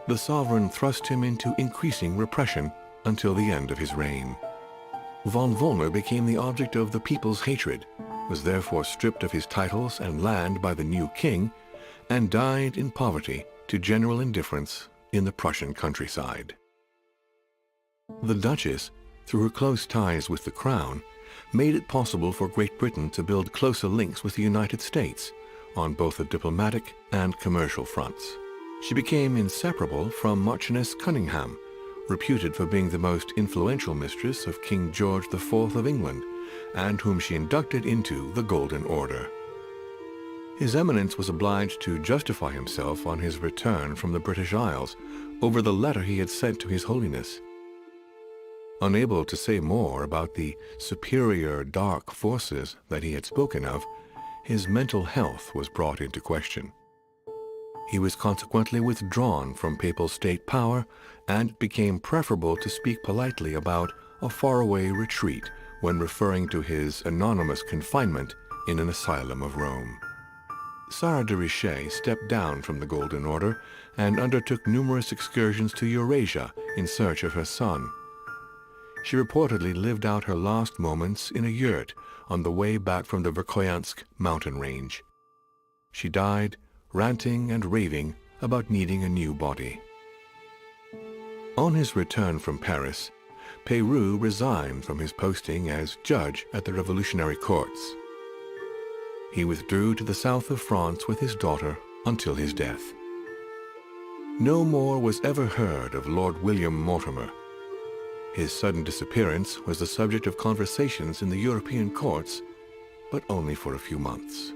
The sovereign thrust him into increasing repression until the end of his reign. Von Wollner became the object of the people's hatred, was therefore stripped of his titles and land by the new king, and died in poverty to general indifference in the Prussian countryside. The Duchess, through her close ties with the Crown, made it possible for Great Britain to build closer links with the United States on both the diplomatic and commercial fronts. She became inseparable from Marchioness Cunningham, reputed for being the most influential mistress of King George IV of England, and whom she inducted into the Golden Order. His Eminence was obliged to justify himself on his return from the British Isles over the letter he had sent to His Holiness. Unable to say more about the superior dark forces that he had spoken of, his mental health was brought into question. He was consequently withdrawn from papal state power, and it became preferable to speak politely about a faraway retreat when referring to his anonymous confinement in an asylum of Rome. Louis de Richet stepped down from the Golden Order and undertook numerous excursions to Eurasia in search of her son. She reportedly lived out her last moments in a yurt on the way back from the Verkhoyansk mountain range. She died ranting and raving about needing a new body. On his return from Paris, Peyroux resigned from his posting as judge at the revolutionary courts. He withdrew to the south of France with his daughter until his death. No more was ever heard of Lord William Mortimer. His sudden disappearance was the subject of conversations in the European courts, but only for a few months.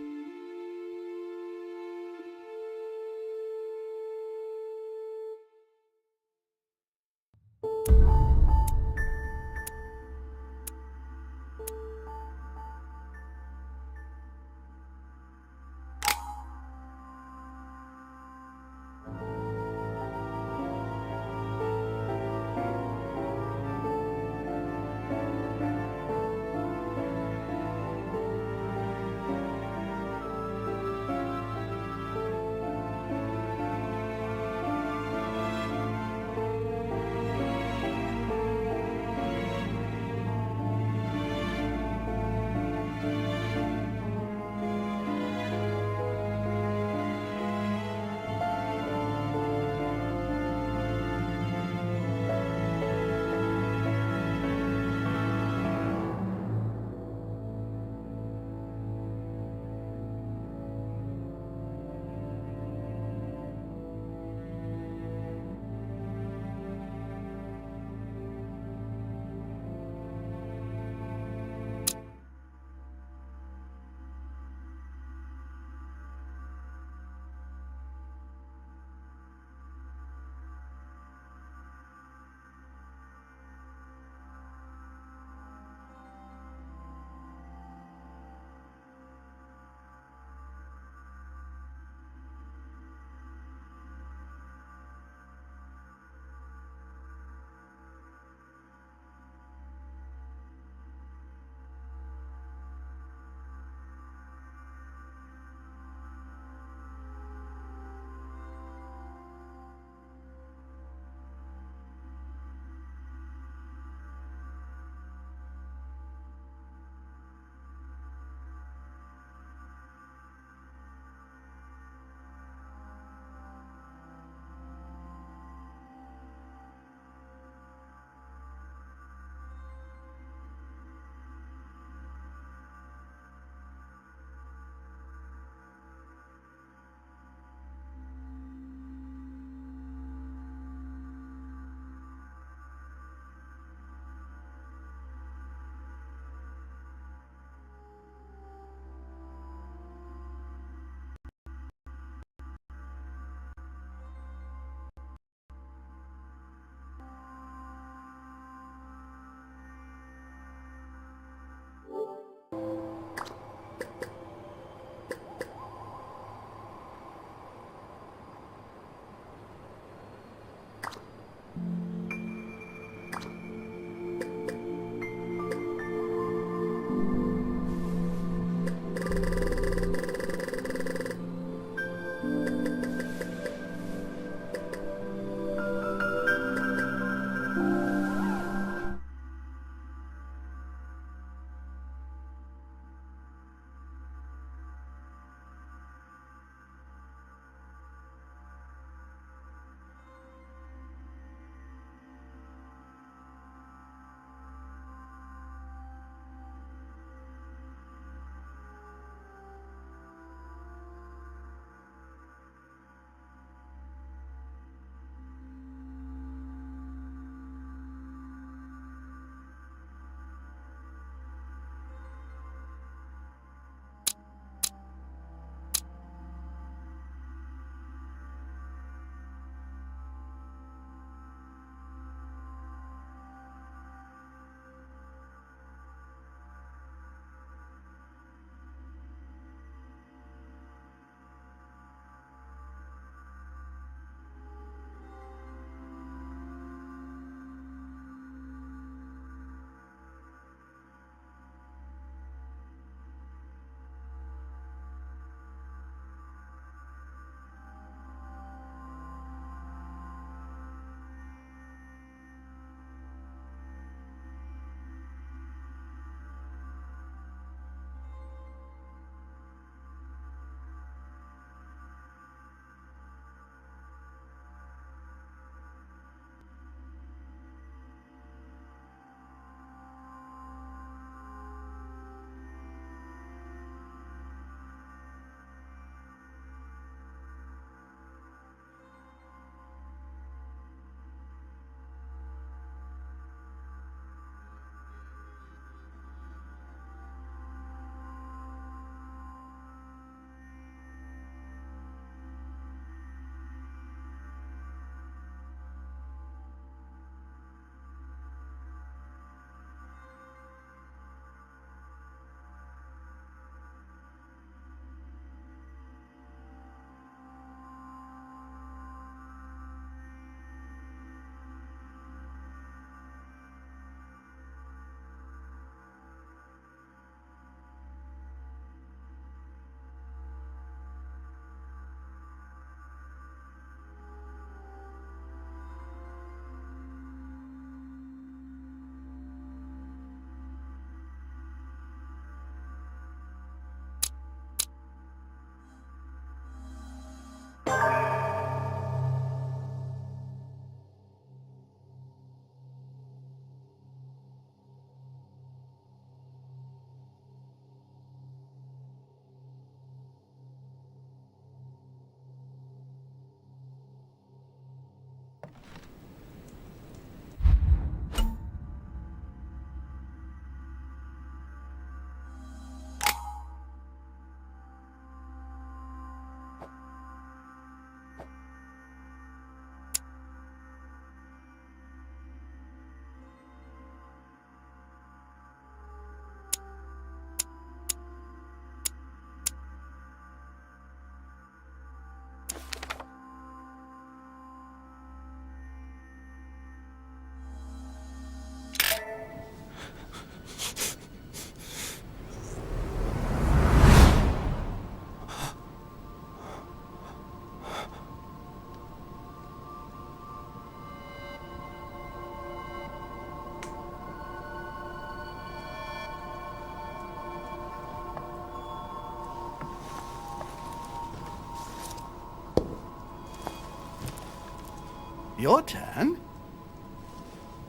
Your turn?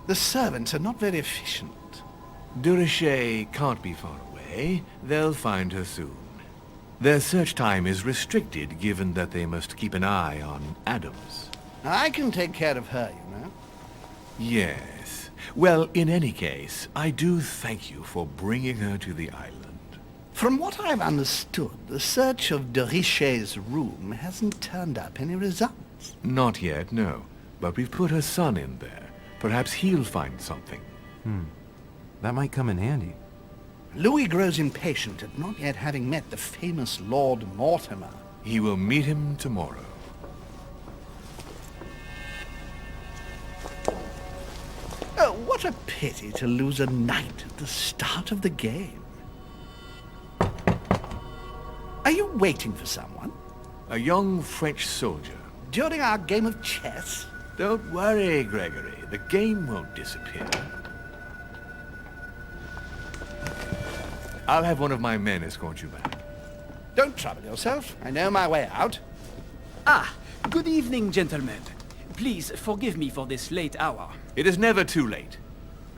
The servants are not very efficient. De Richet can't be far away. They'll find her soon. Their search time is restricted, given that they must keep an eye on Adams. I can take care of her, you know. Yes. Well, in any case, I do thank you for bringing her to the island. From what I've understood, the search of de Richet's room hasn't turned up any results. Not yet, no. But we've put her son in there. Perhaps he'll find something. That might come in handy. Louis grows impatient at not yet having met the famous Lord Mortimer. He will meet him tomorrow. Oh, what a pity to lose a knight at the start of the game. Are you waiting for someone? A young French soldier. During our game of chess? Don't worry, Gregory. The game won't disappear. I'll have one of my men escort you back. Don't trouble yourself. I know my way out. Ah, good evening, gentlemen. Please forgive me for this late hour. It is never too late.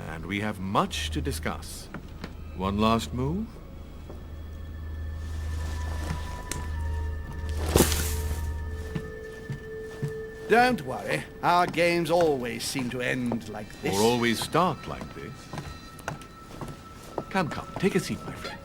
And we have much to discuss. One last move? Don't worry. Our games always seem to end like this. Or always start like this. Come, take a seat, my friend.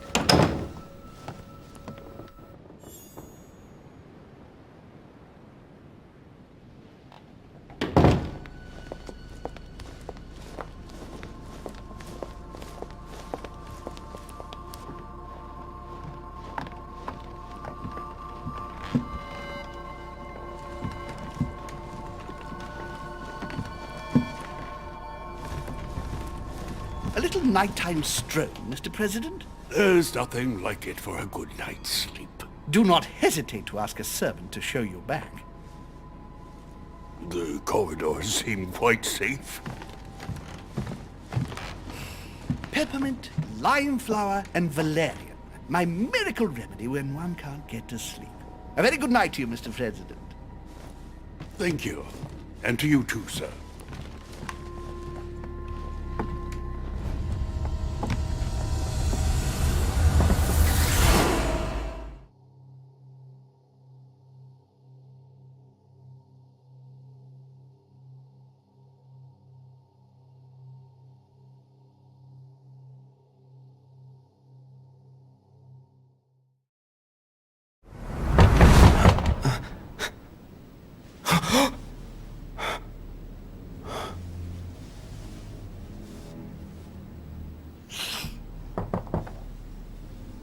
A little nighttime stroll, Mr. President? There's nothing like it for a good night's sleep. Do not hesitate to ask a servant to show you back. The corridors seem quite safe. Peppermint, lime flower, and valerian. My miracle remedy when one can't get to sleep. A very good night to you, Mr. President. Thank you. And to you too, sir.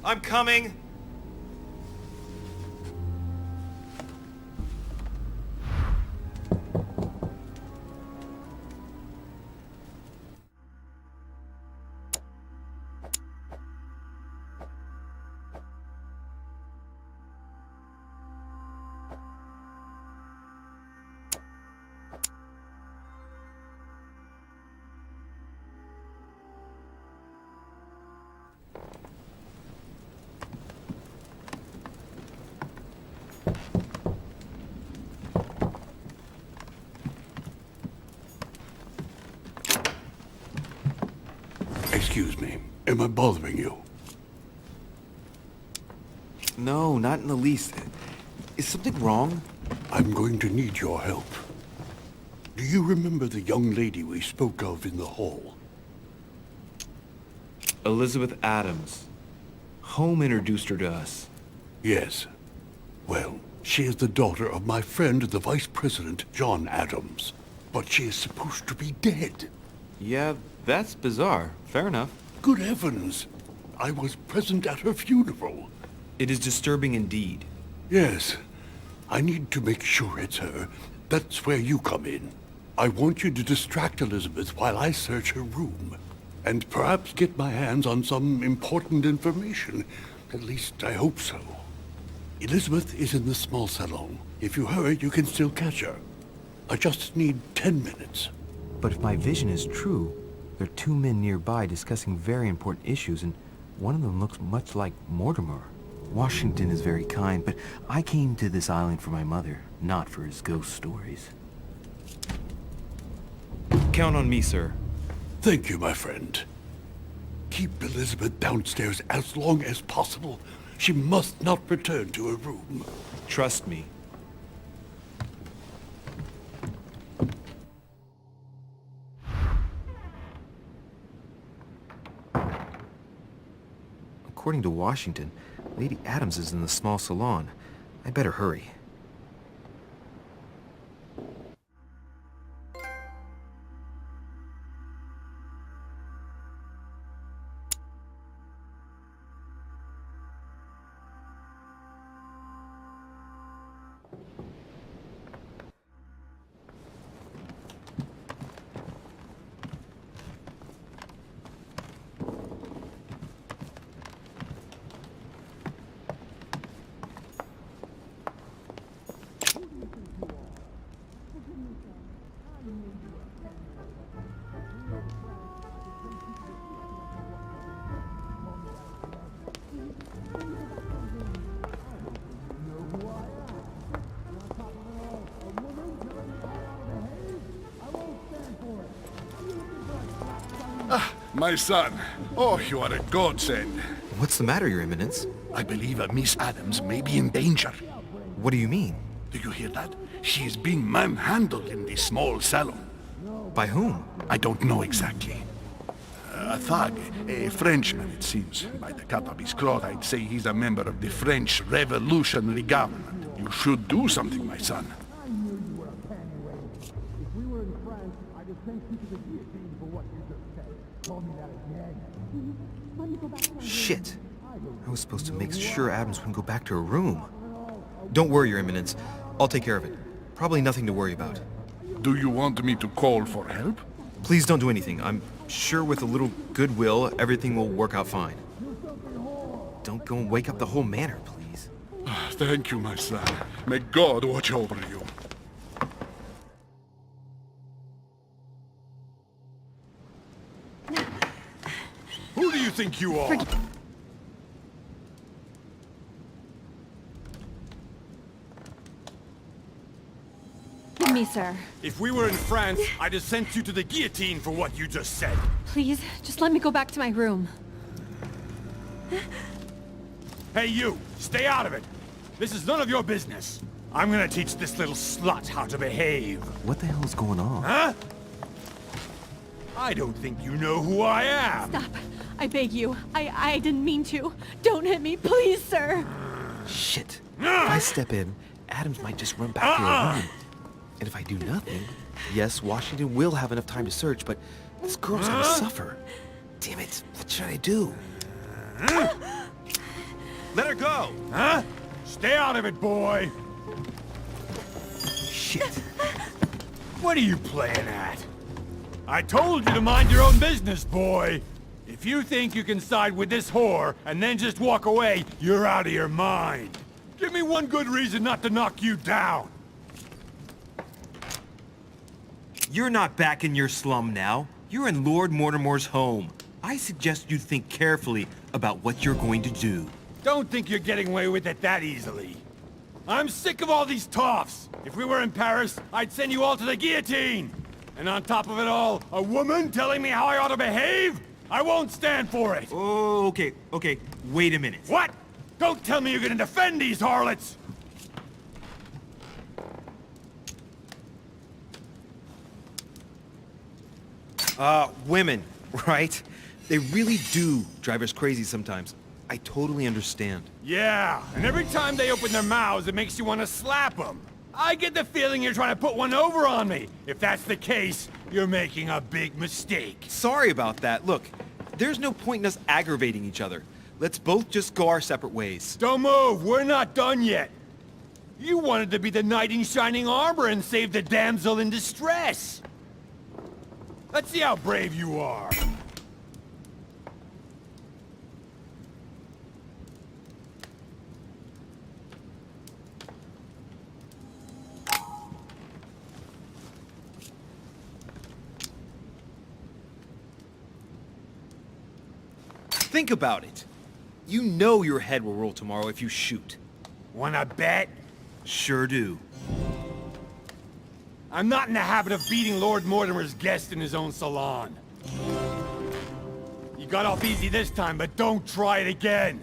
I'm coming! Excuse me. Am I bothering you? No, not in the least. Is something wrong? I'm going to need your help. Do you remember the young lady we spoke of in the hall? Elizabeth Adams. Home introduced her to us. Yes. Well, she is the daughter of my friend, the Vice President, John Adams. But she is supposed to be dead. Yeah, that's bizarre. Fair enough. Good heavens! I was present at her funeral. It is disturbing indeed. Yes. I need to make sure it's her. That's where you come in. I want you to distract Elizabeth while I search her room. And perhaps get my hands on some important information. At least I hope so. Elizabeth is in the small salon. If you hurry, you can still catch her. I just need 10 minutes. But if my vision is true, there are two men nearby discussing very important issues, and one of them looks much like Mortimer. Washington is very kind, but I came to this island for my mother, not for his ghost stories. Count on me, sir. Thank you, my friend. Keep Elizabeth downstairs as long as possible. She must not return to her room. Trust me. According to Washington, Lady Adams is in the small salon. I better hurry. My son. Oh, you are a godsend. What's the matter, Your Eminence? I believe Miss Adams may be in danger. What do you mean? Do you hear that? She is being manhandled in the small salon. By whom? I don't know exactly. A thug, a Frenchman, it seems. By the cut of his cloth, I'd say he's a member of the French Revolutionary Government. You should do something, my son. Shit. I was supposed to make sure Adams wouldn't go back to her room. Don't worry, Your Eminence. I'll take care of it. Probably nothing to worry about. Do you want me to call for help? Please don't do anything. I'm sure with a little goodwill, everything will work out fine. Don't go and wake up the whole manor, please. Thank you, my son. May God watch over you. Who do you think you are? Give me, sir. If we were in France, I'd have sent you to the guillotine for what you just said. Please, just let me go back to my room. Hey, you! Stay out of it! This is none of your business. I'm gonna teach this little slut how to behave. What the hell is going on? Huh? I don't think you know who I am. Stop. I beg you. I didn't mean to. Don't hit me, please, sir. Shit. If I step in, Adams might just run back to her room. And if I do nothing, yes, Washington will have enough time to search, but this girl's gonna suffer. Damn it. What should I do? Let her go! Huh? Stay out of it, boy! Shit. What are you playing at? I told you to mind your own business, boy! If you think you can side with this whore and then just walk away, you're out of your mind. Give me one good reason not to knock you down. You're not back in your slum now. You're in Lord Mortimer's home. I suggest you think carefully about what you're going to do. Don't think you're getting away with it that easily. I'm sick of all these toffs. If we were in Paris, I'd send you all to the guillotine. And on top of it all, a woman telling me how I ought to behave? I won't stand for it. Oh, okay. Wait a minute. What? Don't tell me you're gonna defend these harlots! Women, right? They really do drive us crazy sometimes. I totally understand. Yeah, and every time they open their mouths, it makes you want to slap them. I get the feeling you're trying to put one over on me. If that's the case, you're making a big mistake. Sorry about that. Look, there's no point in us aggravating each other. Let's both just go our separate ways. Don't move, we're not done yet. You wanted to be the knight in shining armor and save the damsel in distress. Let's see how brave you are. Think about it. You know your head will roll tomorrow if you shoot. Wanna bet? Sure do. I'm not in the habit of beating Lord Mortimer's guest in his own salon. You got off easy this time, but don't try it again!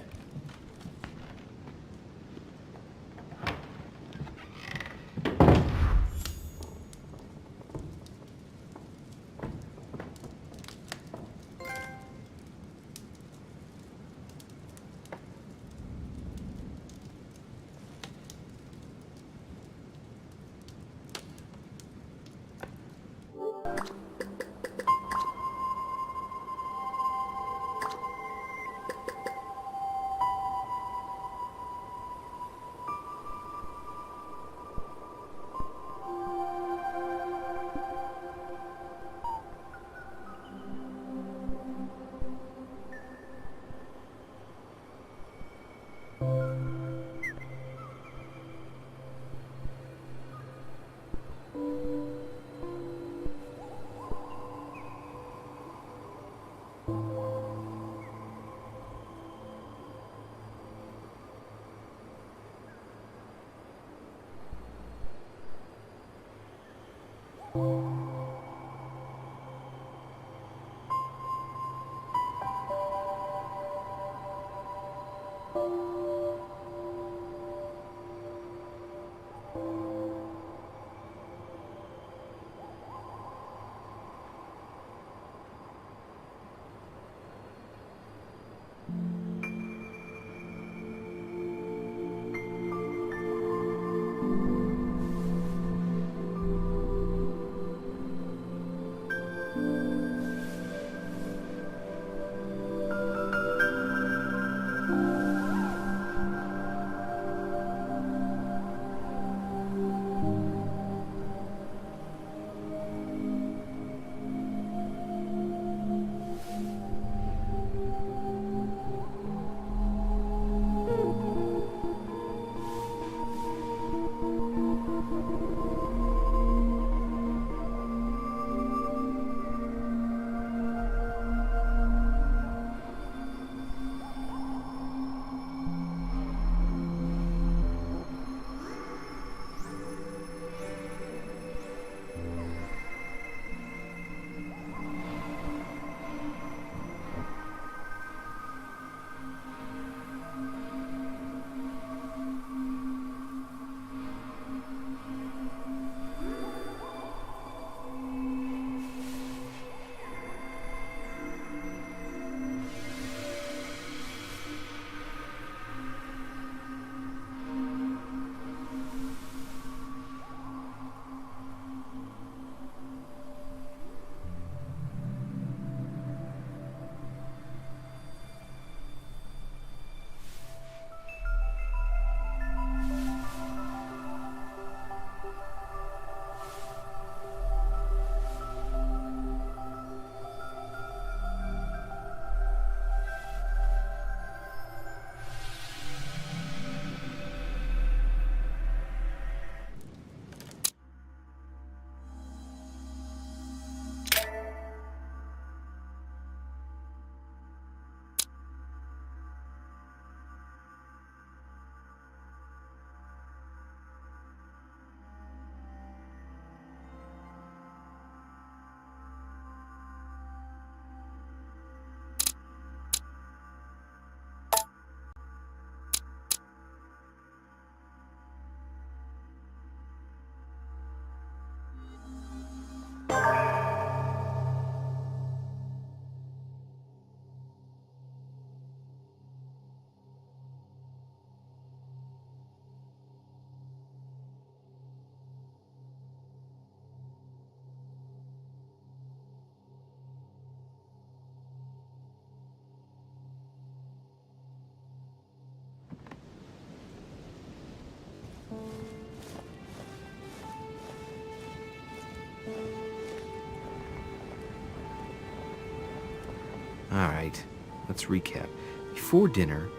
Alright, let's recap. Before dinner,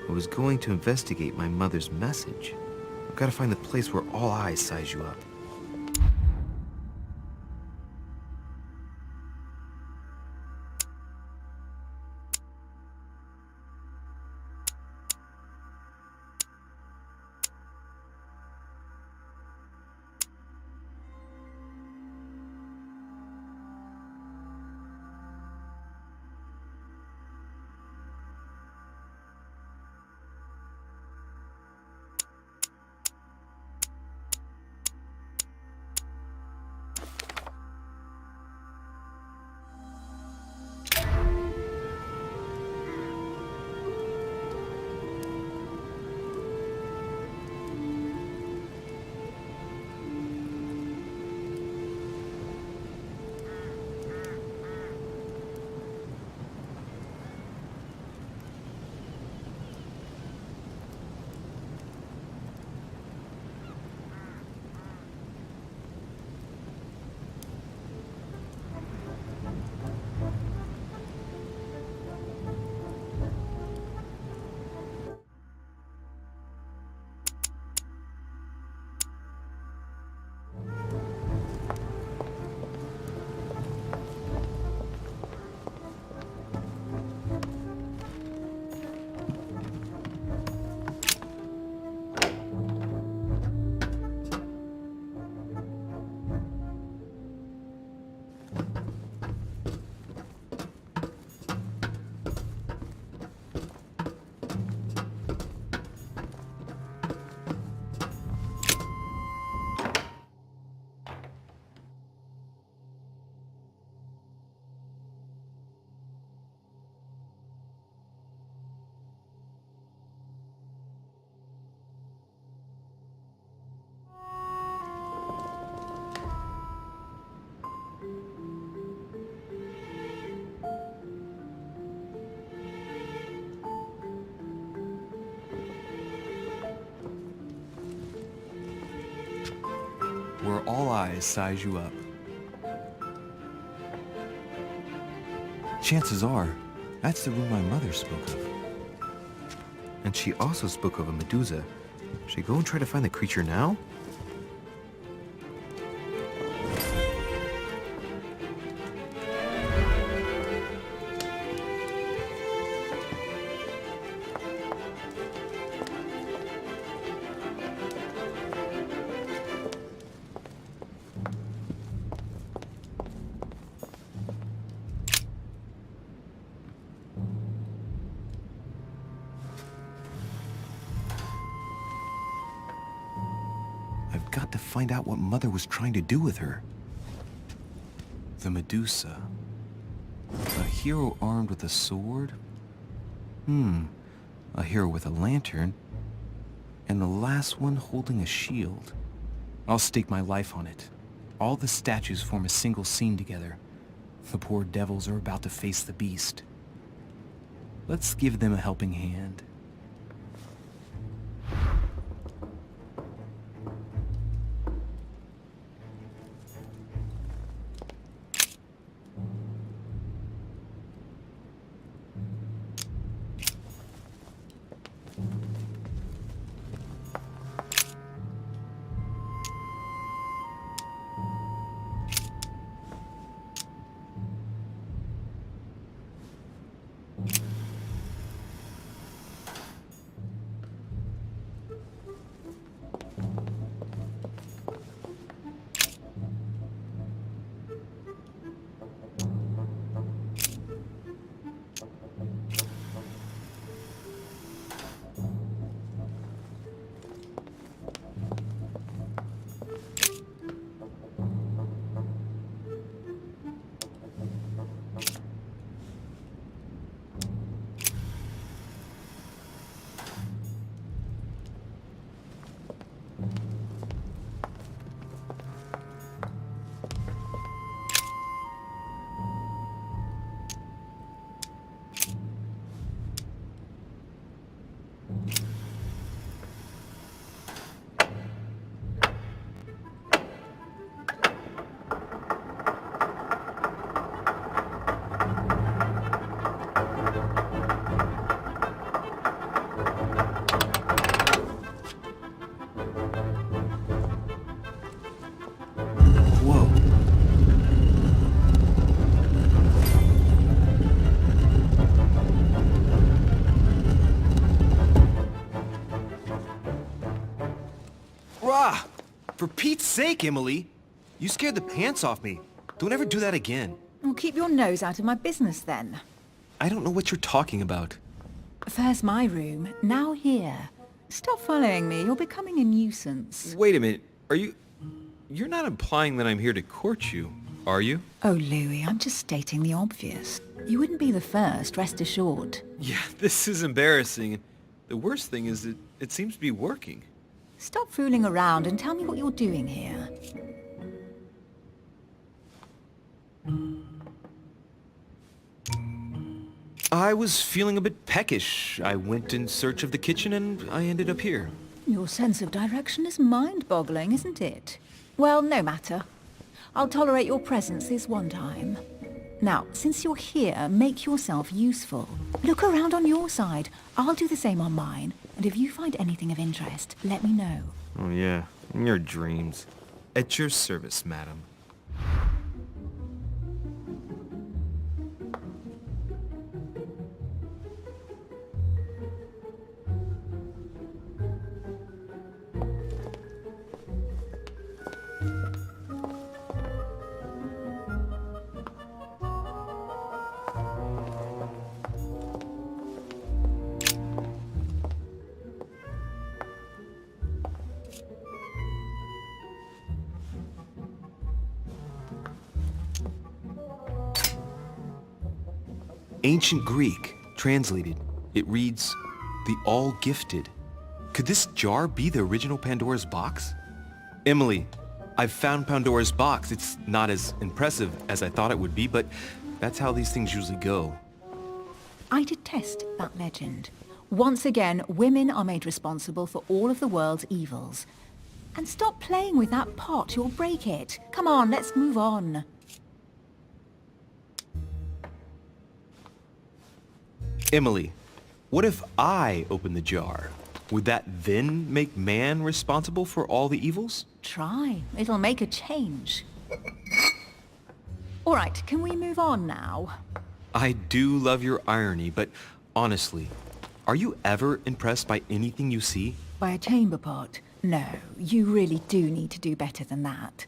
I was going to investigate my mother's message. I've got to find the place where all eyes size you up. where all eyes size you up. Chances are, that's the room my mother spoke of. And she also spoke of a Medusa. Should I go and try to find the creature now? I've got to find out what Mother was trying to do with her. The Medusa. A hero armed with a sword? A hero with a lantern. And the last one holding a shield. I'll stake my life on it. All the statues form a single scene together. The poor devils are about to face the beast. Let's give them a helping hand. For Pete's sake, Emily! You scared the pants off me. Don't ever do that again. Well, keep your nose out of my business then. I don't know what you're talking about. First my room, now here. Stop following me, you're becoming a nuisance. Wait a minute, You're not implying that I'm here to court you, are you? Oh, Louis, I'm just stating the obvious. You wouldn't be the first, rest assured. Yeah, this is embarrassing. The worst thing is that it seems to be working. Stop fooling around and tell me what you're doing here. I was feeling a bit peckish. I went in search of the kitchen and I ended up here. Your sense of direction is mind-boggling, isn't it? Well, no matter. I'll tolerate your presence this one time. Now, since you're here, make yourself useful. Look around on your side. I'll do the same on mine. And if you find anything of interest, let me know. Oh yeah, in your dreams. At your service, madam. Ancient Greek, translated. It reads, the All-Gifted. Could this jar be the original Pandora's box? Emily, I've found Pandora's box. It's not as impressive as I thought it would be, but that's how these things usually go. I detest that legend. Once again, women are made responsible for all of the world's evils. And stop playing with that pot, you'll break it. Come on, let's move on. Emily, what if I open the jar? Would that then make man responsible for all the evils? Try. It'll make a change. All right, can we move on now? I do love your irony, but honestly, are you ever impressed by anything you see? By a chamber pot? No, you really do need to do better than that.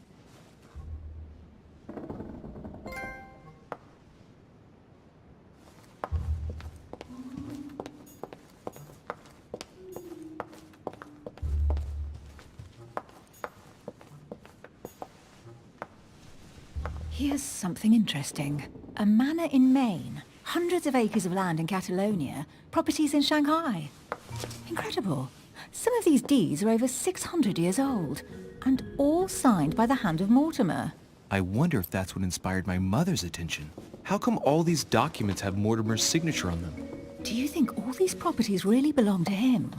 Here's something interesting. A manor in Maine, hundreds of acres of land in Catalonia, properties in Shanghai. Incredible. Some of these deeds are over 600 years old, and all signed by the hand of Mortimer. I wonder if that's what inspired my mother's attention. How come all these documents have Mortimer's signature on them? Do you think all these properties really belong to him?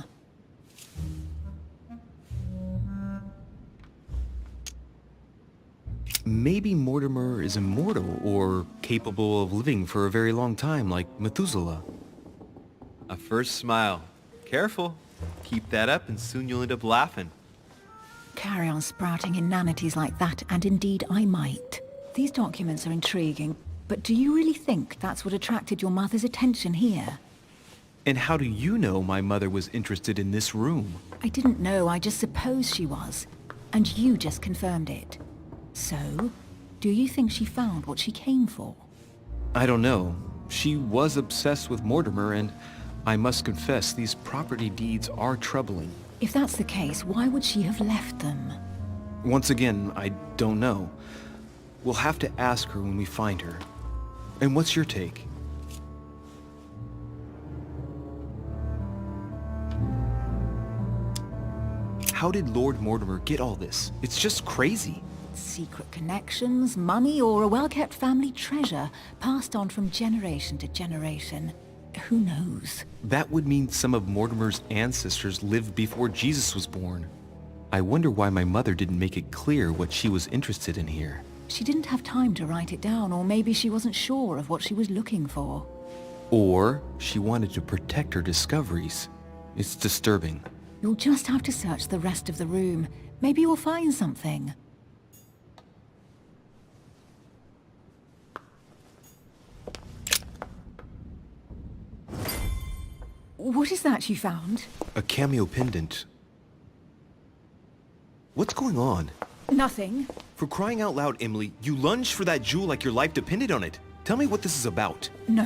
Maybe Mortimer is immortal or capable of living for a very long time like Methuselah. A first smile. Careful. Keep that up and soon you'll end up laughing. Carry on sprouting inanities like that, and indeed I might. These documents are intriguing, but do you really think that's what attracted your mother's attention here? And how do you know my mother was interested in this room? I didn't know, I just supposed she was. And you just confirmed it. So, do you think she found what she came for? I don't know. She was obsessed with Mortimer, and I must confess these property deeds are troubling. If that's the case, why would she have left them? Once again, I don't know. We'll have to ask her when we find her. And what's your take? How did Lord Mortimer get all this? It's just crazy. Secret connections, money, or a well-kept family treasure passed on from generation to generation. Who knows? That would mean some of Mortimer's ancestors lived before Jesus was born. I wonder why my mother didn't make it clear what she was interested in here. She didn't have time to write it down, or maybe she wasn't sure of what she was looking for. Or she wanted to protect her discoveries. It's disturbing. You'll just have to search the rest of the room. Maybe you'll find something. What is that you found? A cameo pendant. What's going on? Nothing. For crying out loud, Emily, you lunged for that jewel like your life depended on it. Tell me what this is about. No.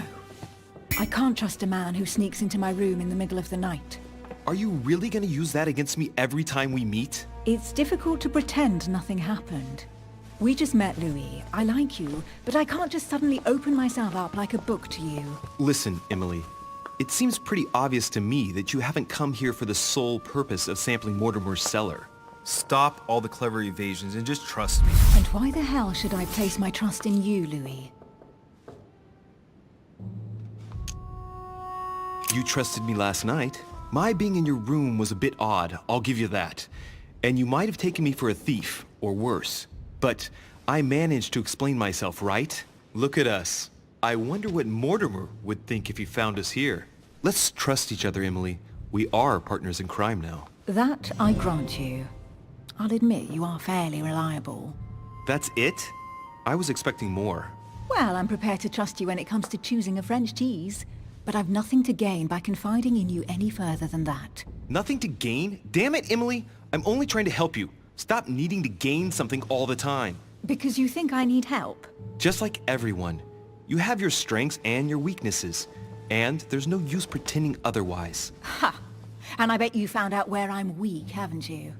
I can't trust a man who sneaks into my room in the middle of the night. Are you really gonna use that against me every time we meet? It's difficult to pretend nothing happened. We just met, Louis. I like you, but I can't just suddenly open myself up like a book to you. Listen, Emily. It seems pretty obvious to me that you haven't come here for the sole purpose of sampling Mortimer's cellar. Stop all the clever evasions and just trust me. And why the hell should I place my trust in you, Louis? You trusted me last night. My being in your room was a bit odd, I'll give you that. And you might have taken me for a thief, or worse. But I managed to explain myself, right? Look at us. I wonder what Mortimer would think if he found us here. Let's trust each other, Emily. We are partners in crime now. That I grant you. I'll admit you are fairly reliable. That's it? I was expecting more. Well, I'm prepared to trust you when it comes to choosing a French cheese. But I've nothing to gain by confiding in you any further than that. Nothing to gain? Damn it, Emily! I'm only trying to help you. Stop needing to gain something all the time. Because you think I need help? Just like everyone. You have your strengths and your weaknesses. And there's no use pretending otherwise. Ha! And I bet you found out where I'm weak, haven't you?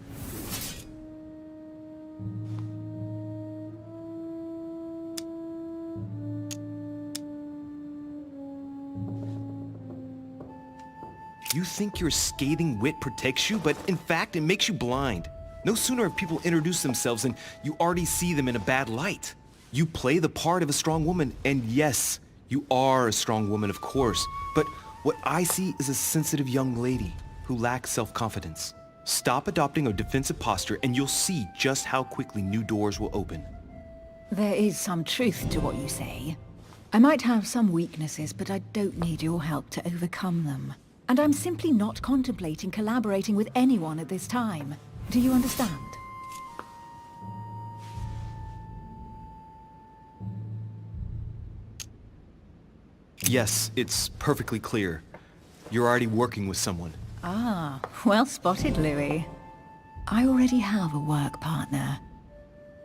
You think your scathing wit protects you, but in fact it makes you blind. No sooner have people introduced themselves than you already see them in a bad light. You play the part of a strong woman, and yes, you are a strong woman, of course, but what I see is a sensitive young lady who lacks self-confidence. Stop adopting a defensive posture and you'll see just how quickly new doors will open. There is some truth to what you say. I might have some weaknesses, but I don't need your help to overcome them. And I'm simply not contemplating collaborating with anyone at this time. Do you understand? Yes, it's perfectly clear. You're already working with someone. Ah, well spotted, Louis. I already have a work partner.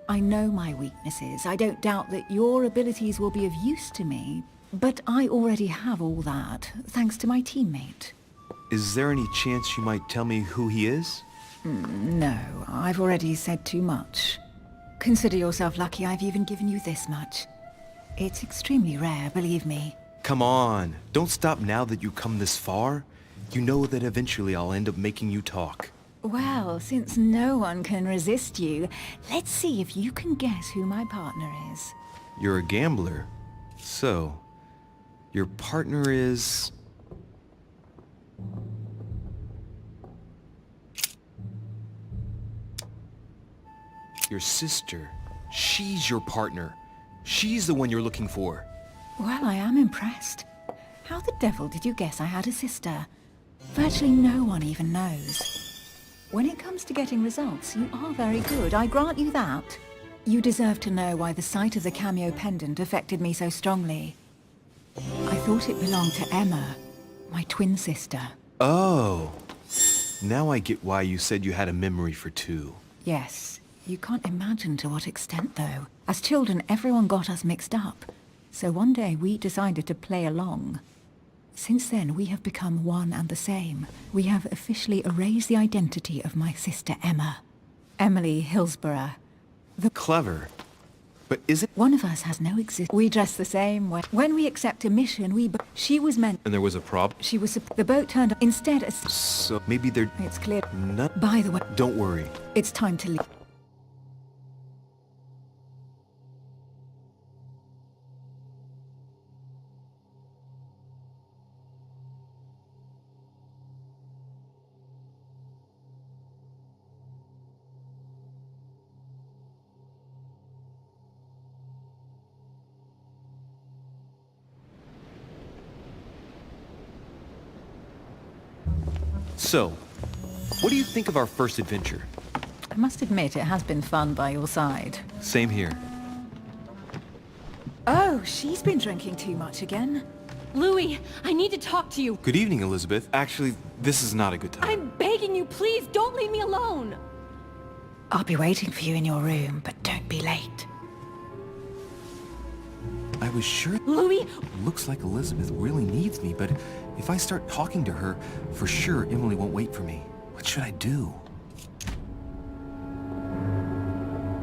I know my weaknesses. I don't doubt that your abilities will be of use to me, but I already have all that, thanks to my teammate. Is there any chance you might tell me who he is? No, I've already said too much. Consider yourself lucky I've even given you this much. It's extremely rare, believe me. Come on, don't stop now that you've come this far. You know that eventually I'll end up making you talk. Well, since no one can resist you, let's see if you can guess who my partner is. You're a gambler. So, your partner is... your sister. She's your partner. She's the one you're looking for. Well, I am impressed. How the devil did you guess I had a sister? Virtually no one even knows. When it comes to getting results, you are very good, I grant you that. You deserve to know why the sight of the cameo pendant affected me so strongly. I thought it belonged to Emma, my twin sister. Oh. Now I get why you said you had a memory for two. Yes, you can't imagine to what extent, though. As children, everyone got us mixed up. So one day we decided to play along. Since then, we have become one and the same. We have officially erased the identity of my sister Emma. Emily Hillsborough. Clever. But is it... One of us has no We dress the same way. When we accept a mission, she was meant... And there was a problem? She was... The boat turned... Instead, So maybe they're... It's clear. No. By the way... Don't worry. It's time to leave. So, what do you think of our first adventure? I must admit, it has been fun by your side. Same here. Oh, she's been drinking too much again. Louis, I need to talk to you. Good evening, Elizabeth. Actually, this is not a good time. I'm begging you, please don't leave me alone. I'll be waiting for you in your room, but don't be late. I was sure... Louis... Looks like Elizabeth really needs me, but if I start talking to her, for sure Emily won't wait for me. What should I do?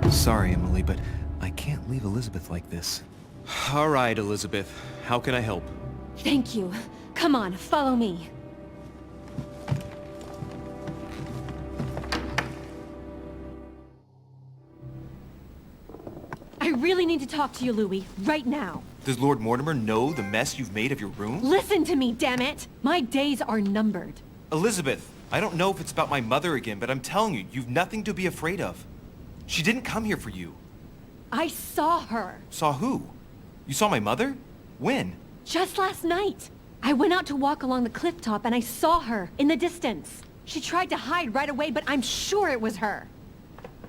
Sorry, Emily, but I can't leave Elizabeth like this. All right, Elizabeth. How can I help? Thank you. Come on, follow me. I really need to talk to you, Louis, right now. Does Lord Mortimer know the mess you've made of your room? Listen to me, damn it! My days are numbered. Elizabeth, I don't know if it's about my mother again, but I'm telling you, you've nothing to be afraid of. She didn't come here for you. I saw her. Saw who? You saw my mother? When? Just last night. I went out to walk along the cliff top and I saw her in the distance. She tried to hide right away, but I'm sure it was her.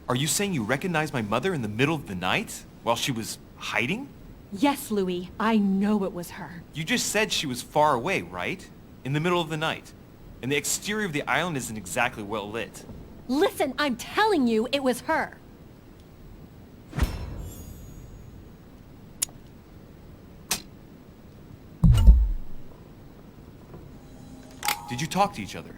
Are you saying you recognized my mother in the middle of the night? While she was hiding? Yes, Louis. I know it was her. You just said she was far away, right? In the middle of the night. And the exterior of the island isn't exactly well lit. Listen, I'm telling you it was her. Did you talk to each other?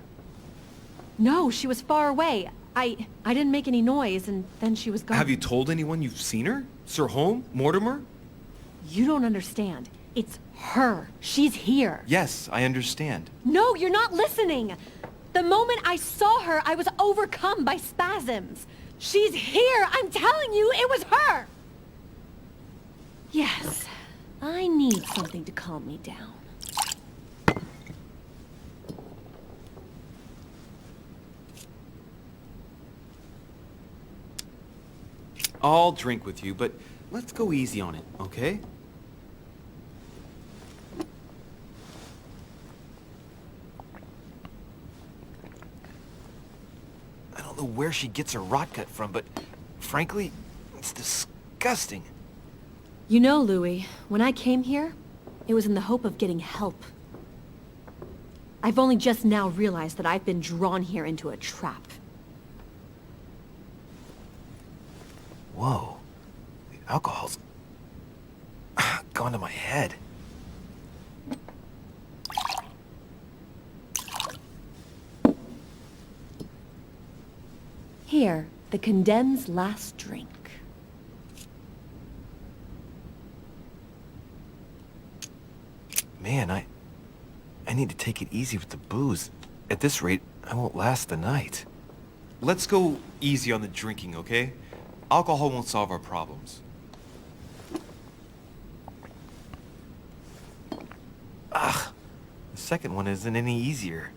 No, she was far away. I didn't make any noise, and then she was gone. Have you told anyone you've seen her? Sir Holm? Mortimer? You don't understand. It's her. She's here. Yes, I understand. No, you're not listening. The moment I saw her, I was overcome by spasms. She's here. I'm telling you, it was her. Yes, I need something to calm me down. I'll drink with you, but let's go easy on it, okay? I don't know where she gets her rot gut from, but frankly, it's disgusting. You know, Louis, when I came here, it was in the hope of getting help. I've only just now realized that I've been drawn here into a trap. Whoa. The alcohol's gone to my head. Here, the condemned's last drink. Man, I need to take it easy with the booze. At this rate, I won't last the night. Let's go easy on the drinking, okay? Alcohol won't solve our problems. Ugh, the second one isn't any easier.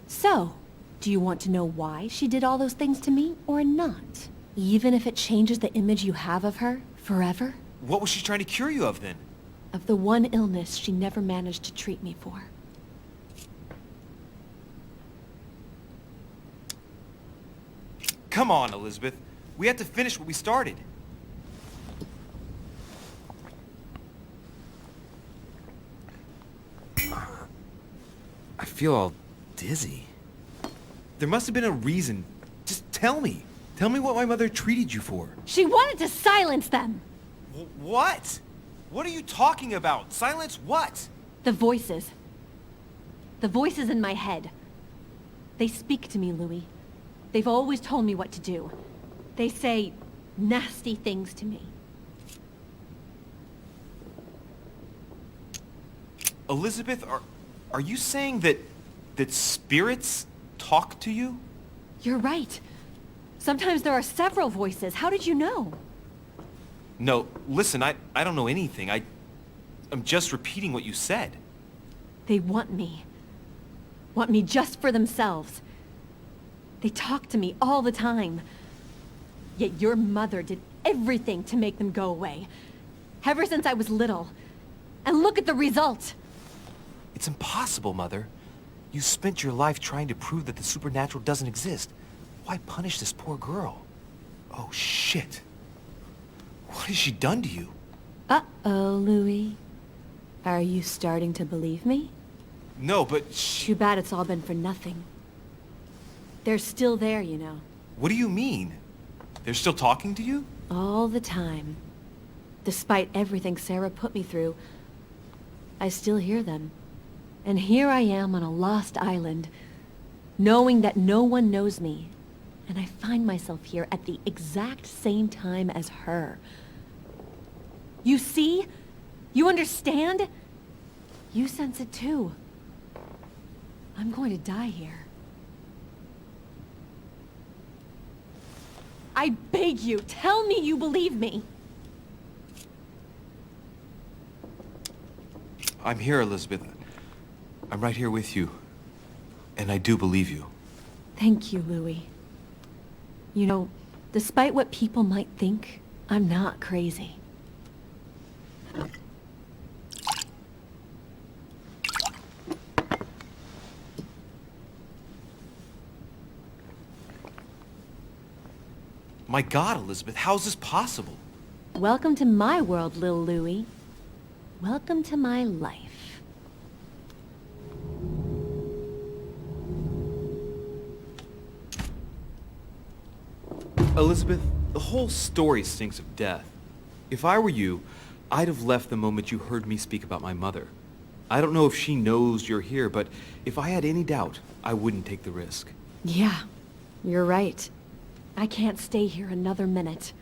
So, do you want to know why she did all those things to me, or not? Even if it changes the image you have of her, forever? What was she trying to cure you of, then? Of the one illness she never managed to treat me for. Come on, Elizabeth. We have to finish what we started. I feel all dizzy. There must have been a reason. Just tell me. Tell me what my mother treated you for. She wanted to silence them! What? What are you talking about? Silence what? The voices. The voices in my head. They speak to me, Louis. They've always told me what to do. They say nasty things to me. Elizabeth, are you saying that spirits talk to you? You're right. Sometimes there are several voices. How did you know? No, listen, I don't know anything. I'm just repeating what you said. They want me. Want me just for themselves. They talk to me all the time. Yet your mother did everything to make them go away. Ever since I was little. And look at the result! It's impossible, Mother. You spent your life trying to prove that the supernatural doesn't exist. Why punish this poor girl? Oh, shit. What has she done to you? Uh-oh, Louis. Are you starting to believe me? No, but Too bad it's all been for nothing. They're still there, you know. What do you mean? They're still talking to you? All the time. Despite everything Sarah put me through, I still hear them. And here I am on a lost island, knowing that no one knows me. And I find myself here at the exact same time as her. You see? You understand? You sense it too. I'm going to die here. I beg you, tell me you believe me. I'm here, Elizabeth. I'm right here with you. And I do believe you. Thank you, Louis. You know, despite what people might think, I'm not crazy. My God, Elizabeth, how is this possible? Welcome to my world, Lil Louis. Welcome to my life. Elizabeth, the whole story stinks of death. If I were you, I'd have left the moment you heard me speak about my mother. I don't know if she knows you're here, but if I had any doubt, I wouldn't take the risk. Yeah, you're right. I can't stay here another minute.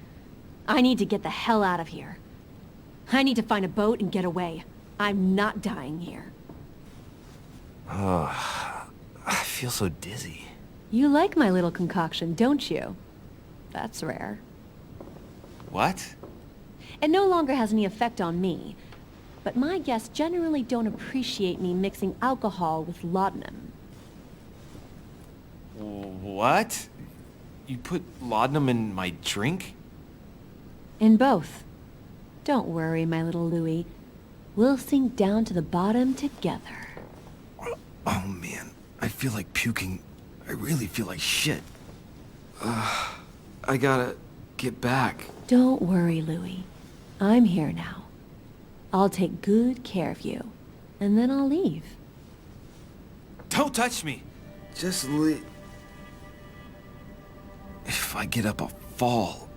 I need to get the hell out of here. I need to find a boat and get away. I'm not dying here. I feel so dizzy. You like my little concoction, don't you? That's rare. What? It no longer has any effect on me, but my guests generally don't appreciate me mixing alcohol with laudanum. What? You put laudanum in my drink? In both. Don't worry, my little Louis. We'll sink down to the bottom together. Oh man, I feel like puking. I really feel like shit. I gotta get back. Don't worry, Louis. I'm here now. I'll take good care of you, and then I'll leave. Don't touch me! Just leave. If I get up, I'll fall.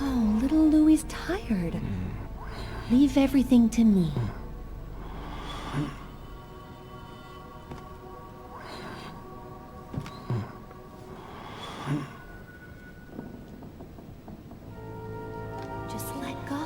Oh, little Louis's tired. Leave everything to me. Just let go.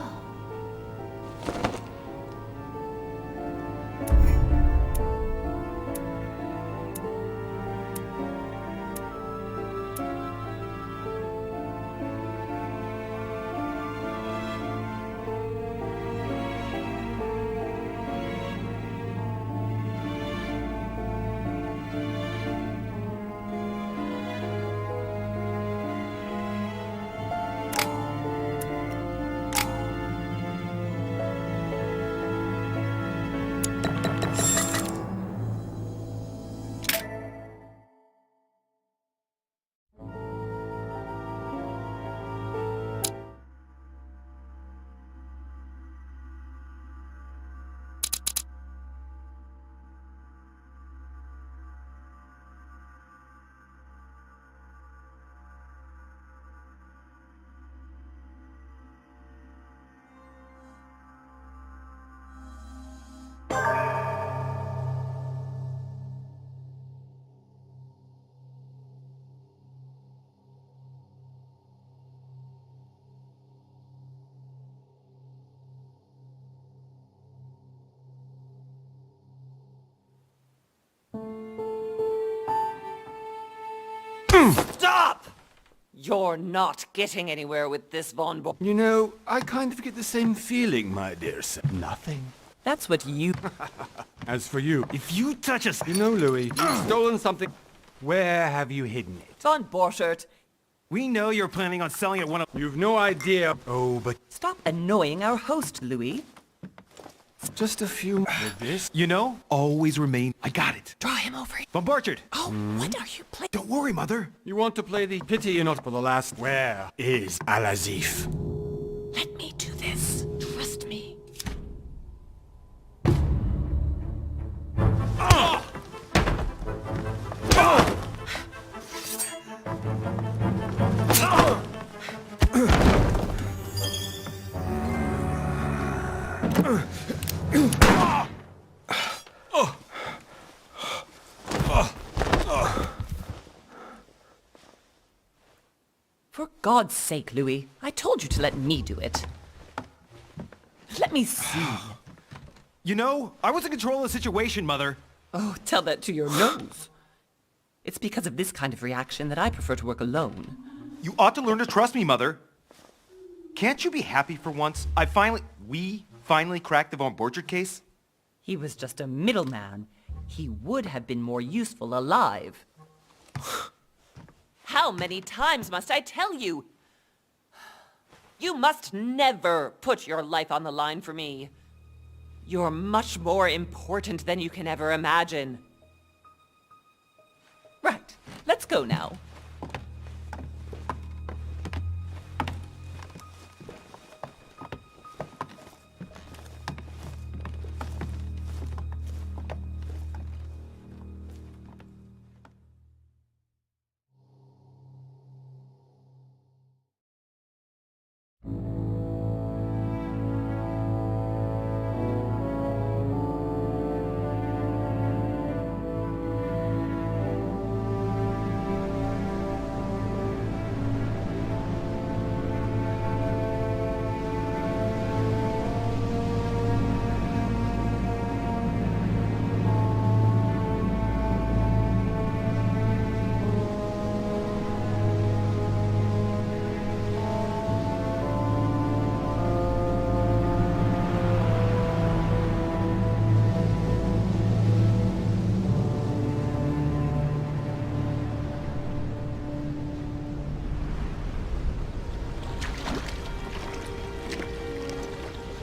Stop! You're not getting anywhere with this Von Bo- You know, I kind of get the same feeling, my dear sir. Nothing. That's what you... As for you, if you touch us... You know, Louis, you've stolen something. Where have you hidden it? Von Borchert, We know you're planning on selling it one of... You've no idea. Oh, but... stop annoying our host, Louis. Just a few... With this? You know, always remain... I got it. Draw him over here. Von Borchert! Oh, what are you playing? Don't worry, Mother. You want to play the pity you're not for the last... Where is elusive? Let me do this. Trust me. For God's sake, Louis, I told you to let me do it. Let me see. You know, I was in control of the situation, Mother. Oh, tell that to your nose. It's because of this kind of reaction that I prefer to work alone. You ought to learn to trust me, Mother. Can't you be happy for once? We finally cracked the Von Borchert case? He was just a middleman. He would have been more useful alive. How many times must I tell you? You must never put your life on the line for me. You're much more important than you can ever imagine. Right, let's go now.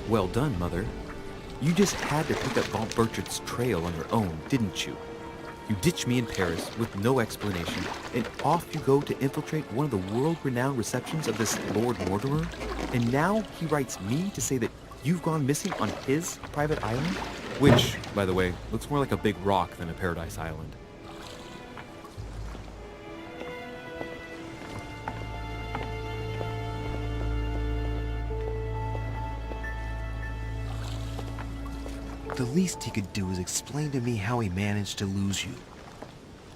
Well done, Mother. You just had to pick up Von Burchard's trail on your own, didn't you? You ditched me in Paris with no explanation, and off you go to infiltrate one of the world-renowned receptions of this Lord Mortimer? And now he writes me to say that you've gone missing on his private island? Which, by the way, looks more like a big rock than a paradise island. The least he could do is explain to me how he managed to lose you.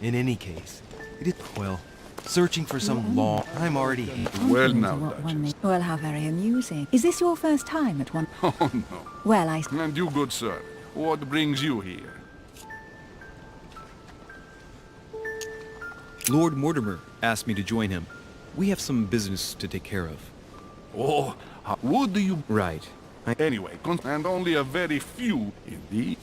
In any case, it is, well, searching for some law. I'm already hating. Well now, Duchess. Well, how very amusing. Is this your first time at one? Oh, no. Well, And you, good sir, what brings you here? Lord Mortimer asked me to join him. We have some business to take care of. Oh, would you... Right. Anyway, and only a very few, indeed.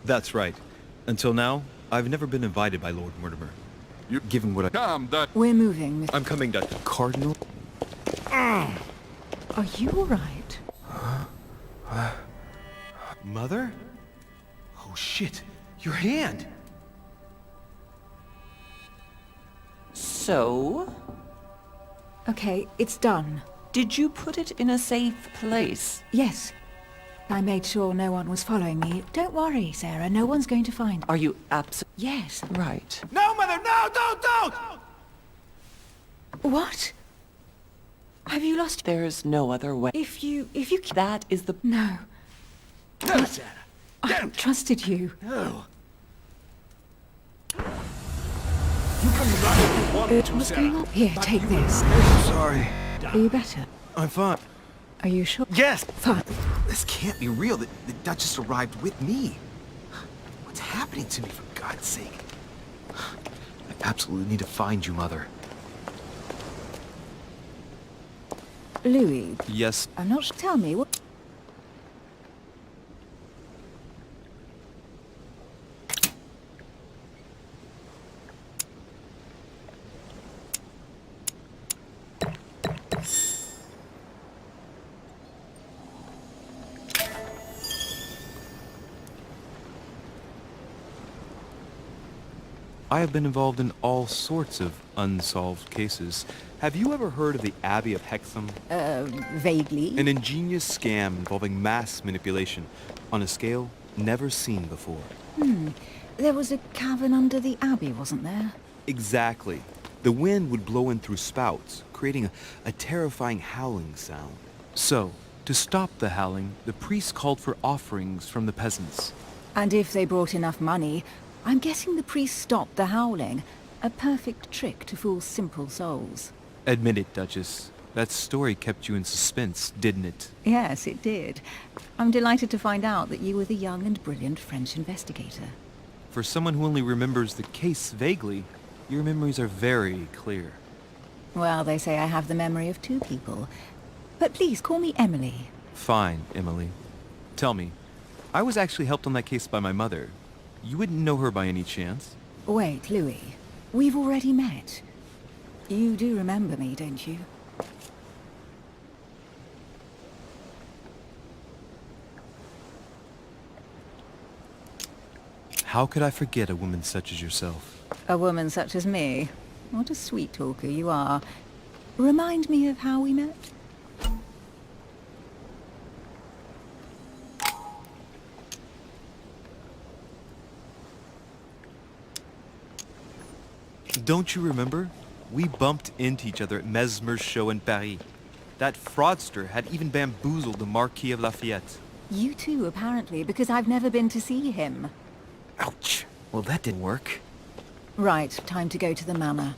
That's right. Until now, I've never been invited by Lord Mortimer. Given what I... Come, Dutch. we're moving, Mr. I'm coming, Dutch. Cardinal? Are you all right? Mother? Oh, shit. Your hand! So? Okay, it's done. Did you put it in a safe place? Yes. I made sure no one was following me. Don't worry, Sarah. No one's going to find. Are you absolutely... Yes. Right. No, Mother, no, don't! What? Have you lost... There's no other way. If you... That is the... No. No, Sarah. I trusted you. No. What's going on? Here, take this. Sorry. Are you better? I'm fine. Are you sure? Yes! Fine. This can't be real. The Duchess arrived with me. What's happening to me, for God's sake? I absolutely need to find you, Mother. Louis. Yes. I'm not... Tell me, what... I have been involved in all sorts of unsolved cases. Have you ever heard of the Abbey of Hexham? Vaguely. An ingenious scam involving mass manipulation on a scale never seen before. There was a cavern under the abbey, wasn't there? Exactly. The wind would blow in through spouts, creating a terrifying howling sound. So, to stop the howling, the priests called for offerings from the peasants. And if they brought enough money, I'm guessing the priest stopped the howling. A perfect trick to fool simple souls. Admit it, Duchess. That story kept you in suspense, didn't it? Yes, it did. I'm delighted to find out that you were the young and brilliant French investigator. For someone who only remembers the case vaguely, your memories are very clear. Well, they say I have the memory of two people. But please, call me Emily. Fine, Emily. Tell me, I was actually helped on that case by my mother. You wouldn't know her by any chance? Wait, Louis. We've already met. You do remember me, don't you? How could I forget a woman such as yourself? A woman such as me? What a sweet talker you are. Remind me of how we met? Don't you remember? We bumped into each other at Mesmer's show in Paris. That fraudster had even bamboozled the Marquis of Lafayette. You too, apparently, because I've never been to see him. Ouch! Well, that didn't work. Right, time to go to the manor.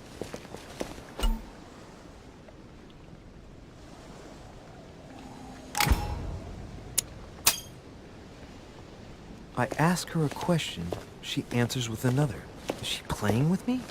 I ask her a question, she answers with another. Is she playing with me?